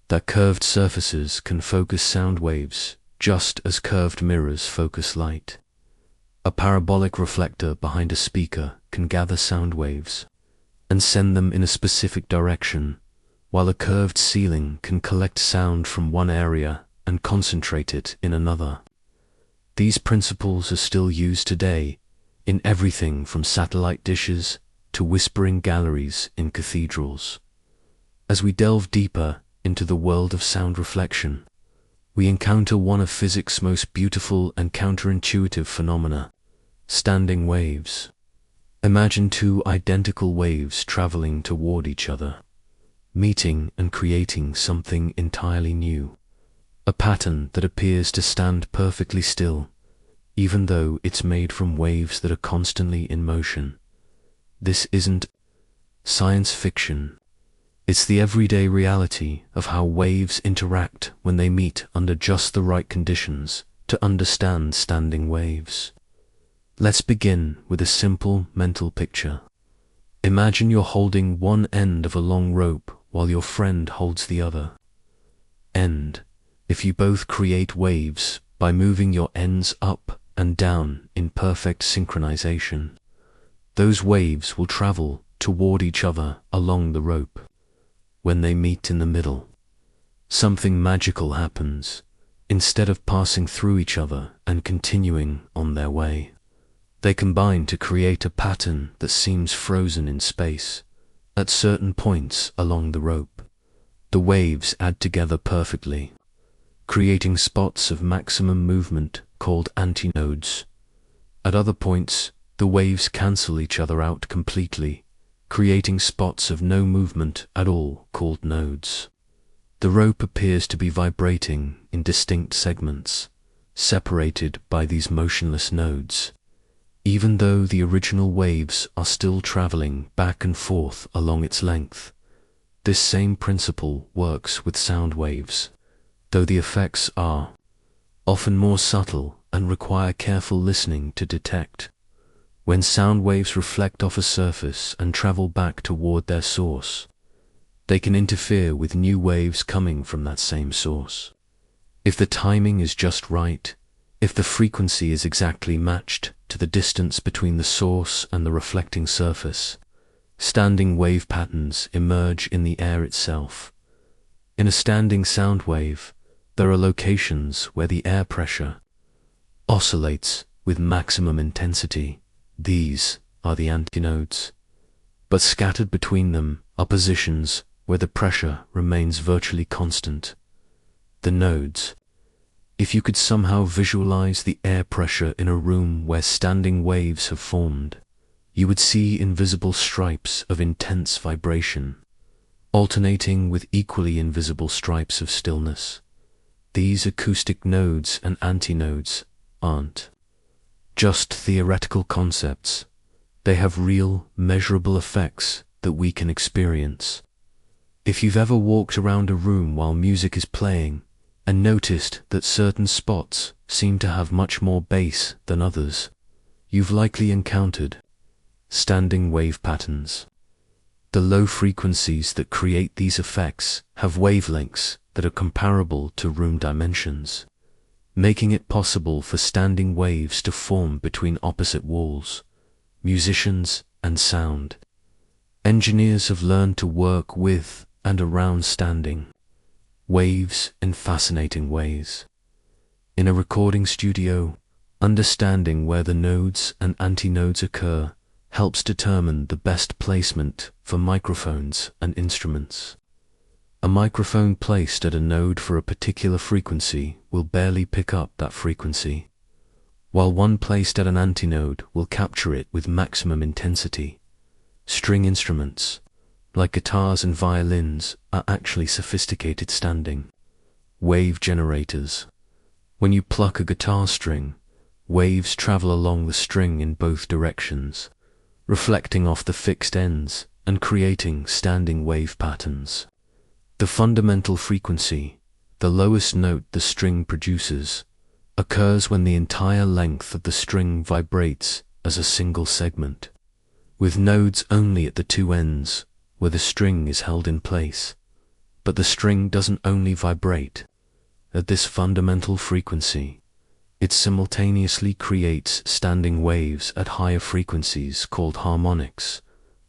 that curved surfaces can focus sound waves just as curved mirrors focus light. A parabolic reflector behind a speaker can gather sound waves and send them in a specific direction, while a curved ceiling can collect sound from one area and concentrate it in another. These principles are still used today in everything from satellite dishes to whispering galleries in cathedrals. As we delve deeper into the world of sound reflection, we encounter one of physics' most beautiful and counterintuitive phenomena: standing waves. Imagine two identical waves traveling toward each other, meeting and creating something entirely new. A pattern that appears to stand perfectly still, even though it's made from waves that are constantly in motion. This isn't science fiction. It's the everyday reality of how waves interact when they meet under just the right conditions to understand standing waves. Let's begin with a simple mental picture. Imagine you're holding one end of a long rope while your friend holds the other end. If you both create waves by moving your ends up and down in perfect synchronization, those waves will travel toward each other along the rope. When they meet in the middle, something magical happens. Instead of passing through each other and continuing on their way, they combine to create a pattern that seems frozen in space. At certain points along the rope, the waves add together perfectly, creating spots of maximum movement called antinodes. At other points, the waves cancel each other out completely, creating spots of no movement at all called nodes. The rope appears to be vibrating in distinct segments, separated by these motionless nodes, even though the original waves are still traveling back and forth along its length. This same principle works with sound waves, though the effects are often more subtle and require careful listening to detect. When sound waves reflect off a surface and travel back toward their source, they can interfere with new waves coming from that same source. If the timing is just right, if the frequency is exactly matched to the distance between the source and the reflecting surface, standing wave patterns emerge in the air itself. In a standing sound wave, there are locations where the air pressure oscillates with maximum intensity. These are the antinodes, but scattered between them are positions where the pressure remains virtually constant, the nodes. If you could somehow visualize the air pressure in a room where standing waves have formed, you would see invisible stripes of intense vibration, alternating with equally invisible stripes of stillness. These acoustic nodes and antinodes aren't just theoretical concepts. They have real, measurable effects that we can experience. If you've ever walked around a room while music is playing and noticed that certain spots seem to have much more bass than others, you've likely encountered standing wave patterns. The low frequencies that create these effects have wavelengths that are comparable to room dimensions, making it possible for standing waves to form between opposite walls, musicians, and sound. Engineers have learned to work with and around standing waves in fascinating ways. In a recording studio, understanding where the nodes and antinodes occur helps determine the best placement for microphones and instruments. A microphone placed at a node for a particular frequency will barely pick up that frequency, while one placed at an antinode will capture it with maximum intensity. String instruments, like guitars and violins, are actually sophisticated standing wave generators. When you pluck a guitar string, waves travel along the string in both directions, reflecting off the fixed ends and creating standing wave patterns. The fundamental frequency, the lowest note the string produces, occurs when the entire length of the string vibrates as a single segment, with nodes only at the two ends where the string is held in place. But the string doesn't only vibrate. At this fundamental frequency, it simultaneously creates standing waves at higher frequencies called harmonics,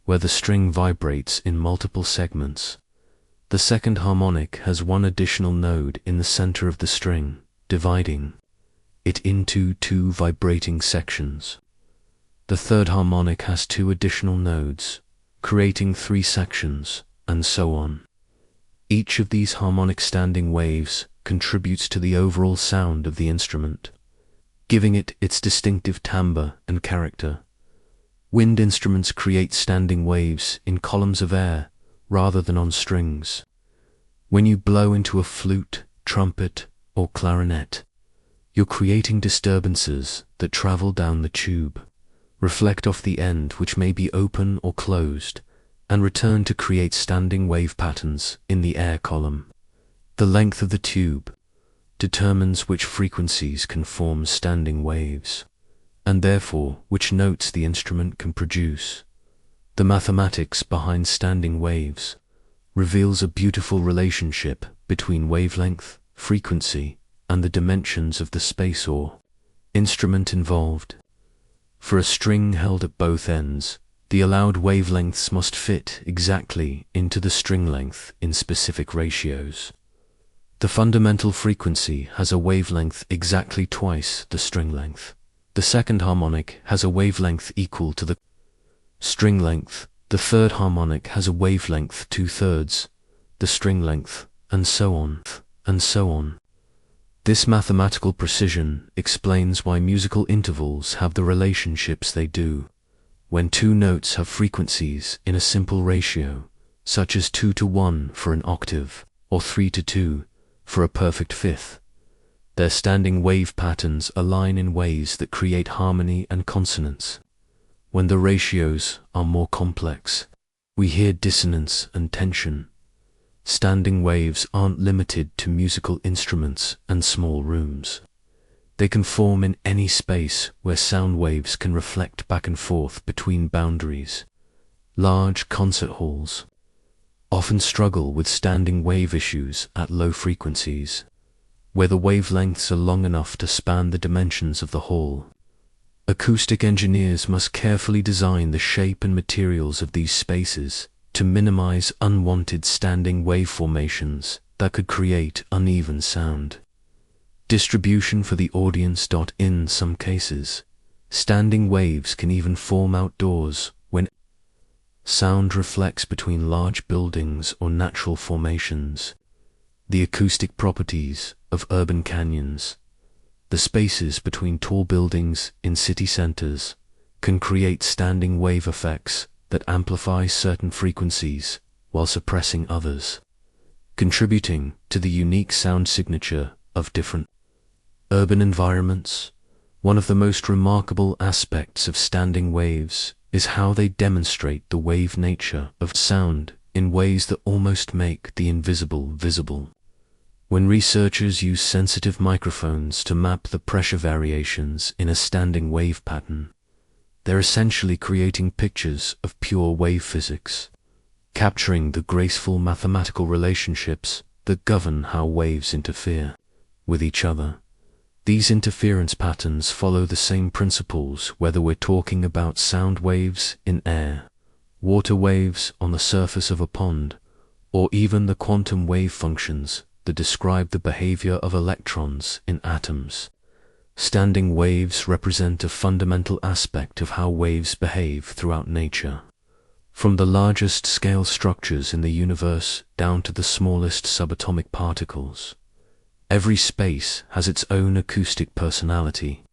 where the string vibrates in multiple segments. The second harmonic has one additional node in the center of the string, dividing it into two vibrating sections. The third harmonic has two additional nodes, creating three sections, and so on. Each of these harmonic standing waves contributes to the overall sound of the instrument, giving it its distinctive timbre and character. Wind instruments create standing waves in columns of air rather than on strings. When you blow into a flute, trumpet, or clarinet, you're creating disturbances that travel down the tube, reflect off the end which may be open or closed, and return to create standing wave patterns in the air column. The length of the tube determines which frequencies can form standing waves, and therefore which notes the instrument can produce. The mathematics behind standing waves reveals a beautiful relationship between wavelength, frequency, and the dimensions of the space or instrument involved. For a string held at both ends, the allowed wavelengths must fit exactly into the string length in specific ratios. The fundamental frequency has a wavelength exactly twice the string length. The second harmonic has a wavelength equal to the string length. The third harmonic has a wavelength 2/3 the string length, and so on, and so on. This mathematical precision explains why musical intervals have the relationships they do. When two notes have frequencies in a simple ratio, such as 2:1 for an octave, or 3:2 for a perfect fifth, their standing wave patterns align in ways that create harmony and consonance. When the ratios are more complex, we hear dissonance and tension. Standing waves aren't limited to musical instruments and small rooms. They can form in any space where sound waves can reflect back and forth between boundaries. Large concert halls often struggle with standing wave issues at low frequencies, where the wavelengths are long enough to span the dimensions of the hall. Acoustic engineers must carefully design the shape and materials of these spaces to minimize unwanted standing wave formations that could create uneven sound. Distribution for the audience. In some cases, standing waves can even form outdoors when sound reflects between large buildings or natural formations. The acoustic properties of urban canyons, the spaces between tall buildings in city centers, can create standing wave effects that amplify certain frequencies while suppressing others, contributing to the unique sound signature of different urban environments. One of the most remarkable aspects of standing waves is how they demonstrate the wave nature of sound in ways that almost make the invisible visible. When researchers use sensitive microphones to map the pressure variations in a standing wave pattern, they're essentially creating pictures of pure wave physics, capturing the graceful mathematical relationships that govern how waves interfere with each other. These interference patterns follow the same principles whether we're talking about sound waves in air water waves on the surface of a pond, or even the quantum wave functions that describe the behavior of electrons in atoms. Standing waves represent a fundamental aspect of how waves behave throughout nature. From the largest scale structures in the universe down to the smallest subatomic particles, every space has its own acoustic personality,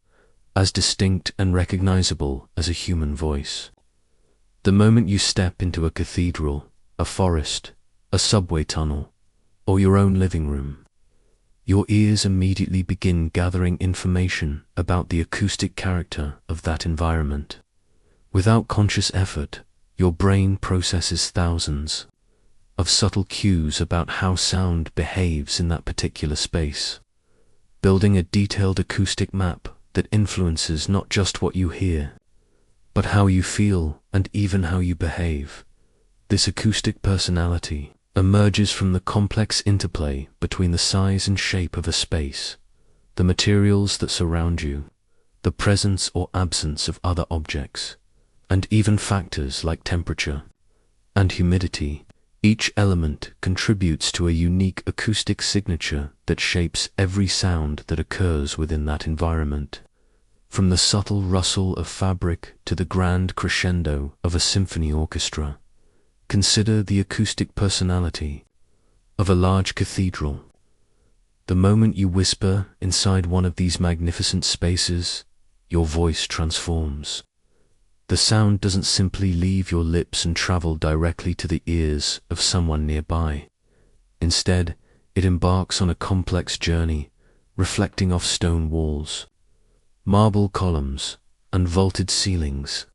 as distinct and recognizable as a human voice. The moment you step into a cathedral, a forest, a subway tunnel, or your own living room, your ears immediately begin gathering information about the acoustic character of that environment. Without conscious effort, your brain processes thousands of subtle cues about how sound behaves in that particular space, building a detailed acoustic map that influences not just what you hear, but how you feel and even how you behave. This acoustic personality emerges from the complex interplay between the size and shape of a space, the materials that surround you, the presence or absence of other objects, and even factors like temperature and humidity. Each element contributes to a unique acoustic signature that shapes every sound that occurs within that environment. From the subtle rustle of fabric to the grand crescendo of a symphony orchestra, consider the acoustic personality of a large cathedral. The moment you whisper inside one of these magnificent spaces, your voice transforms. The sound doesn't simply leave your lips and travel directly to the ears of someone nearby. Instead, it embarks on a complex journey, reflecting off stone walls, marble columns, and vaulted ceilings.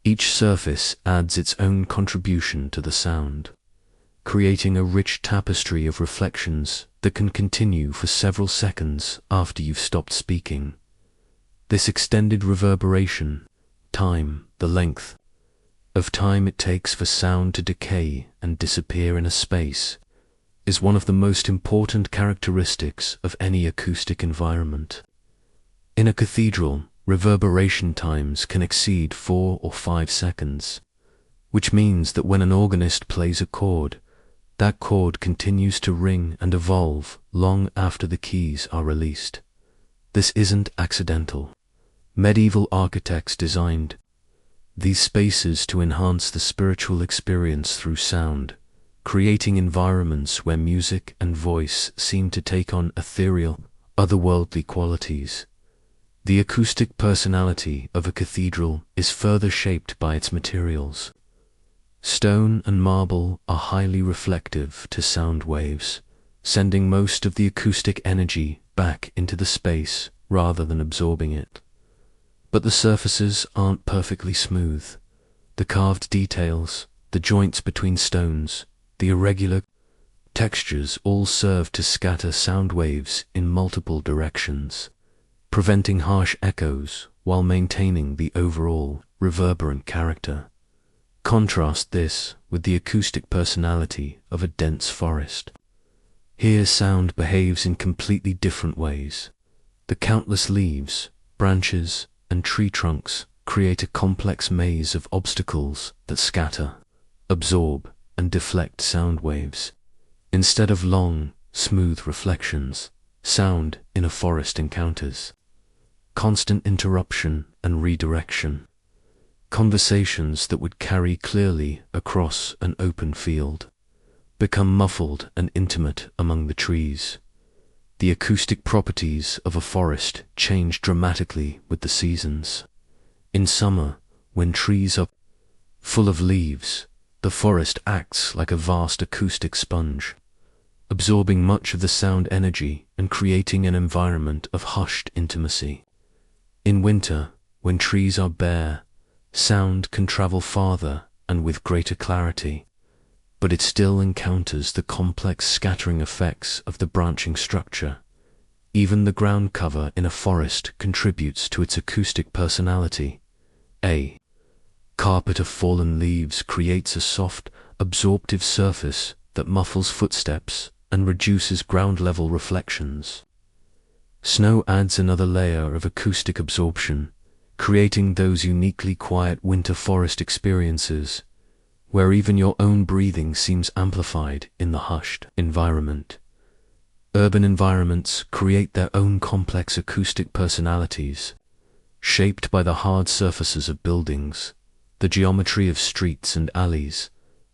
Each surface adds its own contribution to the sound, creating a rich tapestry of reflections that can continue for several seconds after you've stopped speaking. This extended reverberation, the length of time it takes for sound to decay and disappear in a space, is one of the most important characteristics of any acoustic environment. In a cathedral, reverberation times can exceed 4 or 5 seconds, which means that when an organist plays a chord, that chord continues to ring and evolve long after the keys are released. This isn't accidental. Medieval architects designed these spaces to enhance the spiritual experience through sound, creating environments where music and voice seem to take on ethereal, otherworldly qualities. The acoustic personality of a cathedral is further shaped by its materials. Stone and marble are highly reflective to sound waves, sending most of the acoustic energy back into the space rather than absorbing it. But the surfaces aren't perfectly smooth. The carved details, the joints between stones, the irregular textures all serve to scatter sound waves in multiple directions, preventing harsh echoes while maintaining the overall reverberant character. Contrast this with the acoustic personality of a dense forest. Here sound behaves in completely different ways. The countless leaves, branches, and tree trunks create a complex maze of obstacles that scatter, absorb, and deflect sound waves. Instead of long, smooth reflections, sound in a forest encounters constant interruption and redirection. Conversations that would carry clearly across an open field become muffled and intimate among the trees. The acoustic properties of a forest change dramatically with the seasons. In summer, when trees are full of leaves, the forest acts like a vast acoustic sponge, absorbing much of the sound energy and creating an environment of hushed intimacy. In winter, when trees are bare, sound can travel farther and with greater clarity, but it still encounters the complex scattering effects of the branching structure. Even the ground cover in a forest contributes to its acoustic personality. A carpet of fallen leaves creates a soft, absorptive surface that muffles footsteps and reduces ground-level reflections. Snow adds another layer of acoustic absorption, creating those uniquely quiet winter forest experiences where even your own breathing seems amplified in the hushed environment. Urban environments create their own complex acoustic personalities, shaped by the hard surfaces of buildings, the geometry of streets and alleys,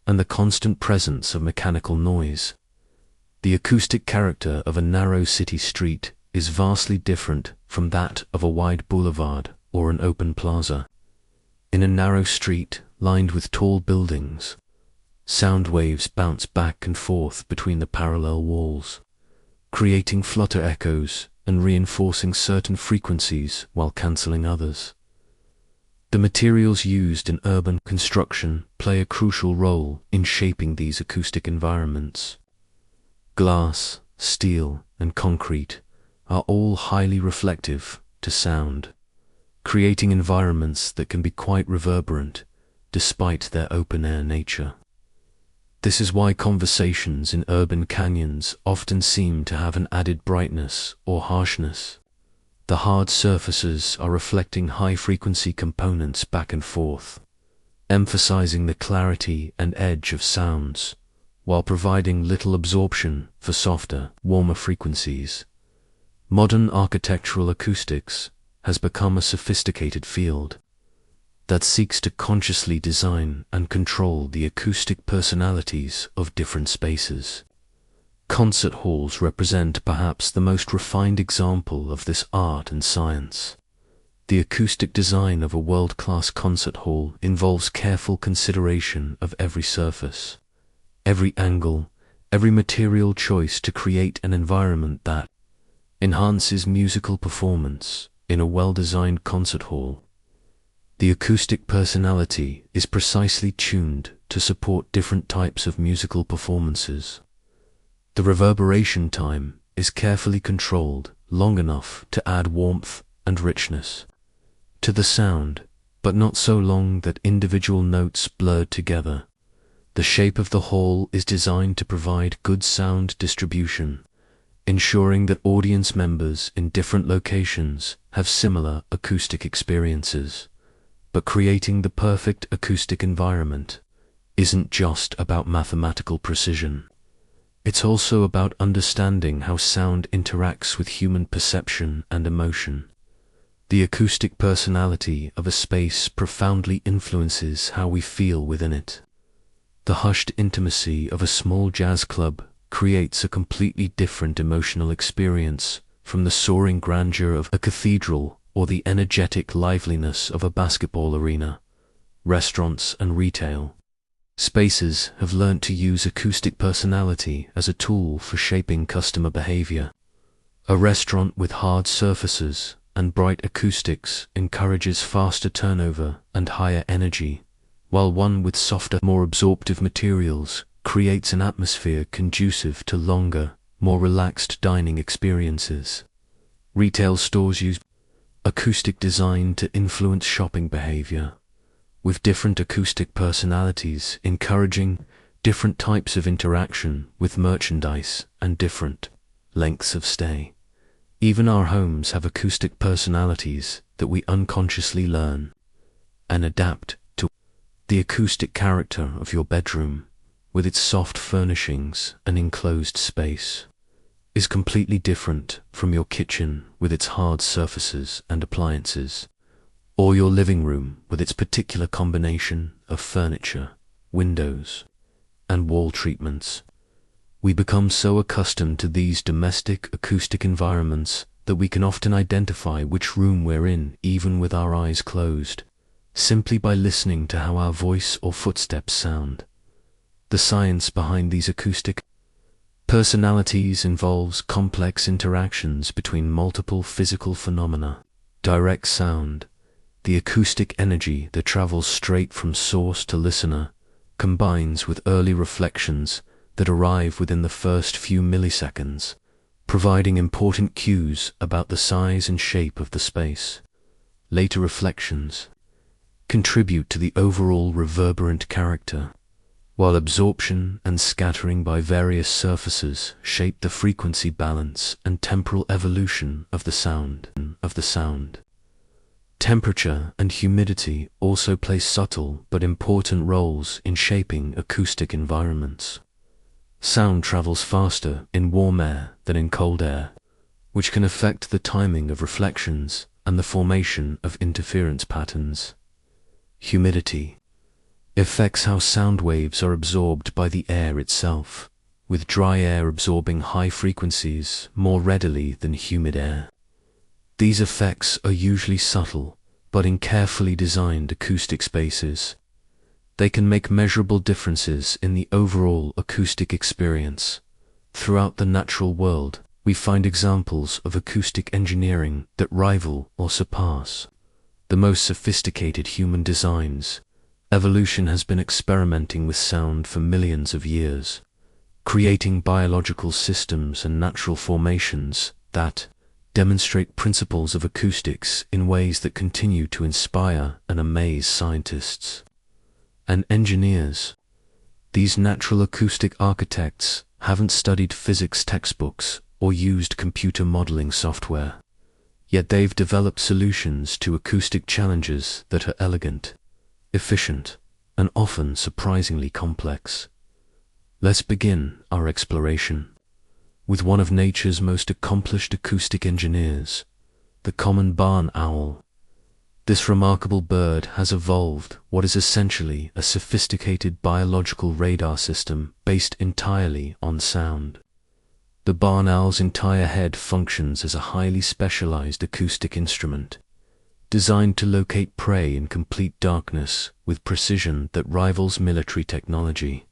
and the constant presence of mechanical noise. The acoustic character of a narrow city street is vastly different from that of a wide boulevard or an open plaza. In a narrow street lined with tall buildings, sound waves bounce back and forth between the parallel walls, creating flutter echoes and reinforcing certain frequencies while cancelling others. The materials used in urban construction play a crucial role in shaping these acoustic environments. Glass, steel, and concrete are all highly reflective to sound, creating environments that can be quite reverberant despite their open-air nature. This is why conversations in urban canyons often seem to have an added brightness or harshness. The hard surfaces are reflecting high-frequency components back and forth, emphasizing the clarity and edge of sounds, while providing little absorption for softer, warmer frequencies. Modern architectural acoustics has become a sophisticated field that seeks to consciously design and control the acoustic personalities of different spaces. Concert halls represent perhaps the most refined example of this art and science. The acoustic design of a world-class concert hall involves careful consideration of every surface, every angle, every material choice to create an environment that enhances musical performance. In a well-designed concert hall, the acoustic personality is precisely tuned to support different types of musical performances. The reverberation time is carefully controlled long enough to add warmth and richness to the sound, but not so long that individual notes blur together. The shape of the hall is designed to provide good sound distribution, ensuring that audience members in different locations have similar acoustic experiences. But creating the perfect acoustic environment isn't just about mathematical precision. It's also about understanding how sound interacts with human perception and emotion. The acoustic personality of a space profoundly influences how we feel within it. The hushed intimacy of a small jazz club creates a completely different emotional experience from the soaring grandeur of a cathedral or the energetic liveliness of a basketball arena. Restaurants and retail spaces have learnt to use acoustic personality as a tool for shaping customer behavior. A restaurant with hard surfaces and bright acoustics encourages faster turnover and higher energy, while one with softer, more absorptive materials creates an atmosphere conducive to longer, more relaxed dining experiences. Retail stores use acoustic design to influence shopping behavior, with different acoustic personalities encouraging different types of interaction with merchandise and different lengths of stay. Even our homes have acoustic personalities that we unconsciously learn and adapt to. The acoustic character of your bedroom, with its soft furnishings and enclosed space, is completely different from your kitchen with its hard surfaces and appliances, or your living room with its particular combination of furniture, windows, and wall treatments. We become so accustomed to these domestic acoustic environments that we can often identify which room we're in even with our eyes closed, simply by listening to how our voice or footsteps sound. The science behind these acoustic personalities involves complex interactions between multiple physical phenomena. Direct sound, the acoustic energy that travels straight from source to listener, combines with early reflections that arrive within the first few milliseconds, providing important cues about the size and shape of the space. Later reflections contribute to the overall reverberant character, while absorption and scattering by various surfaces shape the frequency balance and temporal evolution of the sound. Temperature and humidity also play subtle but important roles in shaping acoustic environments. Sound travels faster in warm air than in cold air, which can affect the timing of reflections and the formation of interference patterns. Humidity affects how sound waves are absorbed by the air itself, with dry air absorbing high frequencies more readily than humid air. These effects are usually subtle, but in carefully designed acoustic spaces, they can make measurable differences in the overall acoustic experience. Throughout the natural world, we find examples of acoustic engineering that rival or surpass the most sophisticated human designs. Evolution has been experimenting with sound for millions of years, creating biological systems and natural formations that demonstrate principles of acoustics in ways that continue to inspire and amaze scientists and engineers. These natural acoustic architects haven't studied physics textbooks or used computer modeling software, yet they've developed solutions to acoustic challenges that are elegant, efficient, and often surprisingly complex. Let's begin our exploration with one of nature's most accomplished acoustic engineers, the common barn owl. This remarkable bird has evolved what is essentially a sophisticated biological radar system based entirely on sound. The barn owl's entire head functions as a highly specialized acoustic instrument, designed to locate prey in complete darkness with precision that rivals military technology.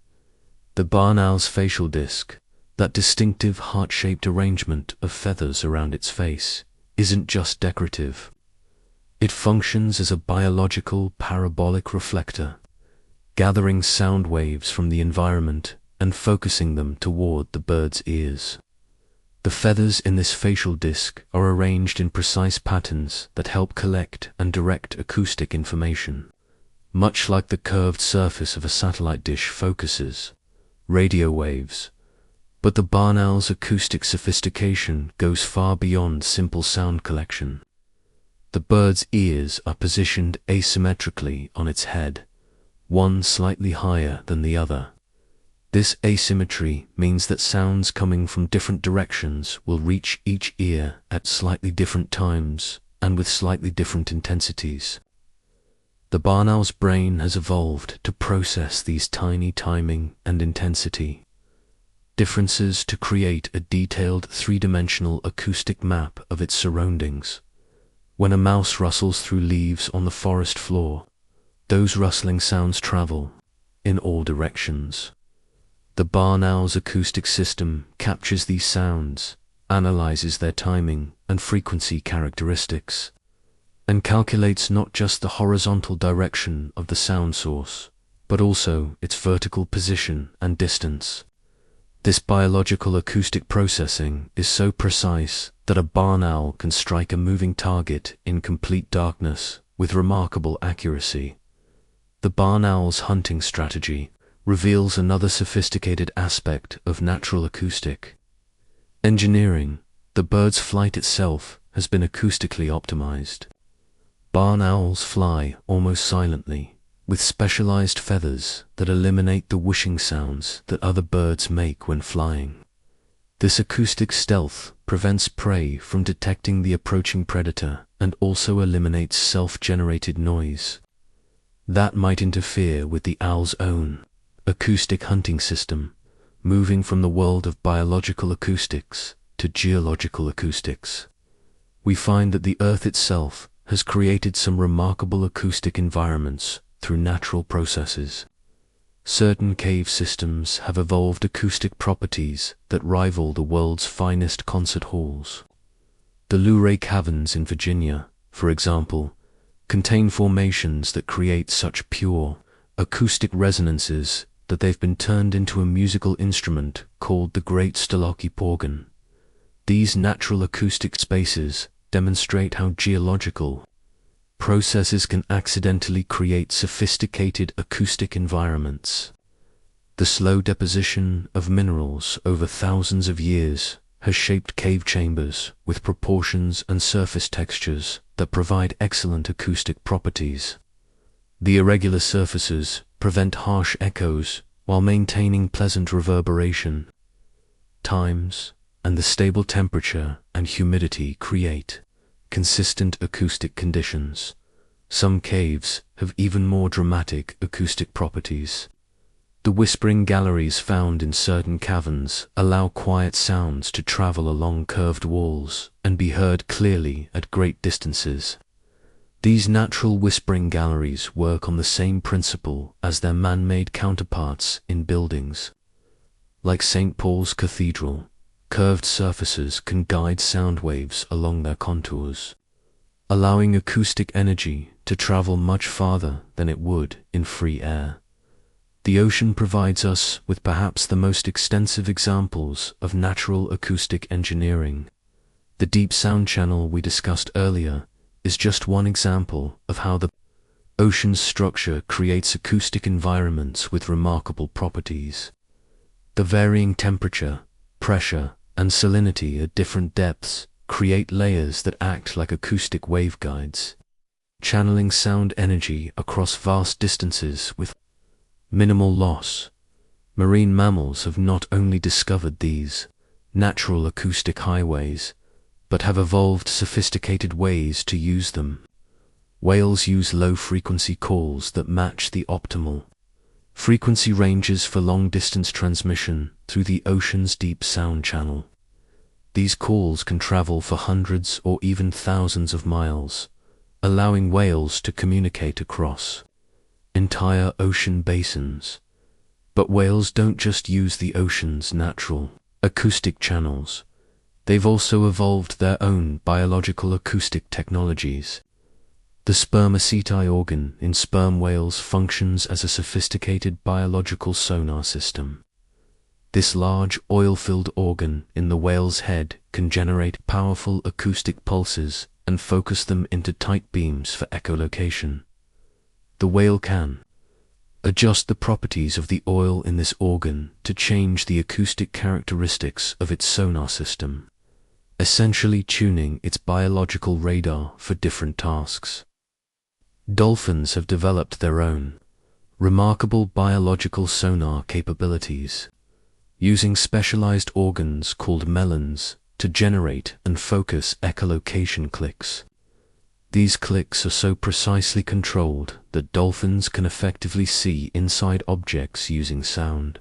The barn owl's facial disc, that distinctive heart-shaped arrangement of feathers around its face, isn't just decorative. It functions as a biological parabolic reflector, gathering sound waves from the environment and focusing them toward the bird's ears. The feathers in this facial disc are arranged in precise patterns that help collect and direct acoustic information, much like the curved surface of a satellite dish focuses radio waves. But the barn owl's acoustic sophistication goes far beyond simple sound collection. The bird's ears are positioned asymmetrically on its head, one slightly higher than the other. This asymmetry means that sounds coming from different directions will reach each ear at slightly different times and with slightly different intensities. The barn owl's brain has evolved to process these tiny timing and intensity differences to create a detailed three-dimensional acoustic map of its surroundings. When a mouse rustles through leaves on the forest floor, those rustling sounds travel in all directions. The barn owl's acoustic system captures these sounds, analyzes their timing and frequency characteristics, and calculates not just the horizontal direction of the sound source, but also its vertical position and distance. This biological acoustic processing is so precise that a barn owl can strike a moving target in complete darkness with remarkable accuracy. The barn owl's hunting strategy reveals another sophisticated aspect of natural acoustic engineering. The bird's flight itself has been acoustically optimized. Barn owls fly almost silently, with specialized feathers that eliminate the whooshing sounds that other birds make when flying. This acoustic stealth prevents prey from detecting the approaching predator and also eliminates self-generated noise that might interfere with the owl's own acoustic hunting system, moving from the world of biological acoustics to geological acoustics. We find that the Earth itself has created some remarkable acoustic environments through natural processes. Certain cave systems have evolved acoustic properties that rival the world's finest concert halls. The Luray Caverns in Virginia, for example, contain formations that create such pure acoustic resonances that they've been turned into a musical instrument called the Great Staloki Organ. These natural acoustic spaces demonstrate how geological processes can accidentally create sophisticated acoustic environments. The slow deposition of minerals over thousands of years has shaped cave chambers with proportions and surface textures that provide excellent acoustic properties. The irregular surfaces prevent harsh echoes while maintaining pleasant reverberation. Times and the stable temperature and humidity create consistent acoustic conditions. Some caves have even more dramatic acoustic properties. The whispering galleries found in certain caverns allow quiet sounds to travel along curved walls and be heard clearly at great distances. These natural whispering galleries work on the same principle as their man-made counterparts in buildings. Like St. Paul's Cathedral, curved surfaces can guide sound waves along their contours, allowing acoustic energy to travel much farther than it would in free air. The ocean provides us with perhaps the most extensive examples of natural acoustic engineering. The deep sound channel we discussed earlier is just one example of how the ocean's structure creates acoustic environments with remarkable properties. The varying temperature, pressure, and salinity at different depths create layers that act like acoustic waveguides, channeling sound energy across vast distances with minimal loss. Marine mammals have not only discovered these natural acoustic highways, but have evolved sophisticated ways to use them. Whales use low-frequency calls that match the optimal frequency ranges for long-distance transmission through the ocean's deep sound channel. These calls can travel for hundreds or even thousands of miles, allowing whales to communicate across entire ocean basins. But whales don't just use the ocean's natural acoustic channels. They've also evolved their own biological acoustic technologies. The spermaceti organ in sperm whales functions as a sophisticated biological sonar system. This large, oil-filled organ in the whale's head can generate powerful acoustic pulses and focus them into tight beams for echolocation. The whale can adjust the properties of the oil in this organ to change the acoustic characteristics of its sonar system, essentially tuning its biological radar for different tasks. Dolphins have developed their own remarkable biological sonar capabilities, using specialized organs called melons to generate and focus echolocation clicks. These clicks are so precisely controlled that dolphins can effectively see inside objects using sound,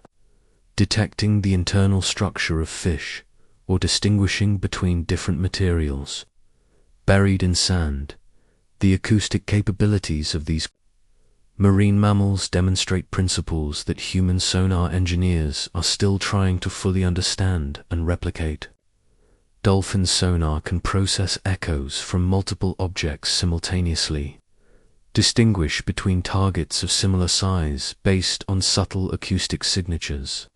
detecting the internal structure of fish or distinguishing between different materials buried in sand. The acoustic capabilities of these marine mammals demonstrate principles that human sonar engineers are still trying to fully understand and replicate. Dolphin sonar can process echoes from multiple objects simultaneously, distinguish between targets of similar size based on subtle acoustic signatures,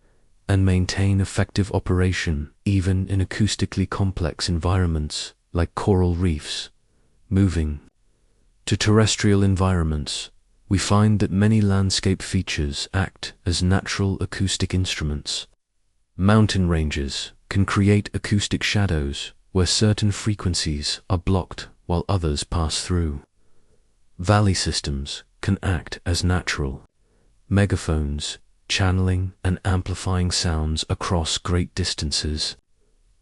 and maintain effective operation even in acoustically complex environments like coral reefs. Moving to terrestrial environments, we find that many landscape features act as natural acoustic instruments. Mountain ranges can create acoustic shadows where certain frequencies are blocked while others pass through. Valley systems can act as natural megaphones, channeling and amplifying sounds across great distances.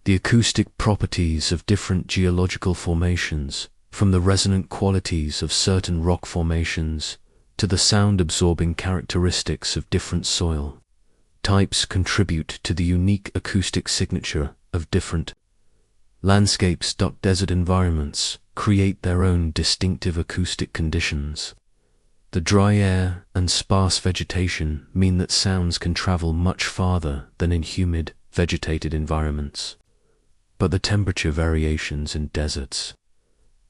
The acoustic properties of different geological formations, from the resonant qualities of certain rock formations to the sound-absorbing characteristics of different soil types, contribute to the unique acoustic signature of different landscapes. Desert environments create their own distinctive acoustic conditions. The dry air and sparse vegetation mean that sounds can travel much farther than in humid, vegetated environments. But the temperature variations in deserts,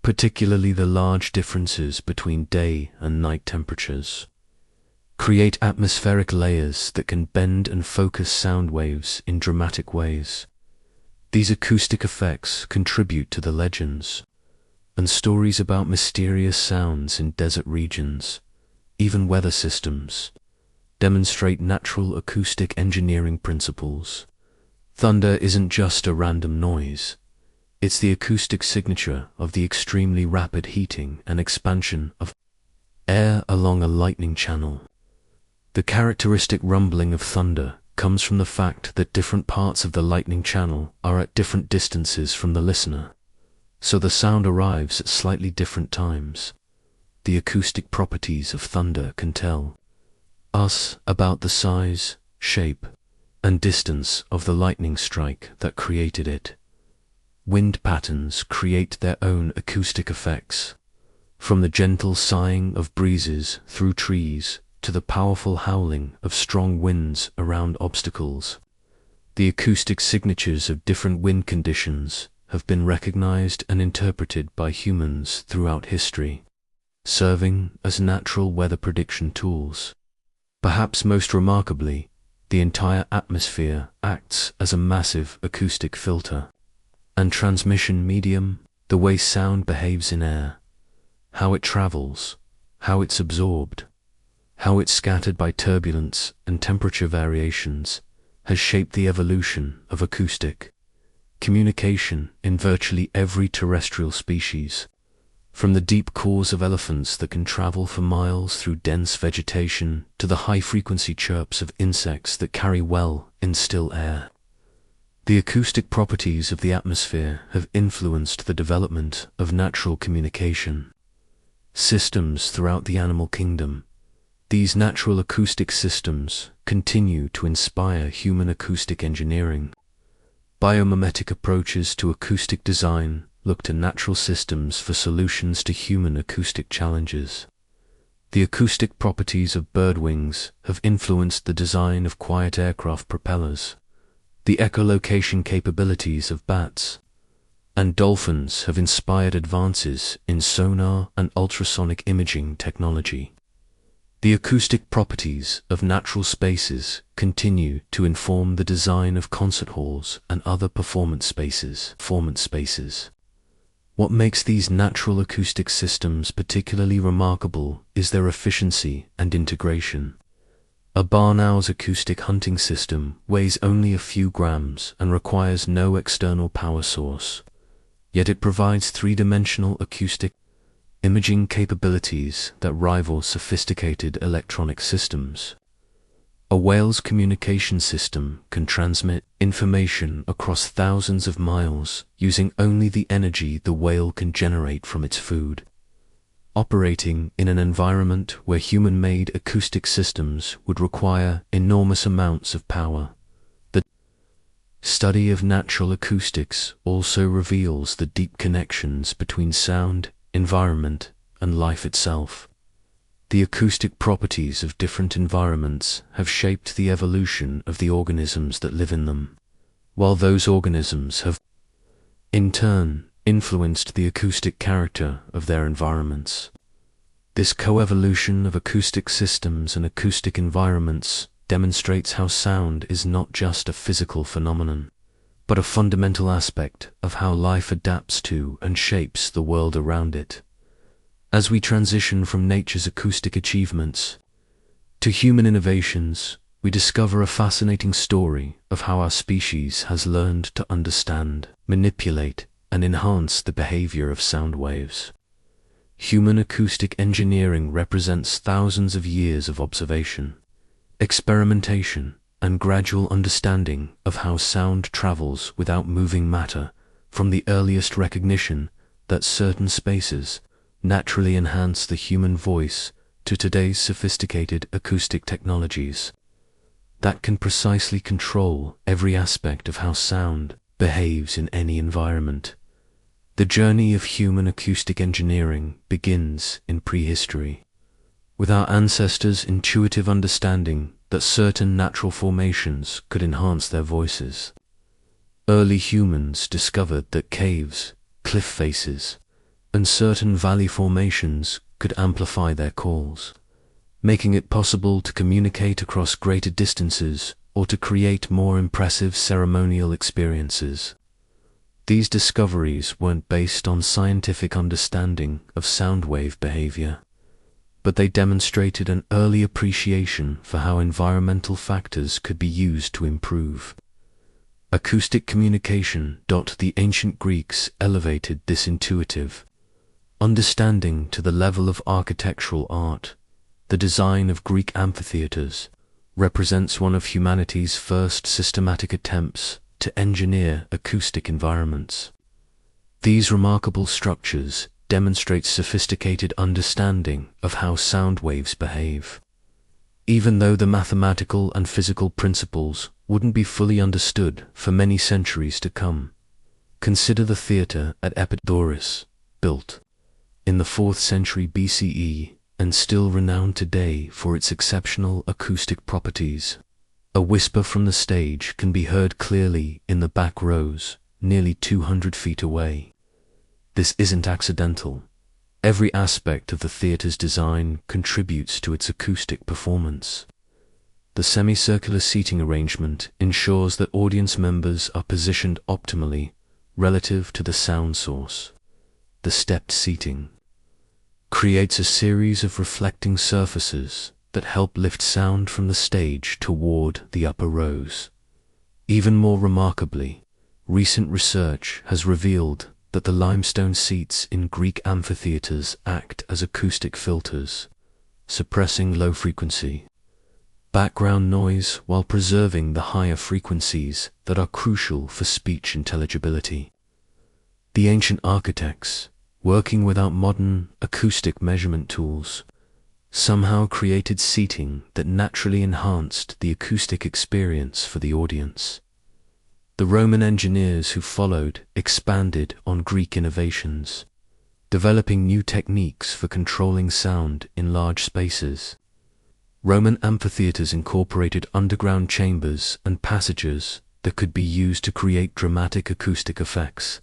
particularly the large differences between day and night temperatures, create atmospheric layers that can bend and focus sound waves in dramatic ways. These acoustic effects contribute to the legends and stories about mysterious sounds in desert regions. Even weather systems demonstrate natural acoustic engineering principles. Thunder isn't just a random noise. It's the acoustic signature of the extremely rapid heating and expansion of air along a lightning channel. The characteristic rumbling of thunder comes from the fact that different parts of the lightning channel are at different distances from the listener, so the sound arrives at slightly different times. The acoustic properties of thunder can tell us about the size, shape, and distance of the lightning strike that created it. Wind patterns create their own acoustic effects, from the gentle sighing of breezes through trees to the powerful howling of strong winds around obstacles. The acoustic signatures of different wind conditions have been recognized and interpreted by humans throughout history, serving as natural weather prediction tools. Perhaps most remarkably, the entire atmosphere acts as a massive acoustic filter and transmission medium. The way sound behaves in air, how it travels, how it's absorbed, how it's scattered by turbulence and temperature variations, has shaped the evolution of acoustic communication in virtually every terrestrial species. From the deep cores of elephants that can travel for miles through dense vegetation to the high-frequency chirps of insects that carry well in still air. The acoustic properties of the atmosphere have influenced the development of natural communication systems throughout the animal kingdom. These natural acoustic systems continue to inspire human acoustic engineering. Biomimetic approaches to acoustic design look to natural systems for solutions to human acoustic challenges. The acoustic properties of bird wings have influenced the design of quiet aircraft propellers. The echolocation capabilities of bats and dolphins have inspired advances in sonar and ultrasonic imaging technology. The acoustic properties of natural spaces continue to inform the design of concert halls and other performance spaces. What makes these natural acoustic systems particularly remarkable is their efficiency and integration. A barn owl's acoustic hunting system weighs only a few grams and requires no external power source, yet it provides three-dimensional acoustic imaging capabilities that rival sophisticated electronic systems. A whale's communication system can transmit information across thousands of miles using only the energy the whale can generate from its food. Operating in an environment where human-made acoustic systems would require enormous amounts of power. The study of natural acoustics also reveals the deep connections between sound, environment, and life itself. The acoustic properties of different environments have shaped the evolution of the organisms that live in them, while those organisms have, in turn, influenced the acoustic character of their environments. This coevolution of acoustic systems and acoustic environments demonstrates how sound is not just a physical phenomenon, but a fundamental aspect of how life adapts to and shapes the world around it. As we transition from nature's acoustic achievements to human innovations, we discover a fascinating story of how our species has learned to understand, manipulate, and enhance the behavior of sound waves. Human acoustic engineering represents thousands of years of observation, experimentation, and gradual understanding of how sound travels without moving matter, from the earliest recognition that certain spaces naturally enhance the human voice to today's sophisticated acoustic technologies that can precisely control every aspect of how sound behaves in any environment. The journey of human acoustic engineering begins in prehistory, with our ancestors' intuitive understanding that certain natural formations could enhance their voices. Early humans discovered that caves, cliff faces, and certain valley formations could amplify their calls, making it possible to communicate across greater distances or to create more impressive ceremonial experiences. These discoveries weren't based on scientific understanding of sound wave behavior, but they demonstrated an early appreciation for how environmental factors could be used to improve Acoustic communication. The ancient Greeks elevated this intuitive understanding to the level of architectural art. The design of Greek amphitheaters represents one of humanity's first systematic attempts to engineer acoustic environments. These remarkable structures demonstrate sophisticated understanding of how sound waves behave. Even though the mathematical and physical principles wouldn't be fully understood for many centuries to come. Consider the theatre at Epidaurus, built in the 4th century BCE and still renowned today for its exceptional acoustic properties. A whisper from the stage can be heard clearly in the back rows, nearly 200 feet away. This isn't accidental. Every aspect of the theatre's design contributes to its acoustic performance. The semicircular seating arrangement ensures that audience members are positioned optimally relative to the sound source. The stepped seating creates a series of reflecting surfaces that help lift sound from the stage toward the upper rows. Even more remarkably, recent research has revealed that the limestone seats in Greek amphitheaters act as acoustic filters, suppressing low-frequency background noise while preserving the higher frequencies that are crucial for speech intelligibility. The ancient architects, working without modern acoustic measurement tools, somehow created seating that naturally enhanced the acoustic experience for the audience. The Roman engineers who followed expanded on Greek innovations, developing new techniques for controlling sound in large spaces. Roman amphitheaters incorporated underground chambers and passages that could be used to create dramatic acoustic effects.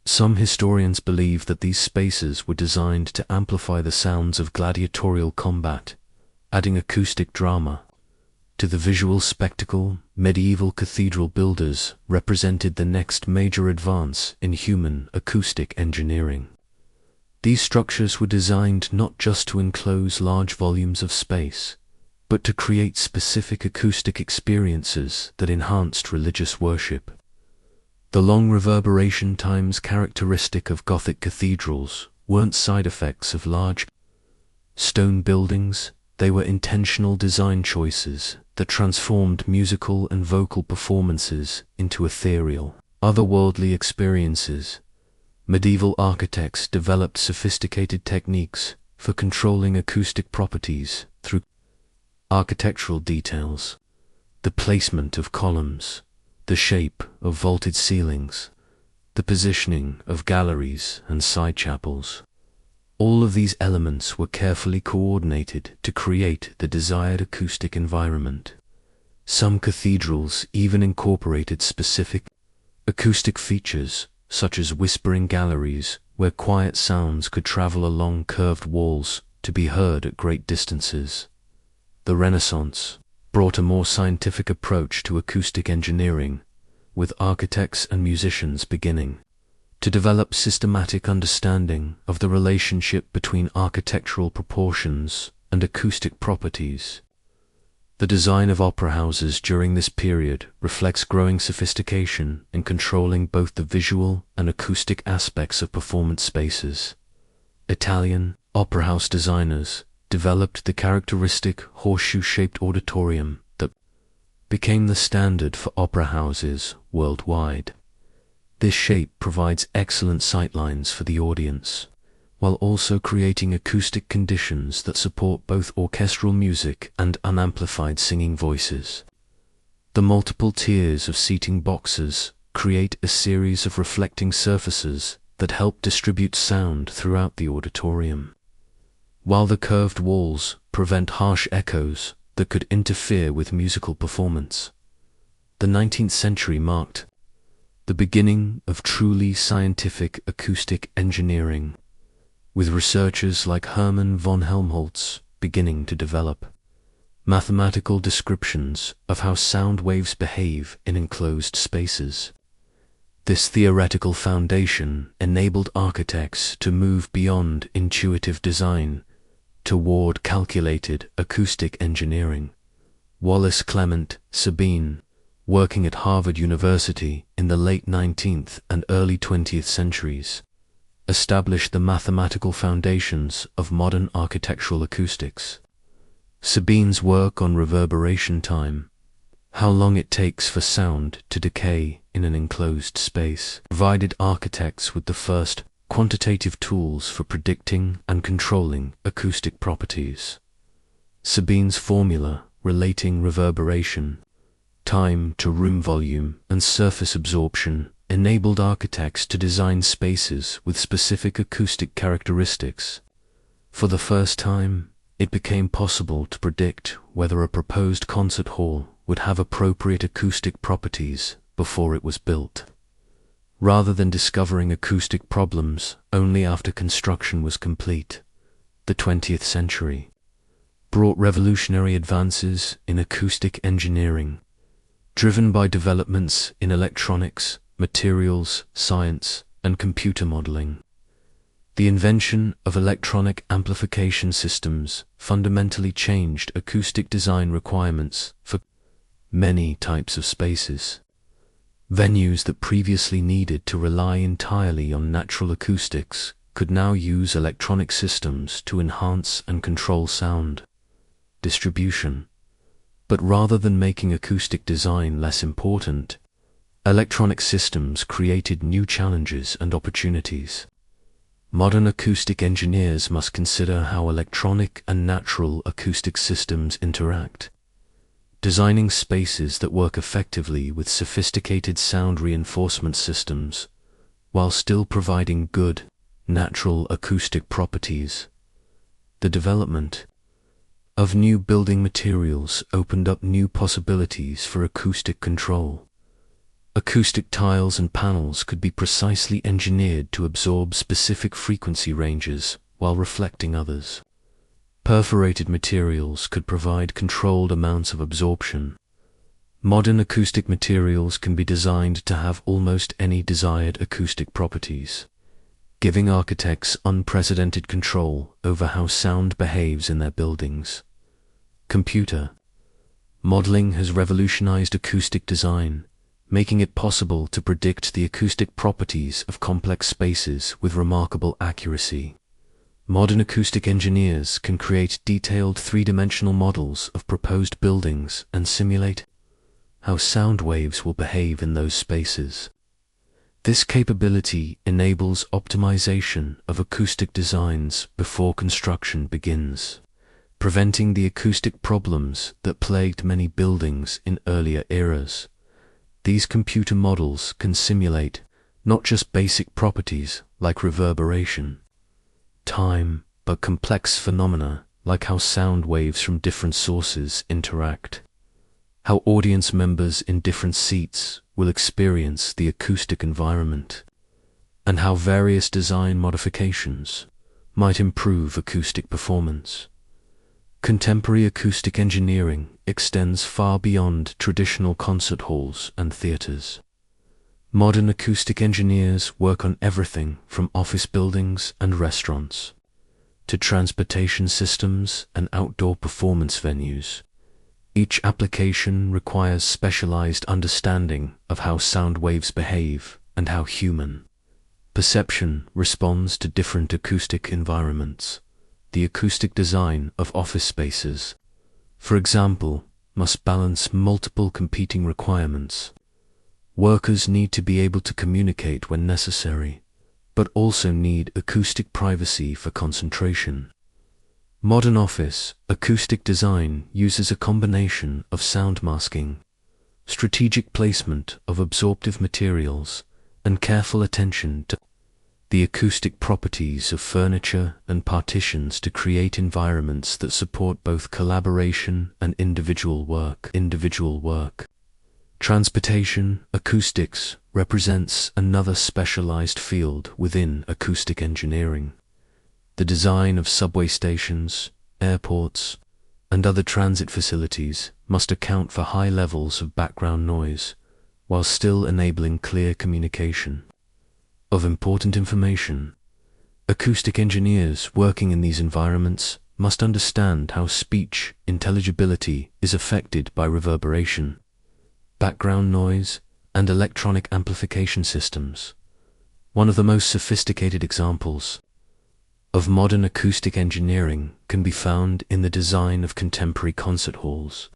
Some historians believe that these spaces were designed to amplify the sounds of gladiatorial combat, adding acoustic drama to the visual spectacle. Medieval cathedral builders represented the next major advance in human acoustic engineering. These structures were designed not just to enclose large volumes of space, but to create specific acoustic experiences that enhanced religious worship. The long reverberation times characteristic of Gothic cathedrals weren't side effects of large stone buildings. They were intentional design choices that transformed musical and vocal performances into ethereal, otherworldly experiences. Medieval architects developed sophisticated techniques for controlling acoustic properties through architectural details, the placement of columns, the shape of vaulted ceilings, the positioning of galleries and side chapels. All of these elements were carefully coordinated to create the desired acoustic environment. Some cathedrals even incorporated specific acoustic features, such as whispering galleries, where quiet sounds could travel along curved walls to be heard at great distances. The Renaissance brought a more scientific approach to acoustic engineering, with architects and musicians beginning to develop systematic understanding of the relationship between architectural proportions and acoustic properties. The design of opera houses during this period reflects growing sophistication in controlling both the visual and acoustic aspects of performance spaces. Italian opera house designers developed the characteristic horseshoe-shaped auditorium that became the standard for opera houses worldwide. This shape provides excellent sightlines for the audience, while also creating acoustic conditions that support both orchestral music and unamplified singing voices. The multiple tiers of seating boxes create a series of reflecting surfaces that help distribute sound throughout the auditorium, while the curved walls prevent harsh echoes that could interfere with musical performance. The 19th century marked the beginning of truly scientific acoustic engineering, with researchers like Hermann von Helmholtz beginning to develop mathematical descriptions of how sound waves behave in enclosed spaces. This theoretical foundation enabled architects to move beyond intuitive design toward calculated acoustic engineering. Wallace Clement Sabine working at Harvard University in the late 19th and early 20th centuries, established the mathematical foundations of modern architectural acoustics. Sabine's work on reverberation time, how long it takes for sound to decay in an enclosed space, provided architects with the first quantitative tools for predicting and controlling acoustic properties. Sabine's formula relating reverberation time to room volume and surface absorption enabled architects to design spaces with specific acoustic characteristics. For the first time, it became possible to predict whether a proposed concert hall would have appropriate acoustic properties before it was built. Rather than discovering acoustic problems only after construction was complete, the 20th century brought revolutionary advances in acoustic engineering, driven by developments in electronics, materials, science, and computer modeling. The invention of electronic amplification systems fundamentally changed acoustic design requirements for many types of spaces. Venues that previously needed to rely entirely on natural acoustics could now use electronic systems to enhance and control sound distribution. But rather than making acoustic design less important, electronic systems created new challenges and opportunities. Modern acoustic engineers must consider how electronic and natural acoustic systems interact, designing spaces that work effectively with sophisticated sound reinforcement systems, while still providing good, natural acoustic properties. The development of new building materials opened up new possibilities for acoustic control. Acoustic tiles and panels could be precisely engineered to absorb specific frequency ranges while reflecting others. Perforated materials could provide controlled amounts of absorption. Modern acoustic materials can be designed to have almost any desired acoustic properties, giving architects unprecedented control over how sound behaves in their buildings. Computer modeling has revolutionized acoustic design, making it possible to predict the acoustic properties of complex spaces with remarkable accuracy. Modern acoustic engineers can create detailed three-dimensional models of proposed buildings and simulate how sound waves will behave in those spaces. This capability enables optimization of acoustic designs before construction begins, preventing the acoustic problems that plagued many buildings in earlier eras. These computer models can simulate not just basic properties like reverberation, time, but complex phenomena like how sound waves from different sources interact, how audience members in different seats will experience the acoustic environment, and how various design modifications might improve acoustic performance. Contemporary acoustic engineering extends far beyond traditional concert halls and theaters. Modern acoustic engineers work on everything from office buildings and restaurants to transportation systems and outdoor performance venues. Each application requires specialized understanding of how sound waves behave and how human perception responds to different acoustic environments. The acoustic design of office spaces, for example, must balance multiple competing requirements. Workers need to be able to communicate when necessary, but also need acoustic privacy for concentration. Modern office acoustic design uses a combination of sound masking, strategic placement of absorptive materials, and careful attention to the acoustic properties of furniture and partitions to create environments that support both collaboration and individual work. Transportation acoustics represents another specialized field within acoustic engineering. The design of subway stations, airports, and other transit facilities must account for high levels of background noise, while still enabling clear communication of important information. Acoustic engineers working in these environments must understand how speech intelligibility is affected by reverberation. background noise, and electronic amplification systems. One of the most sophisticated examples of modern acoustic engineering can be found in the design of contemporary concert halls.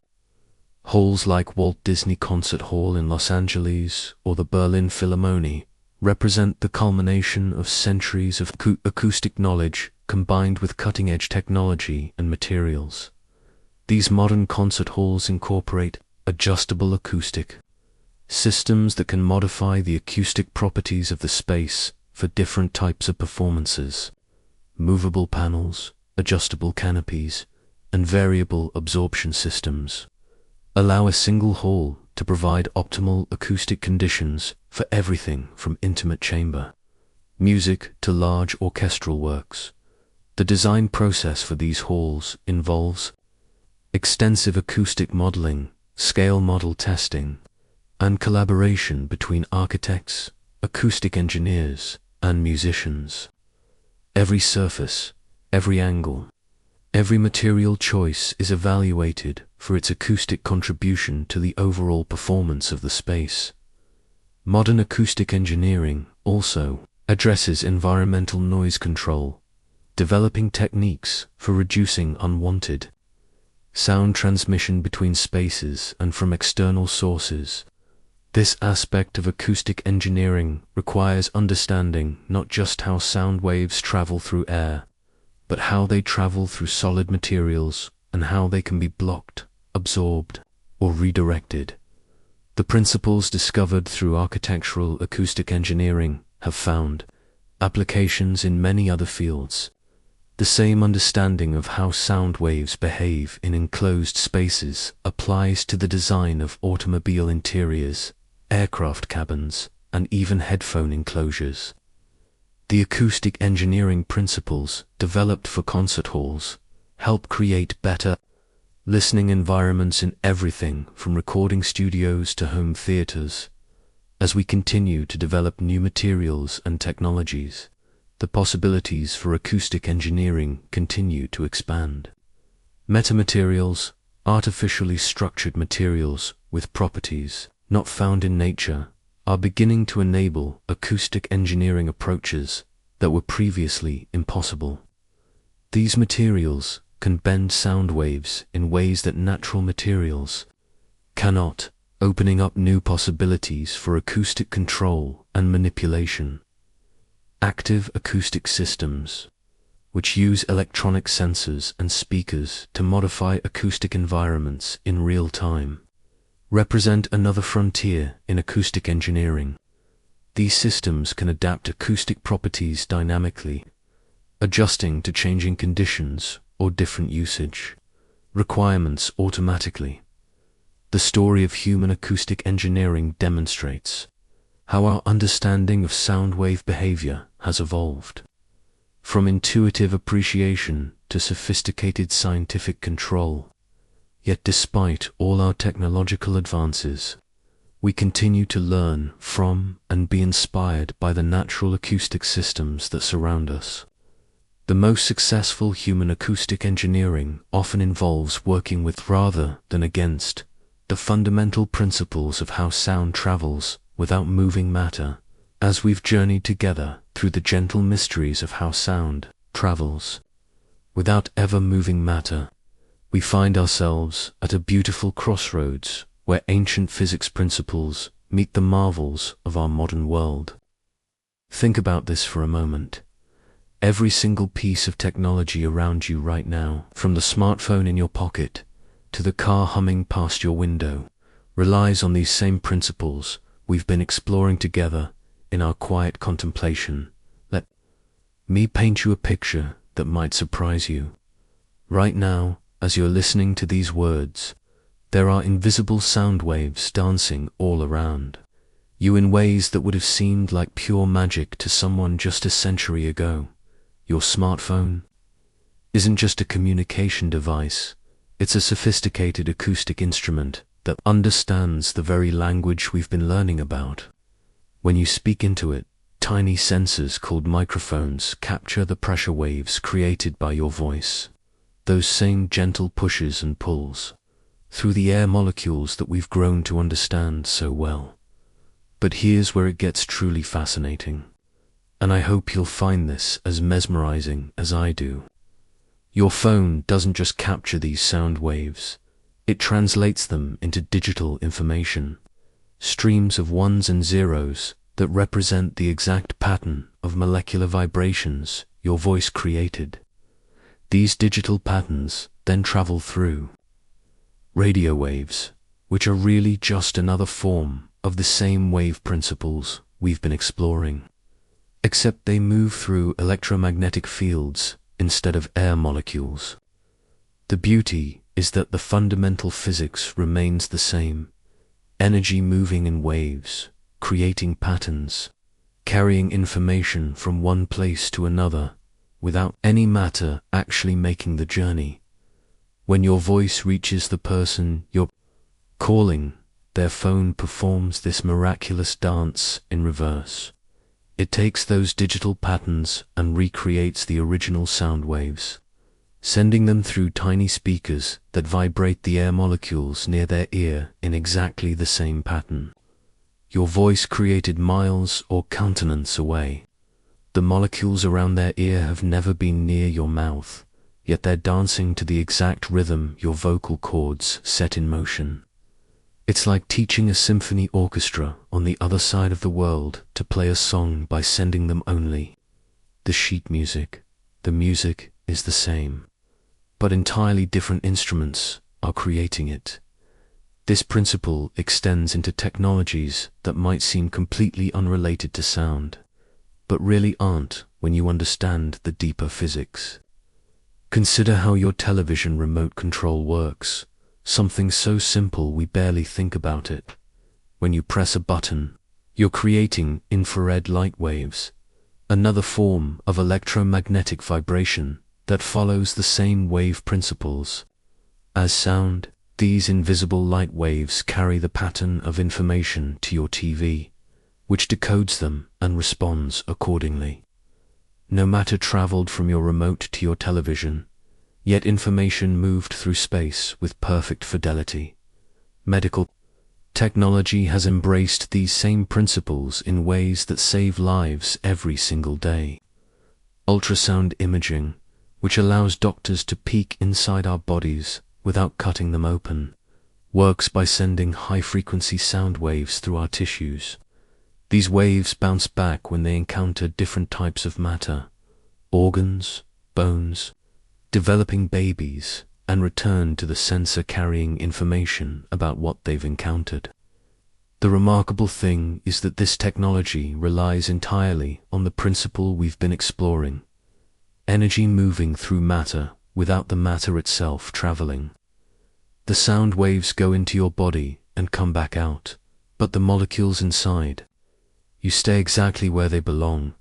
Halls like Walt Disney Concert Hall in Los Angeles or the Berlin Philharmonie represent the culmination of centuries of acoustic knowledge combined with cutting-edge technology and materials. These modern concert halls incorporate adjustable acoustic systems that can modify the acoustic properties of the space for different types of performances. Movable panels, adjustable canopies, and variable absorption systems allow a single hall to provide optimal acoustic conditions for everything from intimate chamber music to large orchestral works. The design process for these halls involves extensive acoustic modeling, scale model testing, and collaboration between architects, acoustic engineers, and musicians. Every surface, every angle, every material choice is evaluated for its acoustic contribution to the overall performance of the space. Modern acoustic engineering also addresses environmental noise control, developing techniques for reducing unwanted sound transmission between spaces and from external sources. This aspect of acoustic engineering requires understanding not just how sound waves travel through air, but how they travel through solid materials and how they can be blocked, absorbed, or redirected. The principles discovered through architectural acoustic engineering have found applications in many other fields. The same understanding of how sound waves behave in enclosed spaces applies to the design of automobile interiors, aircraft cabins, and even headphone enclosures. The acoustic engineering principles developed for concert halls help create better listening environments in everything from recording studios to home theaters. As we continue to develop new materials and technologies, the possibilities for acoustic engineering continue to expand. Metamaterials, artificially structured materials with properties not found in nature, are beginning to enable acoustic engineering approaches that were previously impossible. These materials can bend sound waves in ways that natural materials cannot, opening up new possibilities for acoustic control and manipulation. Active acoustic systems, which use electronic sensors and speakers to modify acoustic environments in real time, represent another frontier in acoustic engineering. These systems can adapt acoustic properties dynamically, adjusting to changing conditions or different usage requirements automatically. The story of human acoustic engineering demonstrates how our understanding of sound wave behavior has evolved. From intuitive appreciation to sophisticated scientific control. Yet despite all our technological advances, we continue to learn from and be inspired by the natural acoustic systems that surround us. The most successful human acoustic engineering often involves working with rather than against the fundamental principles of how sound travels without moving matter. As we've journeyed together through the gentle mysteries of how sound travels without ever moving matter, we find ourselves at a beautiful crossroads where ancient physics principles meet the marvels of our modern world. Think about this for a moment. Every single piece of technology around you right now, from the smartphone in your pocket to the car humming past your window, relies on these same principles we've been exploring together in our quiet contemplation. Let me paint you a picture that might surprise you. Right now, as you're listening to these words, there are invisible sound waves dancing all around you in ways that would have seemed like pure magic to someone just a century ago. Your smartphone isn't just a communication device, it's a sophisticated acoustic instrument that understands the very language we've been learning about. When you speak into it, tiny sensors called microphones capture the pressure waves created by your voice. Those same gentle pushes and pulls through the air molecules that we've grown to understand so well. But here's where it gets truly fascinating, and I hope you'll find this as mesmerizing as I do. Your phone doesn't just capture these sound waves, it translates them into digital information, streams of ones and zeros that represent the exact pattern of molecular vibrations your voice created. These digital patterns then travel through radio waves, which are really just another form of the same wave principles we've been exploring, except they move through electromagnetic fields instead of air molecules. The beauty is that the fundamental physics remains the same: energy moving in waves, creating patterns, carrying information from one place to another without any matter actually making the journey. When your voice reaches the person you're calling, their phone performs this miraculous dance in reverse. It takes those digital patterns and recreates the original sound waves, sending them through tiny speakers that vibrate the air molecules near their ear in exactly the same pattern. Your voice created miles or continents away. The molecules around their ear have never been near your mouth, yet they're dancing to the exact rhythm your vocal cords set in motion. It's like teaching a symphony orchestra on the other side of the world to play a song by sending them only the sheet music. The music is the same, but entirely different instruments are creating it. This principle extends into technologies that might seem completely unrelated to sound, but really aren't when you understand the deeper physics. Consider how your television remote control works, something so simple we barely think about it. When you press a button, you're creating infrared light waves, another form of electromagnetic vibration that follows the same wave principles as sound. These invisible light waves carry the pattern of information to your TV, which decodes them and responds accordingly. No matter traveled from your remote to your television, yet information moved through space with perfect fidelity. Medical technology has embraced these same principles in ways that save lives every single day. Ultrasound imaging, which allows doctors to peek inside our bodies without cutting them open, works by sending high-frequency sound waves through our tissues. These waves bounce back when they encounter different types of matter, organs, bones, developing babies, and return to the sensor carrying information about what they've encountered. The remarkable thing is that this technology relies entirely on the principle we've been exploring: energy moving through matter without the matter itself traveling. The sound waves go into your body and come back out, but the molecules inside, you stay exactly where they belong.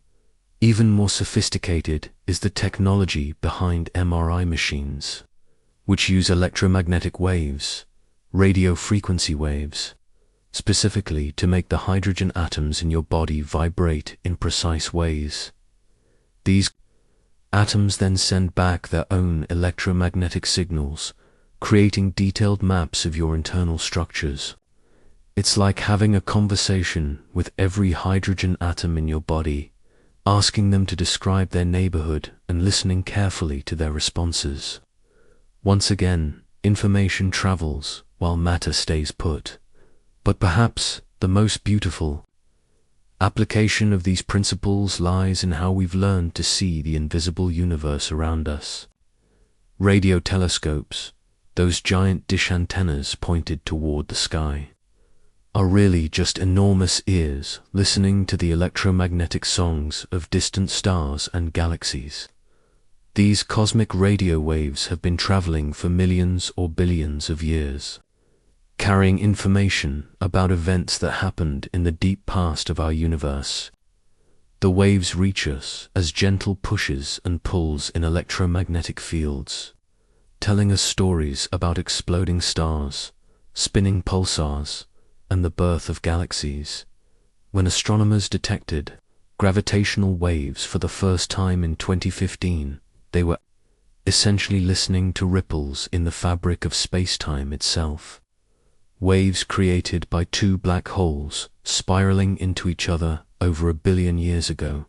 Even more sophisticated is the technology behind MRI machines, which use electromagnetic waves, radio frequency waves, specifically to make the hydrogen atoms in your body vibrate in precise ways. These atoms then send back their own electromagnetic signals, creating detailed maps of your internal structures. It's like having a conversation with every hydrogen atom in your body, asking them to describe their neighborhood and listening carefully to their responses. Once again, information travels while matter stays put. But perhaps the most beautiful application of these principles lies in how we've learned to see the invisible universe around us. Radio telescopes, those giant dish antennas pointed toward the sky, are really just enormous ears listening to the electromagnetic songs of distant stars and galaxies. These cosmic radio waves have been traveling for millions or billions of years, carrying information about events that happened in the deep past of our universe. The waves reach us as gentle pushes and pulls in electromagnetic fields, telling us stories about exploding stars, spinning pulsars, and the birth of galaxies. When astronomers detected gravitational waves for the first time in 2015, they were essentially listening to ripples in the fabric of space-time itself. Waves created by two black holes spiraling into each other over 1 billion years ago.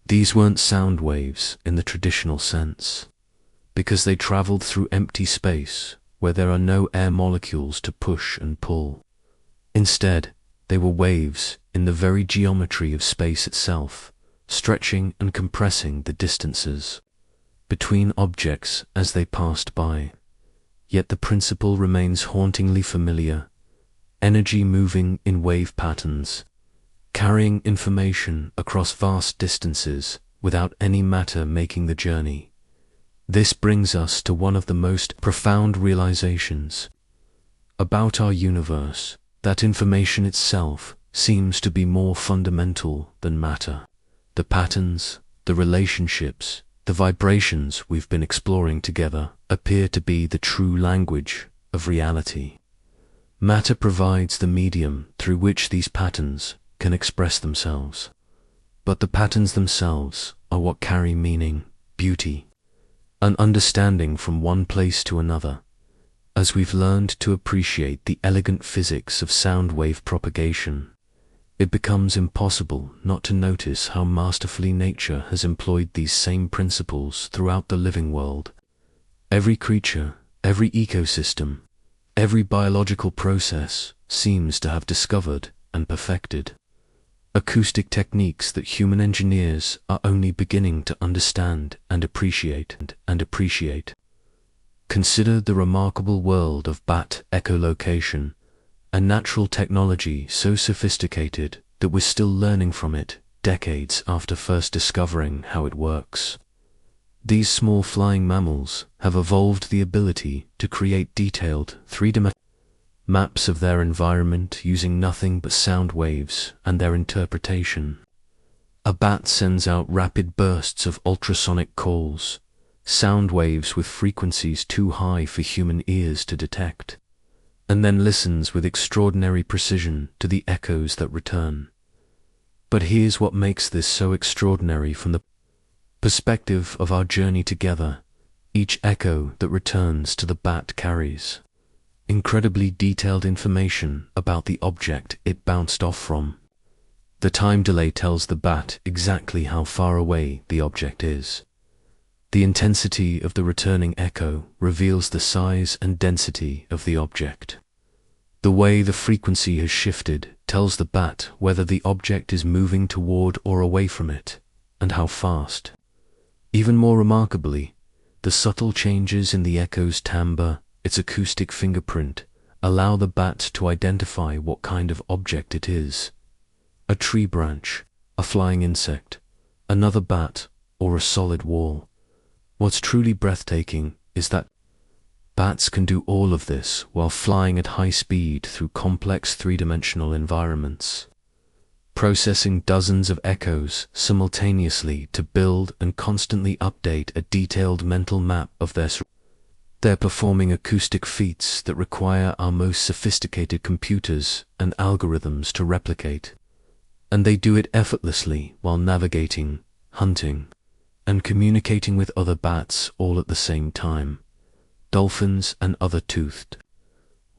These weren't sound waves in the traditional sense, because they traveled through empty space where there are no air molecules to push and pull. Instead, they were waves in the very geometry of space itself, stretching and compressing the distances between objects as they passed by. Yet the principle remains hauntingly familiar: energy moving in wave patterns, carrying information across vast distances without any matter making the journey. This brings us to one of the most profound realizations about our universe, that information itself seems to be more fundamental than matter. The patterns, the relationships, the vibrations we've been exploring together appear to be the true language of reality. Matter provides the medium through which these patterns can express themselves. But the patterns themselves are what carry meaning, beauty, and understanding from one place to another. As we've learned to appreciate the elegant physics of sound wave propagation, it becomes impossible not to notice how masterfully nature has employed these same principles throughout the living world. Every creature, every ecosystem, every biological process seems to have discovered and perfected acoustic techniques that human engineers are only beginning to understand and appreciate. Consider the remarkable world of bat echolocation, a natural technology so sophisticated that we're still learning from it decades after first discovering how it works. These small flying mammals have evolved the ability to create detailed, three-dimensional maps of their environment using nothing but sound waves and their interpretation. A bat sends out rapid bursts of ultrasonic calls, sound waves with frequencies too high for human ears to detect, and then listens with extraordinary precision to the echoes that return. But here's what makes this so extraordinary from the perspective of our journey together. Each echo that returns to the bat carries incredibly detailed information about the object it bounced off from. The time delay tells the bat exactly how far away the object is. The intensity of the returning echo reveals the size and density of the object. The way the frequency has shifted tells the bat whether the object is moving toward or away from it, and how fast. Even more remarkably, the subtle changes in the echo's timbre, its acoustic fingerprint, allow the bat to identify what kind of object it is: a tree branch, a flying insect, another bat, or a solid wall. What's truly breathtaking is that bats can do all of this while flying at high speed through complex three-dimensional environments, processing dozens of echoes simultaneously to build and constantly update a detailed mental map of their surroundings. They're performing acoustic feats that require our most sophisticated computers and algorithms to replicate, and they do it effortlessly while navigating, hunting, and communicating with other bats all at the same time. Dolphins and other toothed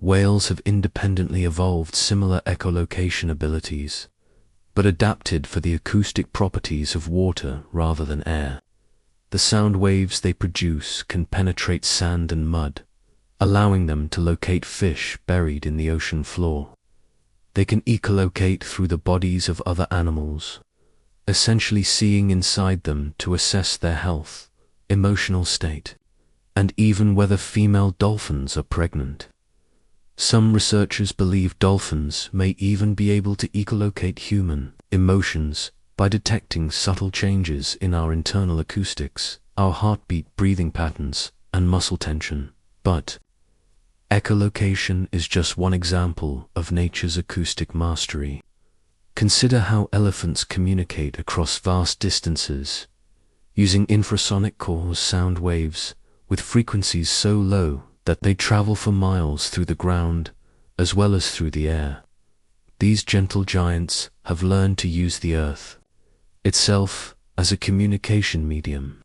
whales have independently evolved similar echolocation abilities, but adapted for the acoustic properties of water rather than air. The sound waves they produce can penetrate sand and mud, allowing them to locate fish buried in the ocean floor. They can echolocate through the bodies of other animals, essentially seeing inside them to assess their health, emotional state, and even whether female dolphins are pregnant. Some researchers believe dolphins may even be able to echolocate human emotions by detecting subtle changes in our internal acoustics, our heartbeat, breathing patterns, and muscle tension. But echolocation is just one example of nature's acoustic mastery. Consider how elephants communicate across vast distances, using infrasonic cores, sound waves, with frequencies so low that they travel for miles through the ground as well as through the air. These gentle giants have learned to use the earth itself as a communication medium,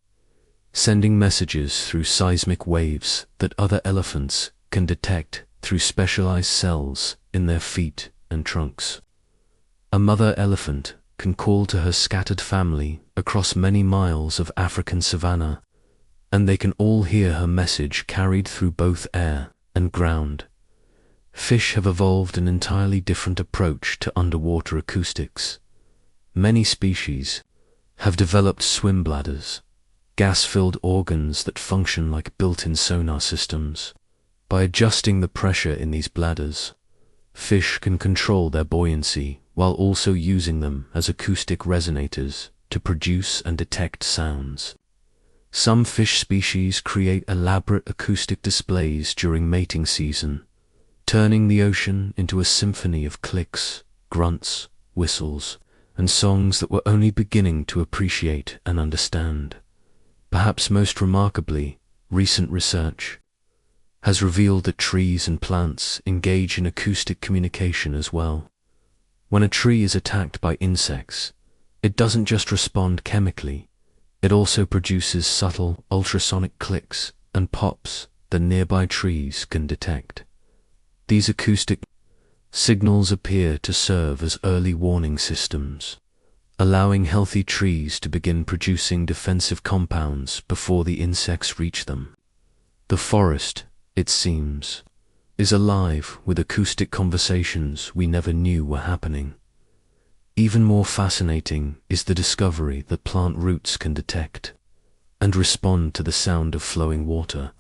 sending messages through seismic waves that other elephants can detect through specialized cells in their feet and trunks. A mother elephant can call to her scattered family across many miles of African savanna, and they can all hear her message carried through both air and ground. Fish have evolved an entirely different approach to underwater acoustics. Many species have developed swim bladders, gas-filled organs that function like built-in sonar systems. By adjusting the pressure in these bladders, fish can control their buoyancy while also using them as acoustic resonators to produce and detect sounds. Some fish species create elaborate acoustic displays during mating season, turning the ocean into a symphony of clicks, grunts, whistles, and songs that we're only beginning to appreciate and understand. Perhaps most remarkably, recent research has revealed that trees and plants engage in acoustic communication as well. When a tree is attacked by insects, it doesn't just respond chemically, it also produces subtle ultrasonic clicks and pops that nearby trees can detect. These acoustic signals appear to serve as early warning systems, allowing healthy trees to begin producing defensive compounds before the insects reach them. The forest, it seems, is alive with acoustic conversations we never knew were happening. Even more fascinating is the discovery that plant roots can detect and respond to the sound of flowing water.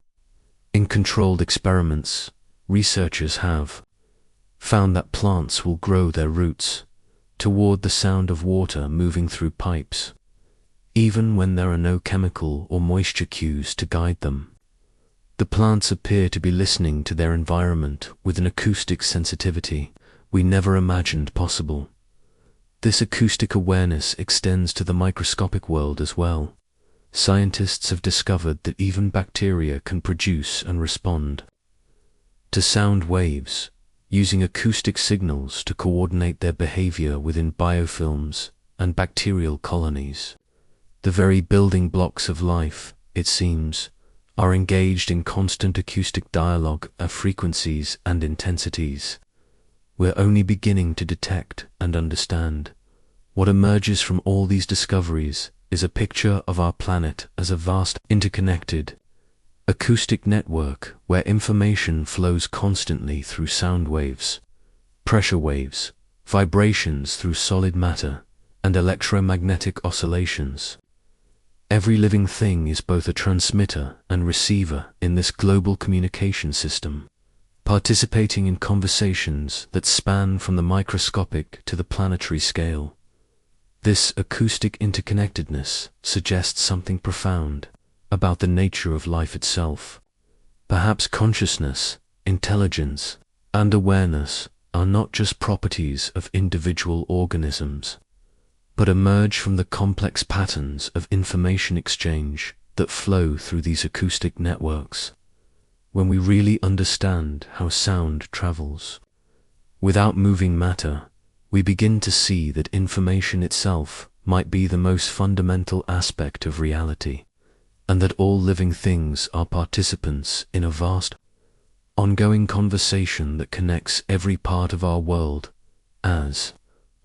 In controlled experiments, researchers have found that plants will grow their roots toward the sound of water moving through pipes, even when there are no chemical or moisture cues to guide them. The plants appear to be listening to their environment with an acoustic sensitivity we never imagined possible. This acoustic awareness extends to the microscopic world as well. Scientists have discovered that even bacteria can produce and respond to sound waves, using acoustic signals to coordinate their behavior within biofilms and bacterial colonies. The very building blocks of life, it seems, are engaged in constant acoustic dialogue at frequencies and intensities. We're only beginning to detect and understand. What emerges from all these discoveries is a picture of our planet as a vast, interconnected, acoustic network where information flows constantly through sound waves, pressure waves, vibrations through solid matter, and electromagnetic oscillations. Every living thing is both a transmitter and receiver in this global communication system, participating in conversations that span from the microscopic to the planetary scale. This acoustic interconnectedness suggests something profound about the nature of life itself. Perhaps consciousness, intelligence, and awareness are not just properties of individual organisms, but emerge from the complex patterns of information exchange that flow through these acoustic networks. When we really understand how sound travels without moving matter, we begin to see that information itself might be the most fundamental aspect of reality, and that all living things are participants in a vast, ongoing conversation that connects every part of our world. As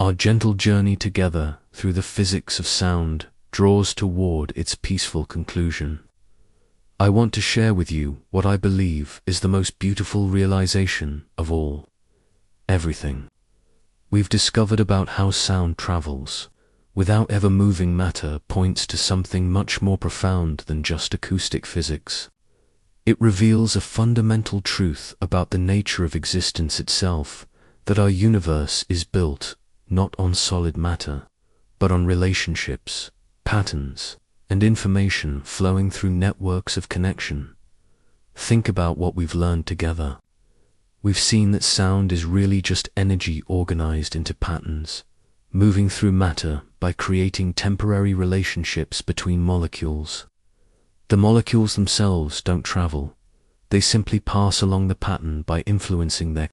our gentle journey together through the physics of sound draws toward its peaceful conclusion, I want to share with you what I believe is the most beautiful realization of all. Everything we've discovered about how sound travels without ever moving matter points to something much more profound than just acoustic physics. It reveals a fundamental truth about the nature of existence itself, that our universe is built not on solid matter, but on relationships, patterns, and information flowing through networks of connection. Think about what we've learned together. We've seen that sound is really just energy organized into patterns, moving through matter by creating temporary relationships between molecules. The molecules themselves don't travel, they simply pass along the pattern by influencing their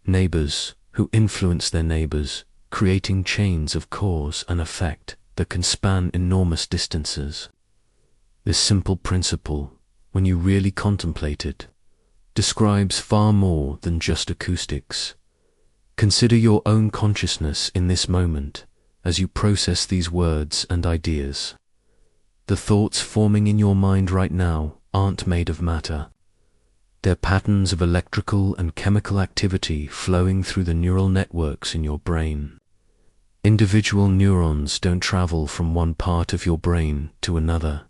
neighbors, who influence their neighbors, creating chains of cause and effect that can span enormous distances. This simple principle, when you really contemplate it, describes far more than just acoustics. Consider your own consciousness in this moment as you process these words and ideas. The thoughts forming in your mind right now aren't made of matter. They're patterns of electrical and chemical activity flowing through the neural networks in your brain. Individual neurons don't travel from one part of your brain to another,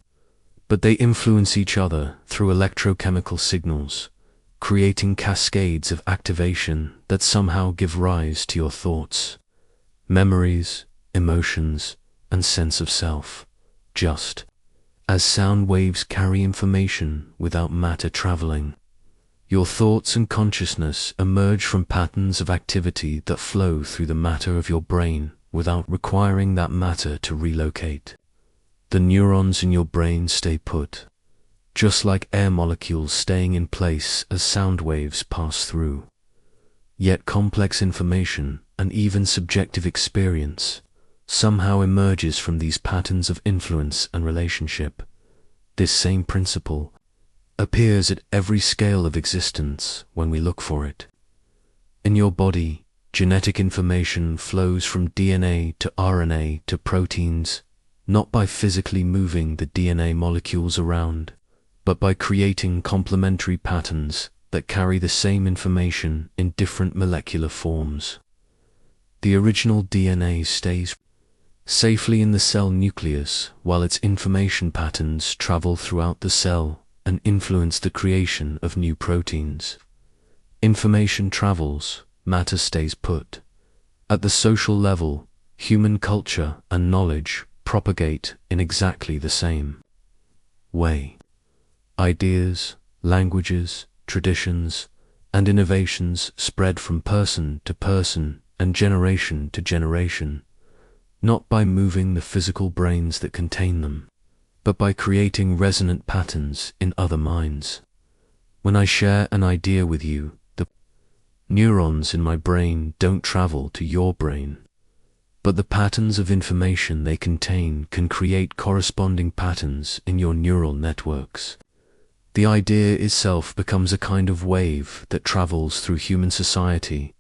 but they influence each other through electrochemical signals, creating cascades of activation that somehow give rise to your thoughts, memories, emotions, and sense of self, just as sound waves carry information without matter traveling. Your thoughts and consciousness emerge from patterns of activity that flow through the matter of your brain without requiring that matter to relocate. The neurons in your brain stay put, just like air molecules staying in place as sound waves pass through. Yet complex information and even subjective experience somehow emerges from these patterns of influence and relationship. This same principle appears at every scale of existence when we look for it. In your body, genetic information flows from DNA to RNA to proteins, not by physically moving the DNA molecules around, but by creating complementary patterns that carry the same information in different molecular forms. The original DNA stays safely in the cell nucleus while its information patterns travel throughout the cell and influence the creation of new proteins. Information travels, matter stays put. At the social level, human culture and knowledge propagate in exactly the same way. Ideas, languages, traditions, and innovations spread from person to person and generation to generation, not by moving the physical brains that contain them, but by creating resonant patterns in other minds. When I share an idea with you, the neurons in my brain don't travel to your brain, but the patterns of information they contain can create corresponding patterns in your neural networks. The idea itself becomes a kind of wave that travels through human society,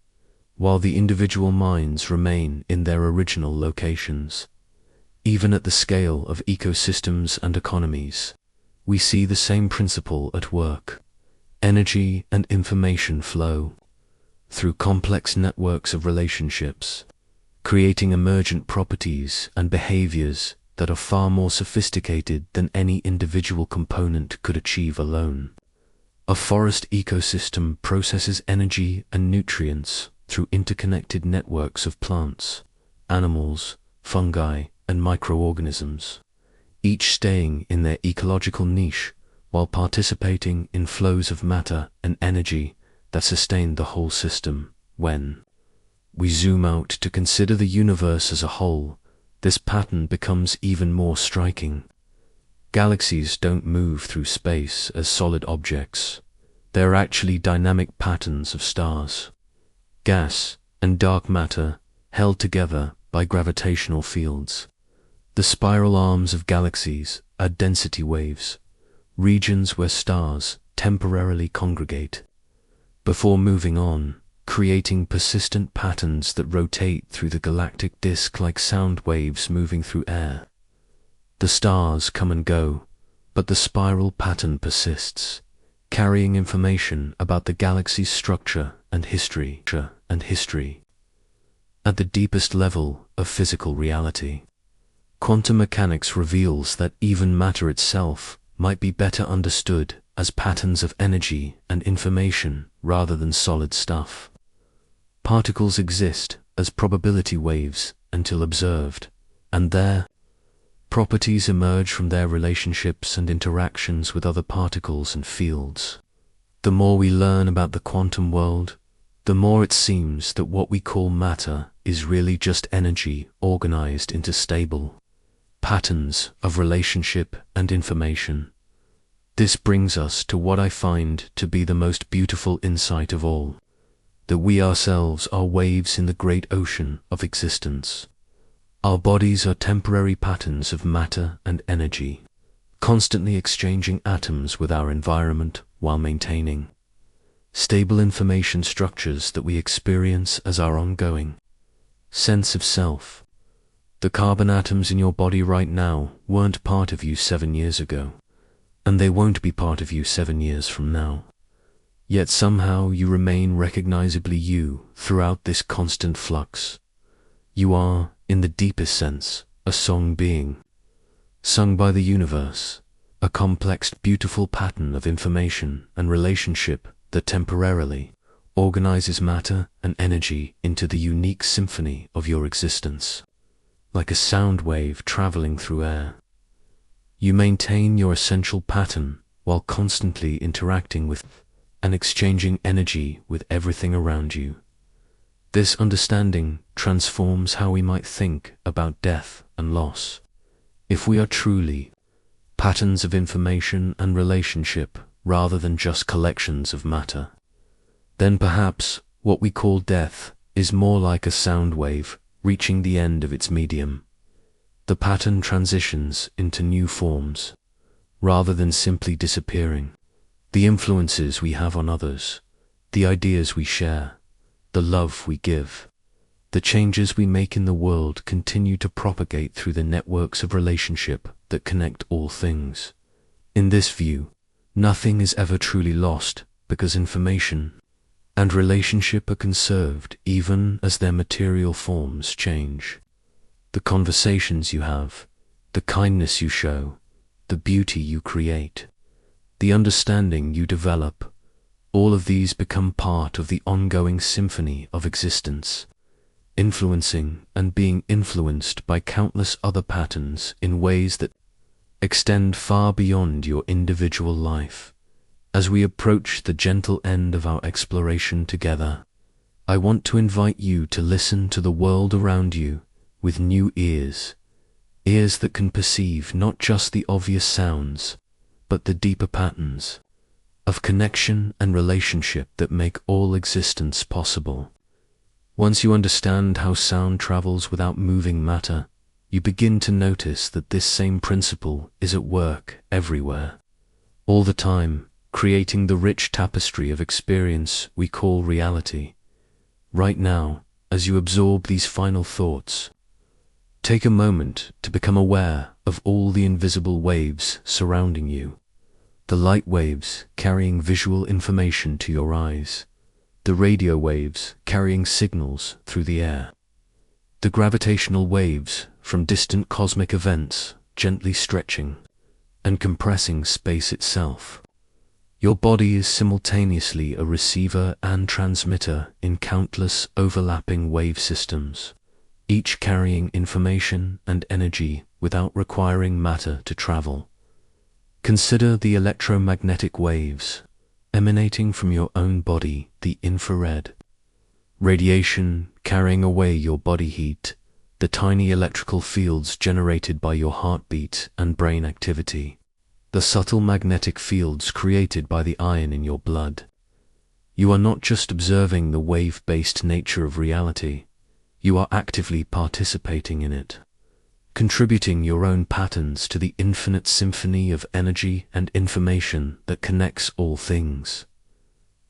while the individual minds remain in their original locations. Even at the scale of ecosystems and economies, we see the same principle at work. Energy and information flow through complex networks of relationships, creating emergent properties and behaviors that are far more sophisticated than any individual component could achieve alone. A forest ecosystem processes energy and nutrients through interconnected networks of plants, animals, fungi, and microorganisms, each staying in their ecological niche while participating in flows of matter and energy that sustain the whole system. When we zoom out to consider the universe as a whole, this pattern becomes even more striking. Galaxies don't move through space as solid objects. They're actually dynamic patterns of stars, gas, and dark matter held together by gravitational fields. The spiral arms of galaxies are density waves, regions where stars temporarily congregate, before moving on, creating persistent patterns that rotate through the galactic disk like sound waves moving through air. The stars come and go, but the spiral pattern persists, carrying information about the galaxy's structure and history. At the deepest level of physical reality, quantum mechanics reveals that even matter itself might be better understood as patterns of energy and information rather than solid stuff. Particles exist as probability waves until observed, and their properties emerge from their relationships and interactions with other particles and fields. The more we learn about the quantum world, the more it seems that what we call matter is really just energy organized into stable patterns of relationship and information. This brings us to what I find to be the most beautiful insight of all, that we ourselves are waves in the great ocean of existence. Our bodies are temporary patterns of matter and energy, constantly exchanging atoms with our environment while maintaining stable information structures that we experience as our ongoing sense of self. The carbon atoms in your body right now weren't part of you 7 years ago, and they won't be part of you 7 years from now. Yet somehow you remain recognizably you throughout this constant flux. You are, in the deepest sense, a song being, sung by the universe, a complex, beautiful pattern of information and relationship that temporarily organizes matter and energy into the unique symphony of your existence. Like a sound wave traveling through air, you maintain your essential pattern while constantly interacting with and exchanging energy with everything around you. This understanding transforms how we might think about death and loss. If we are truly patterns of information and relationship rather than just collections of matter, then perhaps what we call death is more like a sound wave reaching the end of its medium. The pattern transitions into new forms, rather than simply disappearing. The influences we have on others, the ideas we share, the love we give, the changes we make in the world continue to propagate through the networks of relationship that connect all things. In this view, nothing is ever truly lost because information and relationship are conserved even as their material forms change. The conversations you have, the kindness you show, the beauty you create, the understanding you develop, all of these become part of the ongoing symphony of existence, influencing and being influenced by countless other patterns in ways that extend far beyond your individual life. As we approach the gentle end of our exploration together, I want to invite you to listen to the world around you with new ears, ears that can perceive not just the obvious sounds, but the deeper patterns of connection and relationship that make all existence possible. Once you understand how sound travels without moving matter, you begin to notice that this same principle is at work everywhere, all the time, creating the rich tapestry of experience we call reality. Right now, as you absorb these final thoughts, take a moment to become aware of all the invisible waves surrounding you. The light waves carrying visual information to your eyes, the radio waves carrying signals through the air, the gravitational waves from distant cosmic events gently stretching and compressing space itself. Your body is simultaneously a receiver and transmitter in countless overlapping wave systems, each carrying information and energy without requiring matter to travel. Consider the electromagnetic waves emanating from your own body, the infrared radiation carrying away your body heat, the tiny electrical fields generated by your heartbeat and brain activity, the subtle magnetic fields created by the iron in your blood. You are not just observing the wave-based nature of reality, you are actively participating in it, contributing your own patterns to the infinite symphony of energy and information that connects all things.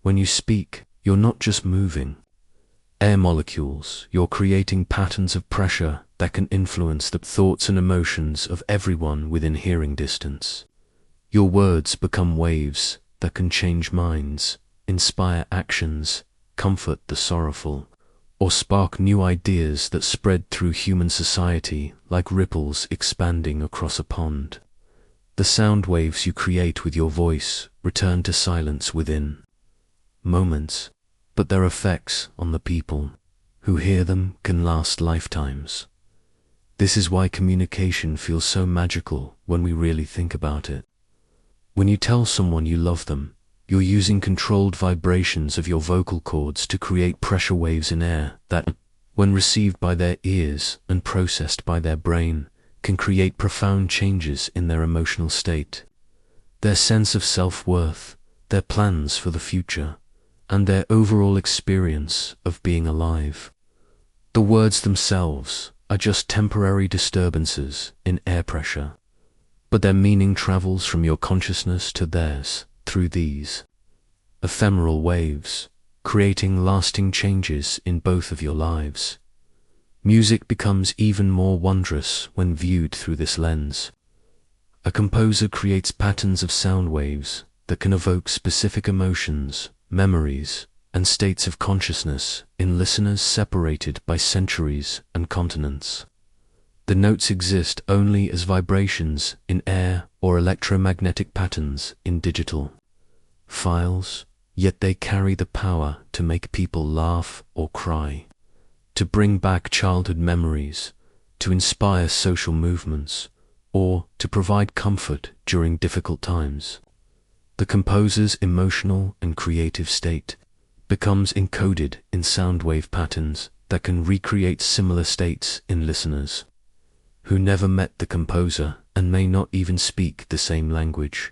When you speak, you're not just moving air molecules, you're creating patterns of pressure that can influence the thoughts and emotions of everyone within hearing distance. Your words become waves that can change minds, inspire actions, comfort the sorrowful, or spark new ideas that spread through human society like ripples expanding across a pond. The sound waves you create with your voice return to silence within moments, but their effects on the people who hear them can last lifetimes. This is why communication feels so magical when we really think about it. When you tell someone you love them, you're using controlled vibrations of your vocal cords to create pressure waves in air that, when received by their ears and processed by their brain, can create profound changes in their emotional state, their sense of self-worth, their plans for the future, and their overall experience of being alive. The words themselves are just temporary disturbances in air pressure, but their meaning travels from your consciousness to theirs through these ephemeral waves, creating lasting changes in both of your lives. Music becomes even more wondrous when viewed through this lens. A composer creates patterns of sound waves that can evoke specific emotions, memories, and states of consciousness in listeners separated by centuries and continents. The notes exist only as vibrations in air or electromagnetic patterns in digital files, yet they carry the power to make people laugh or cry, to bring back childhood memories, to inspire social movements, or to provide comfort during difficult times. The composer's emotional and creative state becomes encoded in sound wave patterns that can recreate similar states in listeners who never met the composer and may not even speak the same language.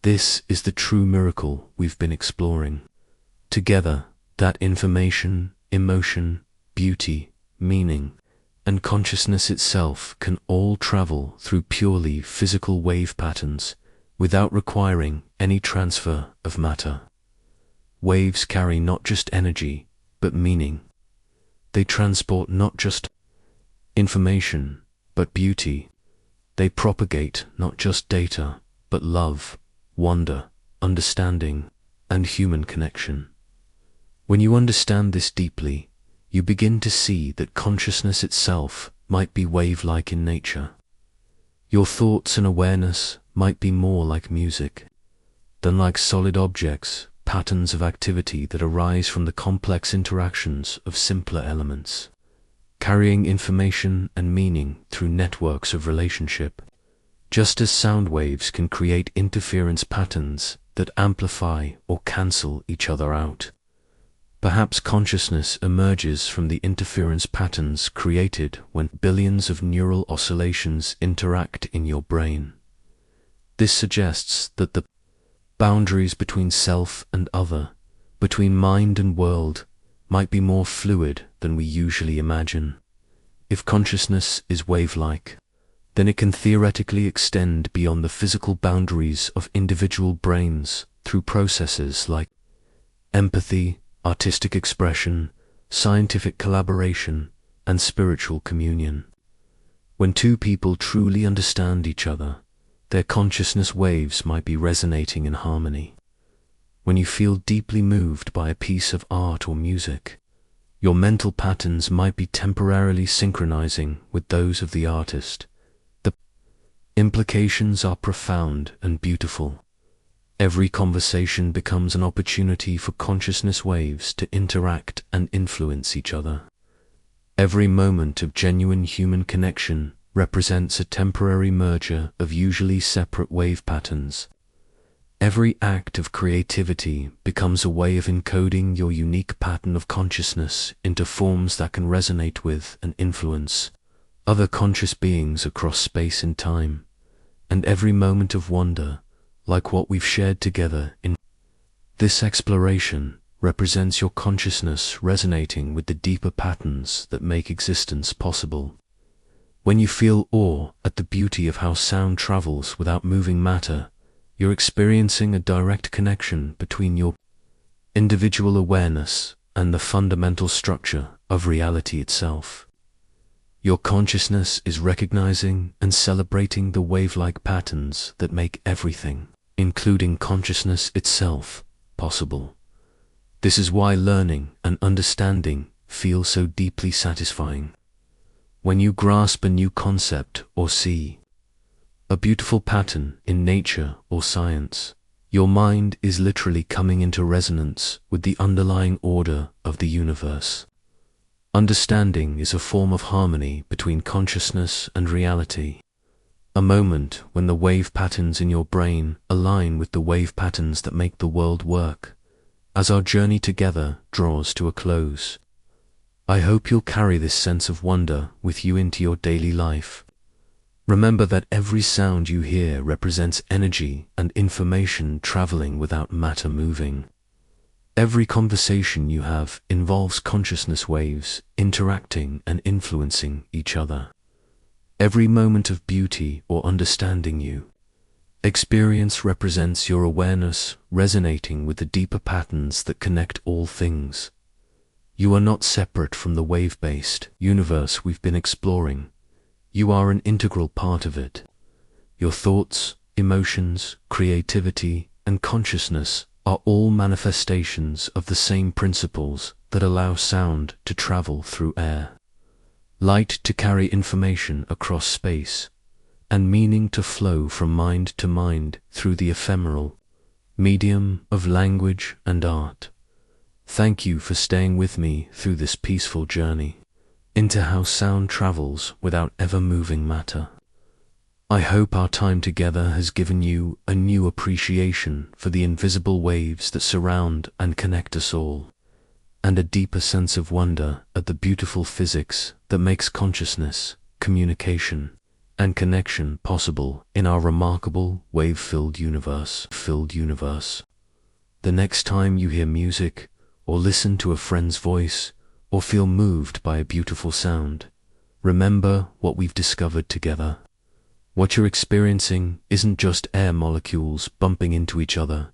This is the true miracle we've been exploring. Together, that information, emotion, beauty, meaning, and consciousness itself can all travel through purely physical wave patterns without requiring any transfer of matter. Waves carry not just energy, but meaning. They transport not just information, but beauty. They propagate not just data, but love, wonder, understanding, and human connection. When you understand this deeply, you begin to see that consciousness itself might be wave-like in nature. Your thoughts and awareness might be more like music than like solid objects, patterns of activity that arise from the complex interactions of simpler elements, carrying information and meaning through networks of relationship. Just as sound waves can create interference patterns that amplify or cancel each other out, perhaps consciousness emerges from the interference patterns created when billions of neural oscillations interact in your brain. This suggests that the boundaries between self and other, between mind and world, might be more fluid than we usually imagine. If consciousness is wave-like, then it can theoretically extend beyond the physical boundaries of individual brains through processes like empathy, artistic expression, scientific collaboration, and spiritual communion. When two people truly understand each other, their consciousness waves might be resonating in harmony. When you feel deeply moved by a piece of art or music, your mental patterns might be temporarily synchronizing with those of the artist. The implications are profound and beautiful. Every conversation becomes an opportunity for consciousness waves to interact and influence each other. Every moment of genuine human connection represents a temporary merger of usually separate wave patterns. Every act of creativity becomes a way of encoding your unique pattern of consciousness into forms that can resonate with and influence other conscious beings across space and time. And every moment of wonder, like what we've shared together in this exploration, represents your consciousness resonating with the deeper patterns that make existence possible. When you feel awe at the beauty of how sound travels without moving matter, you're experiencing a direct connection between your individual awareness and the fundamental structure of reality itself. Your consciousness is recognizing and celebrating the wave-like patterns that make everything, including consciousness itself, possible. This is why learning and understanding feel so deeply satisfying. When you grasp a new concept or see a beautiful pattern in nature or science, your mind is literally coming into resonance with the underlying order of the universe. Understanding is a form of harmony between consciousness and reality, a moment when the wave patterns in your brain align with the wave patterns that make the world work. As our journey together draws to a close, I hope you'll carry this sense of wonder with you into your daily life. Remember that every sound you hear represents energy and information traveling without matter moving. Every conversation you have involves consciousness waves interacting and influencing each other. every moment of beauty or understanding you. Experience represents your awareness resonating with the deeper patterns that connect all things. You are not separate from the wave-based universe we've been exploring. You are an integral part of it. Your thoughts, emotions, creativity, and consciousness are all manifestations of the same principles that allow sound to travel through air, light to carry information across space, and meaning to flow from mind to mind through the ephemeral medium of language and art. Thank you for staying with me through this peaceful journey into how sound travels without ever moving matter. I hope our time together has given you a new appreciation for the invisible waves that surround and connect us all, and a deeper sense of wonder at the beautiful physics that makes consciousness, communication, and connection possible in our remarkable wave-filled universe. The next time you hear music, or listen to a friend's voice, or feel moved by a beautiful sound, remember what we've discovered together. What you're experiencing isn't just air molecules bumping into each other,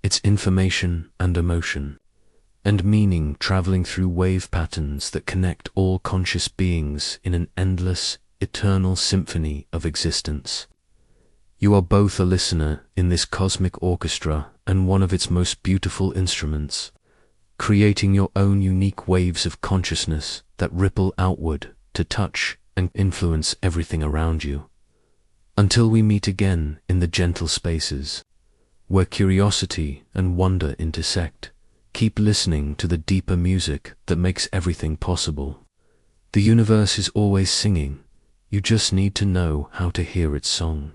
it's information and emotion, and meaning traveling through wave patterns that connect all conscious beings in an endless, eternal symphony of existence. You are both a listener in this cosmic orchestra and one of its most beautiful instruments, creating your own unique waves of consciousness that ripple outward to touch and influence everything around you. Until we meet again in the gentle spaces, where curiosity and wonder intersect, keep listening to the deeper music that makes everything possible. The universe is always singing, you just need to know how to hear its song.